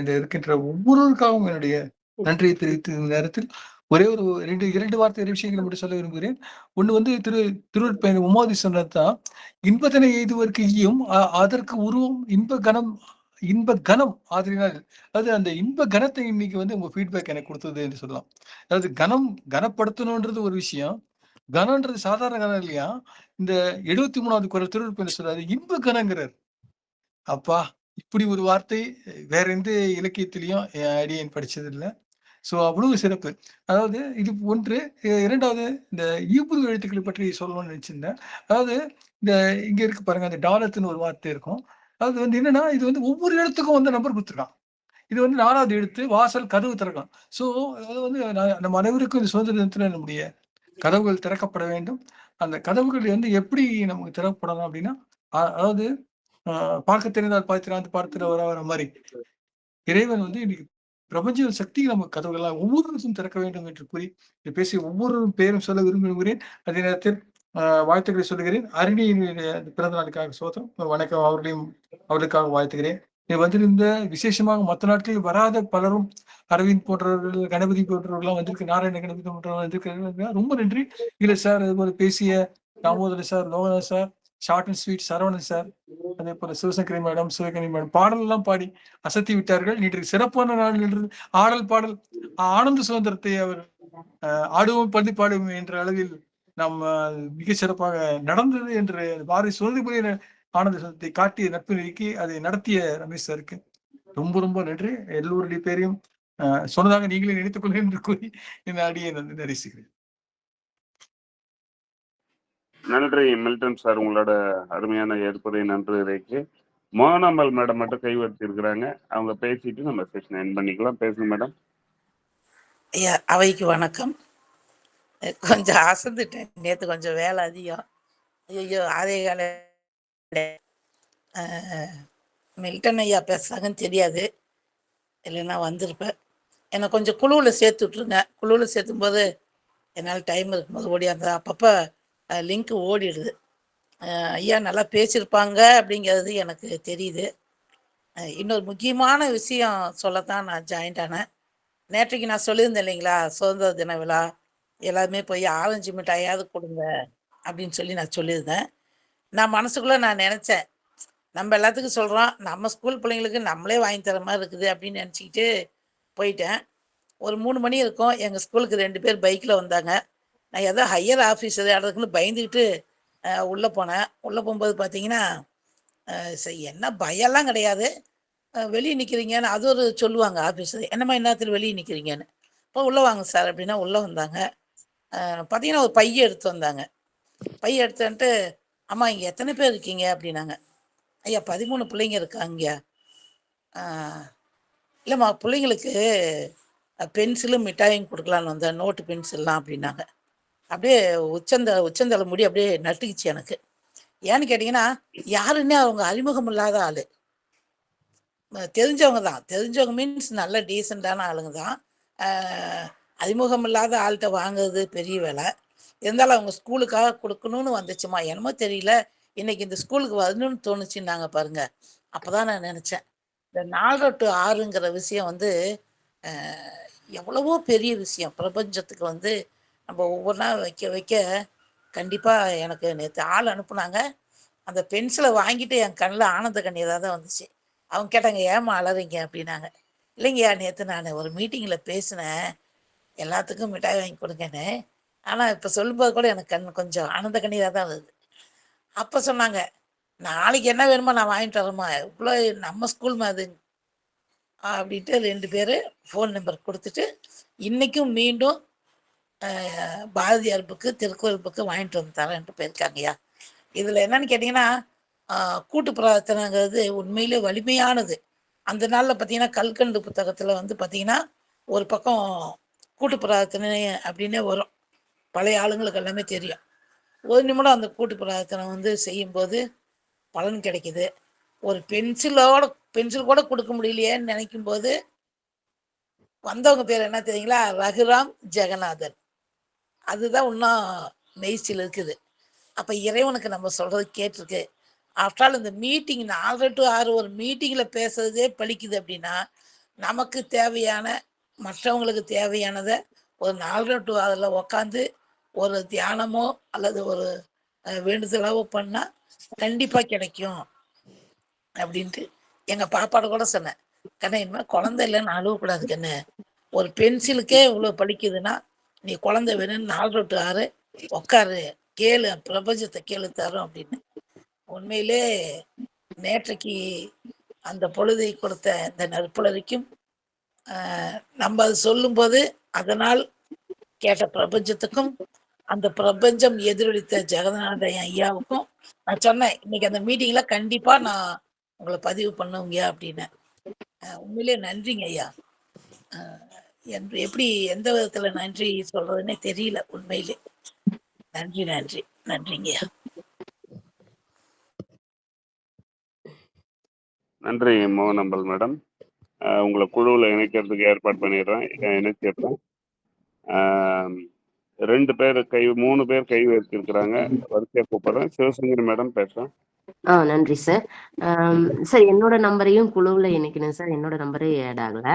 இந்த இருக்கின்ற ஒவ்வொருவருக்காகவும் என்னுடைய நன்றியை தெரிவித்த நேரத்தில் ஒரே ஒரு 2 வார்த்தை விஷயங்களை மட்டும் சொல்ல விரும்புகிறேன். ஒண்ணு வந்து திருவள்ளுவர் உமாதி சொன்னதுதான், இன்பத்தினை எய்துவதற்கு ஈயும் அதற்கு உருவம் இன்ப கனம் ஆதரினால். அது அந்த இன்ப கனத்தை இன்னைக்கு வந்து உங்க ஃபீட்பேக் எனக்கு கொடுத்தது என்று சொல்லலாம். அதாவது கனப்படுத்தணுன்றது ஒரு விஷயம், கனம்ன்றது சாதாரண கனம் இல்லையா. இந்த 73வது குறள் திருவள்ளுவர் சொல்றாரு, இன்ப கனங்கிறார். அப்பா, இப்படி ஒரு வார்த்தை வேற எந்த இலக்கியத்திலையும் அடியேன் படிச்சது இல்லை. ஸோ அவ்வளவு சிறப்பு. அதாவது இது ஒன்று. 2வது இந்த ஈபுரு எழுத்துக்களை பற்றி சொல்லணும்னு நினைச்சிருந்தேன். அதாவது இந்த இங்க இருக்கு பாருங்க, அந்த டாலத்துன்னு ஒரு வார்த்தை இருக்கும். அது வந்து என்னன்னா, இது வந்து ஒவ்வொரு எழுத்துக்கும் வந்து நம்பர் கொடுத்துருக்கான். இது வந்து 4வது எழுத்து, வாசல், கதவு திறக்கலாம். ஸோ அது வந்து நம்ம அனைவருக்கும் இந்த சுதந்திர தினத்துல நம்முடைய கதவுகள் திறக்கப்பட வேண்டும். அந்த கதவுகள் வந்து எப்படி நமக்கு திறக்கப்படலாம் அப்படின்னா, அதாவது பார்க்க தெரிந்தால் பார்த்திராந்து வர மாதிரி இறைவன் வந்து இன்னைக்கு பிரபஞ்ச சக்தி நம்ம கதவுகளாக ஒவ்வொருவருக்கும் திறக்க வேண்டும் என்று கூறி பேசி ஒவ்வொரு பேரும் சொல்ல விரும்புகிறேன். அதே நேரத்தில் வாழ்த்துக்களை சொல்லுகிறேன். அருணியினுடைய பிறந்த நாளுக்காக சோதரம் வணக்கம். அவர்களுக்காக வாழ்த்துகிறேன். வந்திருந்த விசேஷமாக மற்ற நாட்களில் வராத பலரும், அரவிந்த் போன்றவர்கள், கணபதி போன்றவர்கள்லாம் வந்திருக்கு, நாராயண கணபதி போன்றவர்கள் வந்திருக்கிறாங்க. ரொம்ப நன்றி. இல்லை சார், அது போல பேசிய Damodara sir, Loganath sir, short and sweet Saravanan sir, அதே போல சிவசங்கரி மேடம், சிவகணி மேடம் பாடல் எல்லாம் பாடி அசத்தி விட்டார்கள். நேற்று சிறப்பான நாள் என்று ஆடல் பாடல் ஆனந்த சுதந்திரத்தை அவர் ஆடுவோம் பள்ளி பாடுவோம் என்ற அளவில் நாம் மிக சிறப்பாக நடந்தது என்று பாரதி சுதந்திர ஆனந்த சுதந்திரத்தை காட்டிய நட்பு நெருக்கி அதை நடத்திய ரமேஷ் சாருக்கு ரொம்ப ரொம்ப நன்றி. எல்லோருடைய பேரையும் சொன்னதாக நீங்களே நினைத்துக் கொள்கிறேன் என்று கூறி இந்த அடியை நான் நெரிசுகிறேன். நன்றி மில்டன் சார், உங்களோட அருமையான ஏற்புரை நன்றிக்கு. மோகனாம்பாள் மேடம் மட்டும் கைவர்த்தி இருக்கிறாங்க. அவங்க பேசிட்டு நம்ம செஷன் எண்ட் பண்ணிக்கலாம். பேசுங்க மேடம். ஐயா அவைக்கு வணக்கம். கொஞ்சம் அசந்துட்டேன். நேத்து கொஞ்சம் வேலை அதிகம். ஐயையோ! அதே கால அ மில்டன் ஐயா பேசுறாங்கன்னு தெரியாது. இல்லைன்னா வந்திருப்பேன். என்ன கொஞ்சம் குழுவுல சேர்த்து விட்டுருங்க. குழுவுல சேர்த்தும்போது என்னால டைம் இருக்கும்போது ஓடியாந்தா அப்பப்ப லிங்க் ஓடிடுது. ஐயா நல்லா பேசியிருப்பாங்க அப்படிங்கிறது எனக்கு தெரியுது. இன்னொரு முக்கியமான விஷயம் சொல்லத்தான் நான் ஜாயின்ட் ஆனேன். நேற்றைக்கு நான் சொல்லியிருந்தேன் இல்லைங்களா? சுதந்திர தின விழா. எல்லாருமே போய் ஆரஞ்சு மிட்டாயாவது குடுங்க அப்படின்னு சொல்லி நான் சொல்லியிருந்தேன். நான் மனசுக்குள்ள நான் நெனச்சேன். நம்ம எல்லாத்துக்கும் சொல்றோம். நம்ம ஸ்கூல் பிள்ளைங்களுக்கு நம்மளே வாங்கி தர மாரி இருக்குது அப்படின்னு நெனச்சுக்கிட்டு போயிட்டேன். ஒரு 3 மணி இருக்கும். எங்க ஸ்கூலுக்கு 2 பேர் பைக்ல வந்தாங்க. நான் ஏதோ ஹையர் ஆஃபீஸர் அதுக்குன்னு பயந்துகிட்டு உள்ள போனேன். உள்ள போம்போது பார்த்தீங்கன்னா, என்ன பயம்லாம் கிடையாது. வெளிய நிக்கிறீங்கன்னு அது ஒரு சொல்லுவாங்க ஆஃபீஸர். என்னம்மா இந்நேரத்துல வெளிய நிக்கிறீங்கன்னு. "அப்ப உள்ள வாங்க சார்" அப்படின்னா உள்ள வந்தாங்க. பார்த்தீங்கன்னா, ஒரு பைய எடுத்து வந்தாங்க. பைய எடுத்து வந்துட்டு, "அம்மா இங்க எத்தன பேர் இருக்கீங்க?" அப்படின்னாங்க. "ஐயா 13 பிள்ளைங்க இருக்காங்கய்யா." "ஆ இல்லம்மா புள்ளைங்களுக்கு பென்சிலும், மிட்டாயும் குடுக்கலான்னு வந்தேன். நோட்டு, பென்சில்லாம்" அப்படின்னாங்க. அப்படியே உச்சந்தலை முடி அப்படியே நட்டுக்குச்சு எனக்கு. ஏன்னு கேட்டீங்கன்னா, யாருன்னே அவங்க அறிமுகம் இல்லாத ஆளு. தெரிஞ்சவங்க தான். தெரிஞ்சவங்க மீன்ஸ் நல்ல டீசென்ட்டான ஆளுங்க தான். அ அறிமுகம் இல்லாத ஆள்ட்ட வாங்குறது பெரிய வேல. இருந்தாலும் அவங்க ஸ்கூலுக்காக குடுக்கணும்னு வந்துச்சும்மா. என்னமோ தெரியல. இன்னைக்கு இந்த ஸ்கூலுக்கு வரணும்னு தோணுச்சுன்னாங்க பாருங்க. அப்பதான் நான் நெனச்சேன். இந்த 4 டூ 6ங்கிற விஷயம் வந்து அ எவ்வளவோ பெரிய விஷயம். பிரபஞ்சத்துக்கு வந்து நம்ம ஒவ்வொன்னா வைக்க வைக்க கண்டிப்பா எனக்கு நேத்து ஆள் அனுப்புனாங்க. அந்த பென்சில வாங்கிட்டு என் கண்ல ஆனந்த கண்ணீரா தான் வந்துச்சு. அவங்க கேட்டாங்க, "ஏம்மா அழறீங்க?" அப்படின்னாங்க. "இல்லைங்கய்யா, நேத்து நானு ஒரு மீட்டிங்ல பேசினேன். எல்லாத்துக்கும் மிட்டாய் வாங்கி குடுங்கன்னு. ஆனா, இப்ப சொல்லும்போது கூட எனக்கு கண் கொஞ்சம் ஆனந்த கண்ணீரா தான் வருது." அப்ப சொன்னாங்க, "நாளைக்கு என்ன வேணுமோ நான் வாங்கிட்டு வரேம்மா. இவ்ளோ நம்ம ஸ்கூல்மா அது." அப்படின்ட்டு 2 பேரு ஃபோன் நம்பர் குடுத்துட்டு, இன்னைக்கும் மீண்டும் பாரதியார் புக்கு, திருக்குறள் புக்கு வாங்கிட்டு வந்து தரேன்ட்டு போயிருக்காங்கய்யா. இதுல என்னன்னு கேட்டீங்கன்னா, அ கூட்டு பிரார்த்தனைங்கிறது உண்மையிலே வலிமையானது. அந்த நாள்ல பார்த்தீங்கன்னா, கல்கண்டு புத்தகத்துல வந்து பார்த்தீங்கன்னா, ஒரு பக்கம் கூட்டு பிரார்த்தனை அப்டின்னே வரும். பழைய ஆளுங்களுக்கு எல்லாமே தெரியும். ஒரு நிமிடம் அந்த கூட்டு பிரார்த்தனை வந்து செய்யும்போது பலன் கிடைக்குது. ஒரு பென்சில் கூட குடுக்க முடியலையேன்னு நெனைக்கும்போது, வந்தவங்க பேர் என்ன தெரியுங்களா? ரகுராம் ஜெகநாதன். அதுதான் இன்னும் மெய்சில் இருக்குது. அப்ப இறைவனுக்கு நம்ம சொல்றது கேட்டிருக்கு. ஆஃப்டர் ஆல் இந்த மீட்டிங் 4 டூ 6 ஒரு மீட்டிங்ல பேசுறதே பலிக்குது அப்படின்னா, நமக்கு தேவையான, மற்றவங்களுக்கு தேவையானத ஒரு 4 டூ 6ல உட்காந்து ஒரு தியானமோ அல்லது ஒரு வேண்டுதலாவோ பண்ணா கண்டிப்பா கிடைக்கும் அப்படின்ட்டு எங்க பாப்பாட்ட கூட சொன்னேன். கண்ணு இனிமே குழந்தை இல்லன்னு அழுவக்கூடாது கண்ணு. ஒரு பென்சிலுக்கே இவ்வளோ பலிக்குதுன்னா, நீ குழந்தை வேணும்னு 4 டூ 6 உட்காரு. கேளு பிரபஞ்சத்த கேளு தரும் அப்படின்னு. உண்மையிலே நேற்றைக்கு அந்த பொழுதை கொடுத்த இந்த நற்பொழுதைக்கும் நம்ம அது சொல்லும்போது அதனால் கேட்ட பிரபஞ்சத்துக்கும் அந்த பிரபஞ்சம் எதிரொலித்த ஜெகநாதன் ஐயாவுக்கும் நான் சொன்னேன், இன்னைக்கு அந்த மீட்டிங்ல கண்டிப்பா நான் உங்களை பதிவு பண்ணுவீங்க அப்படின்னு. உண்மையிலே நன்றிங்க ஐயா. என்று எப்படி எந்த விதத்துல நன்றி சொல்றதுன்னே தெரியல உண்மையிலே. நன்றி நன்றி நன்றிங்கய்யா. நன்றி மோகனம்பல் மேடம். உங்களை குழுவில் இணைக்கிறதுக்கு ஏற்பாடு பண்ணிடுறேன். இணைச்சிடுறேன். 2 பேர் 3 பேர் கை வச்சிருக்கிறாங்க. வரிசையா கூப்பிடுறேன். சிவசங்கரி மேடம் பேசுறேன். நன்றி சார். சார் என்னோட நம்பரையும் குழுவுல இணைக்கணும் சார். என்னோட நம்பரே ஆட் ஆகல.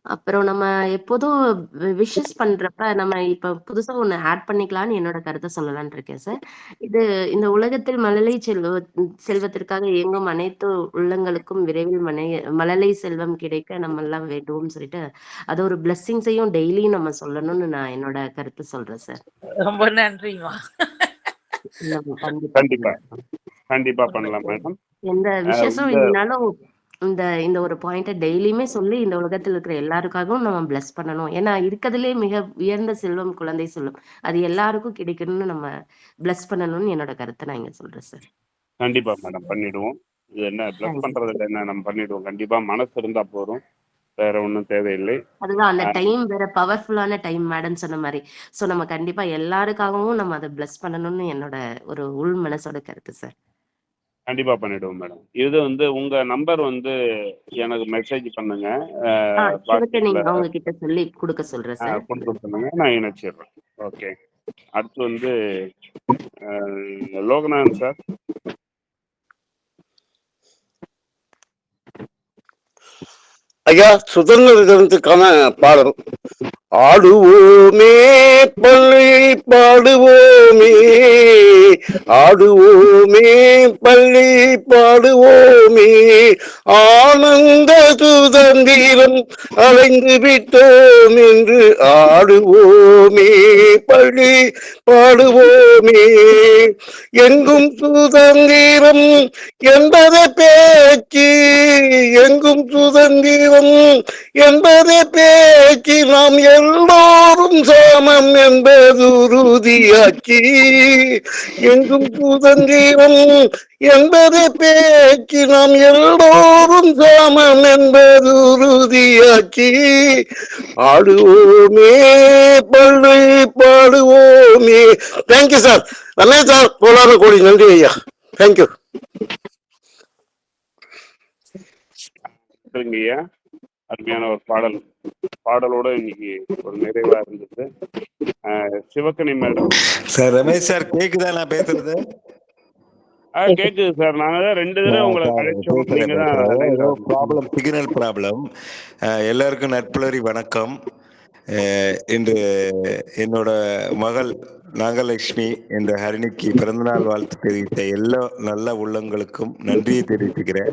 அப்புறம் நம்ம எப்போதும் விஷஸ் பண்றப்ப நம்ம இப்ப புதுசா ஒண்ணு ஆட் பண்ணிக்கலாம்னு என்னோட கருத்தை சொல்லலாம்னு இருக்கேன் சார். இந்த உலகத்தில் செல்வத்திற்காக இயங்கும் அனைத்து உள்ளங்களுக்கும் விரைவில் மழலை செல்வம் கிடைக்க நம்ம எல்லாம் வேண்டுவோம்னு சொல்லிட்டு அது ஒரு பிளெஸ்ஸிங்ஸையும் டெய்லியும் நம்ம சொல்லணும்னு நான் என்னோட கருத்து சொல்றேன் சார். ரொம்ப நன்றிமா. கண்டிப்பா கண்டிப்பா பண்ணலாம் மேடம். எந்த விஷஸும் இல்லைனாலும் இந்த ஒரு பாயிண்ட டெய்லியுமே சொல்லி இந்த உலகத்தில் இருக்கிற எல்லாருக்காகவும் நம்ம பிளஸ் பண்ணணும். ஏன்னா இருக்கிறதுலே மிக உயர்ந்த செல்வம் குழந்தை செல்வம். அது எல்லாருக்கும் கிடைக்கணும்னு நம்ம பிளஸ் பண்ணணும்னு என்னோட கருத்தை நான் இங்க சொல்றேன் சார். கண்டிப்பா மேடம் பண்ணிடுவோம். இது என்ன பிளஸ் பண்றதுல என்ன நம்ம பண்ணிடுவோம். கண்டிப்பா மனசு இருந்தா போதும். வேற ஒன்றும் தேவையில்லை. அதுதான் அந்த டைம் வேற பவர்ஃபுல்லான டைம் மேடம் சொன்ன மாதிரி. ஸோ நம்ம கண்டிப்பா எல்லாருக்காகவும் நம்ம அதை பிளஸ் பண்ணணும்னு என்னோட ஒரு உள் மனசோட கருத்து சார். கண்டிப்பா பண்ணிடுவோம் மேடம். இது வந்து உங்க நம்பர் வந்து எனக்கு மெசேஜ் பண்ணுங்க. சிவத்தை நீங்க வாட்ஸ்அப்ல அவங்க கிட்ட சொல்லி கொடுக்க சொல்றேன் சார். கொடுக்க சொல்லுங்க, நான் இணைச்சிடுறேன். ஓகே. அடுத்து வந்து லோகநாதன் சார். ஐயா, சுதந்திர தினத்துக்கான பாடல். ஆடுவோமே பள்ளி பாடுவோமே, ஆடுவோமே பள்ளி பாடுவோமே, ஆனந்த சுதந்திரம் அடைந்து விட்டோம் என்று ஆடுவோமே பள்ளி பாடுவோமே, எங்கும் சுதந்திரம் என்பது பேச்சு, எங்கும் சுதந்திரம் என்பது பேச்சு, நாம் எல்லோரும் சமம் என்பது உறுதியாச்சு, எங்கும் சுதந்திரம் என்பது பேச்சு, நாம் எல்லோரும் சமம் என்பது உறுதியாச்சு, ஆடுவோமே பள்ளி பாடுவோமே. Thank you sir. ரமேஷ் சார், கோலாறு கோடி நன்றி ஐயா. தேங்க்யூ. ஐயா, அருமையான ஒரு பாடலோட இன்னைக்கு ஒரு நிறைவா இருந்தது. சிவக்கனி மேடம். சார் ரமேஷ் சார் கேக்குதா நான் பேசுறது? கேக்குது சார். நாங்க 2 தடவை உங்களை கழிச்சோம். நீங்க தான் ப்ராப்ளம், சிக்னல் ப்ராப்ளம். எல்லாருக்கும் நட்புலரி வணக்கம். இன்று என்னோட மகள் நாகலட்சுமி என்ற ஹரிணிக்கு பிறந்தநாள் வாழ்த்து தெரிவித்த எல்லா நல்ல உள்ளங்களுக்கும் நன்றியை தெரிவித்துக்கிறேன்.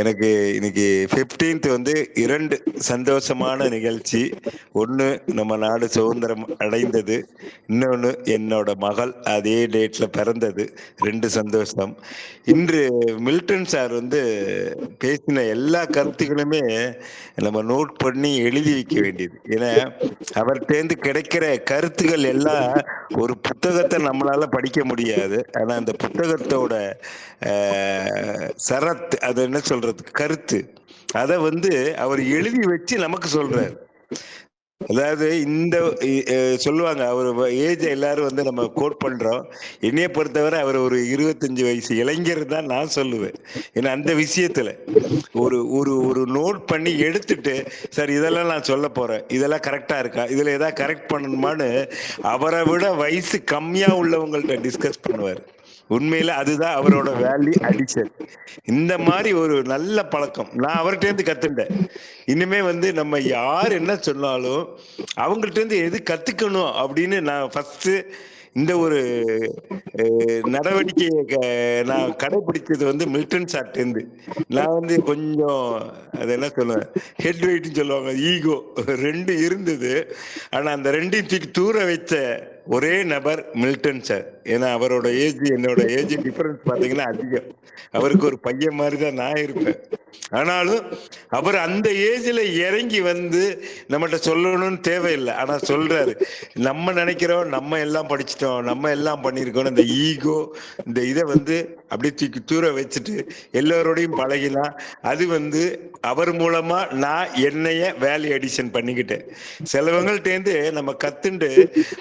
எனக்கு இன்னைக்கு 15th வந்து 2 சந்தோஷமான நிகழ்ச்சி. ஒன்று நம்ம நாடு சுதந்திரம் அடைந்தது, இன்னொன்று என்னோட மகள் அதே டேட்ல பிறந்தது. 2 சந்தோஷம். இன்று மில்டன் சார் வந்து பேசின எல்லா கருத்துக்களுமே நம்ம நோட் பண்ணி எழுதி வைக்க வேண்டியது. ஏன்னா அவர்கிட்டேருந்து கிடைக்கிற கருத்துக்கள் எல்லாம் ஒரு புத்தகத்தை நம்மளால படிக்க முடியாது. ஆனா அந்த புத்தகத்தோட சரத், அது என்ன சொல்றது, கருத்து, அதை வந்து அவர் எழுதி வச்சு நமக்கு சொல்றாரு. அதாவது இந்த சொல்லுவாங்க, அவர் ஏஜ் எல்லாரும் வந்து நம்ம கோட் பண்றோம். என்னைய பொறுத்தவரை அவர் ஒரு 25 வயசு இளைஞர் தான் நான் சொல்லுவேன். ஏன்னா அந்த விஷயத்துல ஒரு ஒரு ஒரு நோட் பண்ணி எடுத்துட்டு, சார் இதெல்லாம் நான் சொல்ல போறேன், இதெல்லாம் கரெக்டா இருக்கா, இதுல ஏதாவது கரெக்ட் பண்ணணுமான்னு அவரை விட வயசு கம்மியா உள்ளவங்கள்ட்ட டிஸ்கஸ் பண்ணுவார். உண்மையில அதுதான் அவரோட வேல்யூ அடிஷன். இந்த மாதிரி ஒரு நல்ல பழக்கம் நான் அவர்கிட்ட இருந்து கத்துட்டேன். இனிமே வந்து நம்ம யார் என்ன சொன்னாலும் அவங்கள்ட்ட இருந்து எது கத்துக்கணும் அப்படின்னு நான் ஃபர்ஸ்ட் இந்த ஒரு நடவடிக்கையை நான் கடைபிடிச்சது வந்து மில்டன் சார்ட்டேருந்து. நான் வந்து கொஞ்சம் அது என்ன சொல்லுவேன், ஹெட் வெயிட்னு சொல்லுவாங்க, ஈகோ 2 இருந்தது. ஆனா அந்த 2 தூக்கி தூர வச்ச ஒரே நபர் மில்டன் சார். ஏன்னா அவரோட ஏஜ் என்னோட ஏஜ் டிஃபரன்ஸ் பார்த்தீங்கன்னா அதிகம். அவருக்கு ஒரு பையன் மாதிரி தான் நான் இருப்பேன். ஆனாலும் அவர் அந்த ஏஜ்ல இறங்கி வந்து நம்மகிட்ட சொல்லணும்னு தேவையில்லை. ஆனா சொல்றாரு, நம்ம நினைக்கிறோம் நம்ம எல்லாம் படிச்சிட்டோம், நம்ம எல்லாம் பண்ணியிருக்கோம், இந்த ஈகோ இந்த இதை வந்து அப்படியே தூக்கி தூர வச்சுட்டு எல்லாரோடையும் பழகினா அது வந்து அவர் மூலமா நான் என்னைய வேல்யூ அடிஷன் பண்ணிக்கிட்டேன். சிலவங்கள்ட்டேருந்து நம்ம கத்துண்டு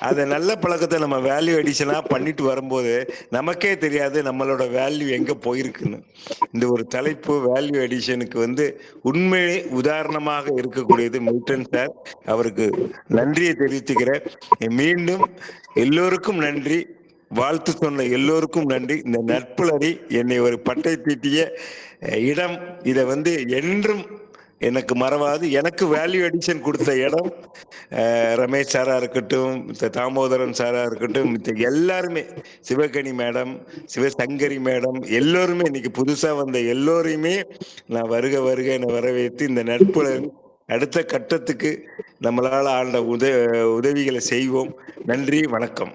அதை நல்ல பழக்கத்தை நம்ம வேல்யூ அடிஷனா பண்ணிட்டு வரும்போது நமக்கே தெரியாது நம்மளோட வேல்யூ எங்க போயிருக்குன்னு. இந்த ஒரு தலைப்பு வேல்யூ அடிஷனுக்கு வந்து உண்மையே உதாரணமாக இருக்கக்கூடியது மில்டன் சார். அவருக்கு நன்றியை தெரிவித்துக்கிறேன். மீண்டும் எல்லோருக்கும் நன்றி, வாழ்த்து சொன்ன எல்லோருக்கும் நன்றி. இந்த நட்புலரி என்னை ஒரு பட்டை தீட்டிய இடம், இதை வந்து என்றும் எனக்கு மறவாது. எனக்கு வேல்யூ அடிஷன் கொடுத்த இடம் ரமேஷ் சாரா இருக்கட்டும், தாமோதரன் சாரா இருக்கட்டும், எல்லாருமே, சிவகனி மேடம், சிவசங்கரி மேடம், எல்லோருமே இன்னைக்கு புதுசா வந்த எல்லோரையுமே நான் வருக வருக என வரவேற்று இந்த நட்புலரி அடுத்த கட்டத்துக்கு நம்மளால ஆண்ட உதவிகளை செய்வோம். நன்றி, வணக்கம்.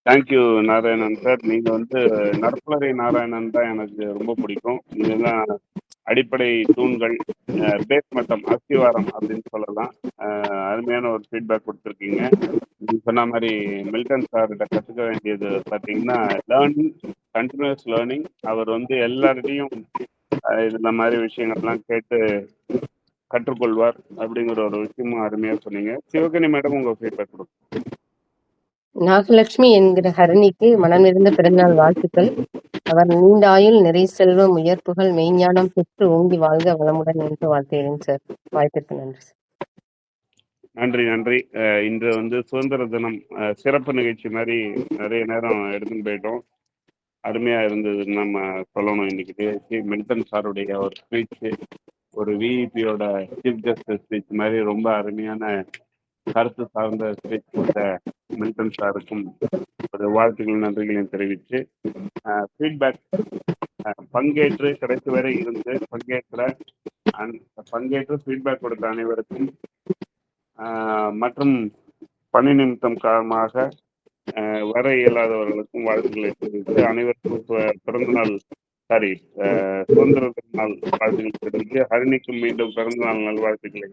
Thank you Narayanan sir. நீங்க வந்து நட்புலரி நாராயணன் தான் எனக்கு ரொம்ப பிடிக்கும். இதெல்லாம் அடிப்படை தூண்கள், பேஸ் மட்டம், அஸ்திவாரம் அப்படின்னு சொல்லலாம். அருமையான ஒரு ஃபீட்பேக் கொடுத்துருக்கீங்க. நீங்க சொன்ன மாதிரி மில்டன் சார்கிட்ட கற்றுக்க வேண்டியது பார்த்தீங்கன்னா லேர்னிங், கண்டினியூஸ் லேர்னிங். அவர் வந்து எல்லார்டையும் இந்த மாதிரி விஷயங்கள்லாம் கேட்டு கற்றுக்கொள்வார் அப்படிங்கிற ஒரு விஷயமும் அருமையா சொன்னீங்க. சிவகனி மேடம் உங்க ஃபீட்பேக் கொடுங்க. நாகலட்சுமி என்கிற ஹரிணிக்கு மனம் நிறைந்த பிறந்தநாள் வாழ்த்துக்கள். அவர் நீண்ட ஆயுள், நிறை செல்வம், உயர்ப்புகள், மெய்ஞானம் பெற்று ஓங்கி வாழ்க வளமுடன் என்று வாழ்த்துகிறேன் சார். வாய்ப்பிற்கு நன்றி சார். நன்றி நன்றி. இன்று வந்து சுதந்திர தினம் சிறப்பு நிகழ்ச்சி மாதிரி நிறைய நேரம் எடுத்துன்னு போயிட்டோம். அருமையா இருந்தது நம்ம சொல்லணும். இன்னைக்கு நிகழ்ச்சி மில்டன் சாருடைய ஒரு ஸ்பீச், ஒரு விஇபியோட சீஃப் ஜஸ்டிஸ் ஸ்பீச் மாதிரி ரொம்ப அருமையான கருத்து சார்ந்த ஸ்பீச் கொடுத்த மில்டன் சாருக்கும் ஒரு வாழ்த்துக்கள் நன்றிகளையும் தெரிவித்து ஃபீட்பேக் பங்கேற்று கடைசி வரை இருந்து பங்கேற்று ஃபீட்பேக் கொடுத்த அனைவருக்கும் மற்றும் பணி நிமித்தம் காரணமாக வர இயலாதவர்களுக்கும் வாழ்த்துக்களை தெரிவித்து அனைவருக்கும் பிறந்தநாள் சுதந்திர நாள் வாழ்த்துக்களை தெரிவித்து ஹரிணிக்கும் மீண்டும் பிறந்தநாள் நல்வாழ்த்துக்களை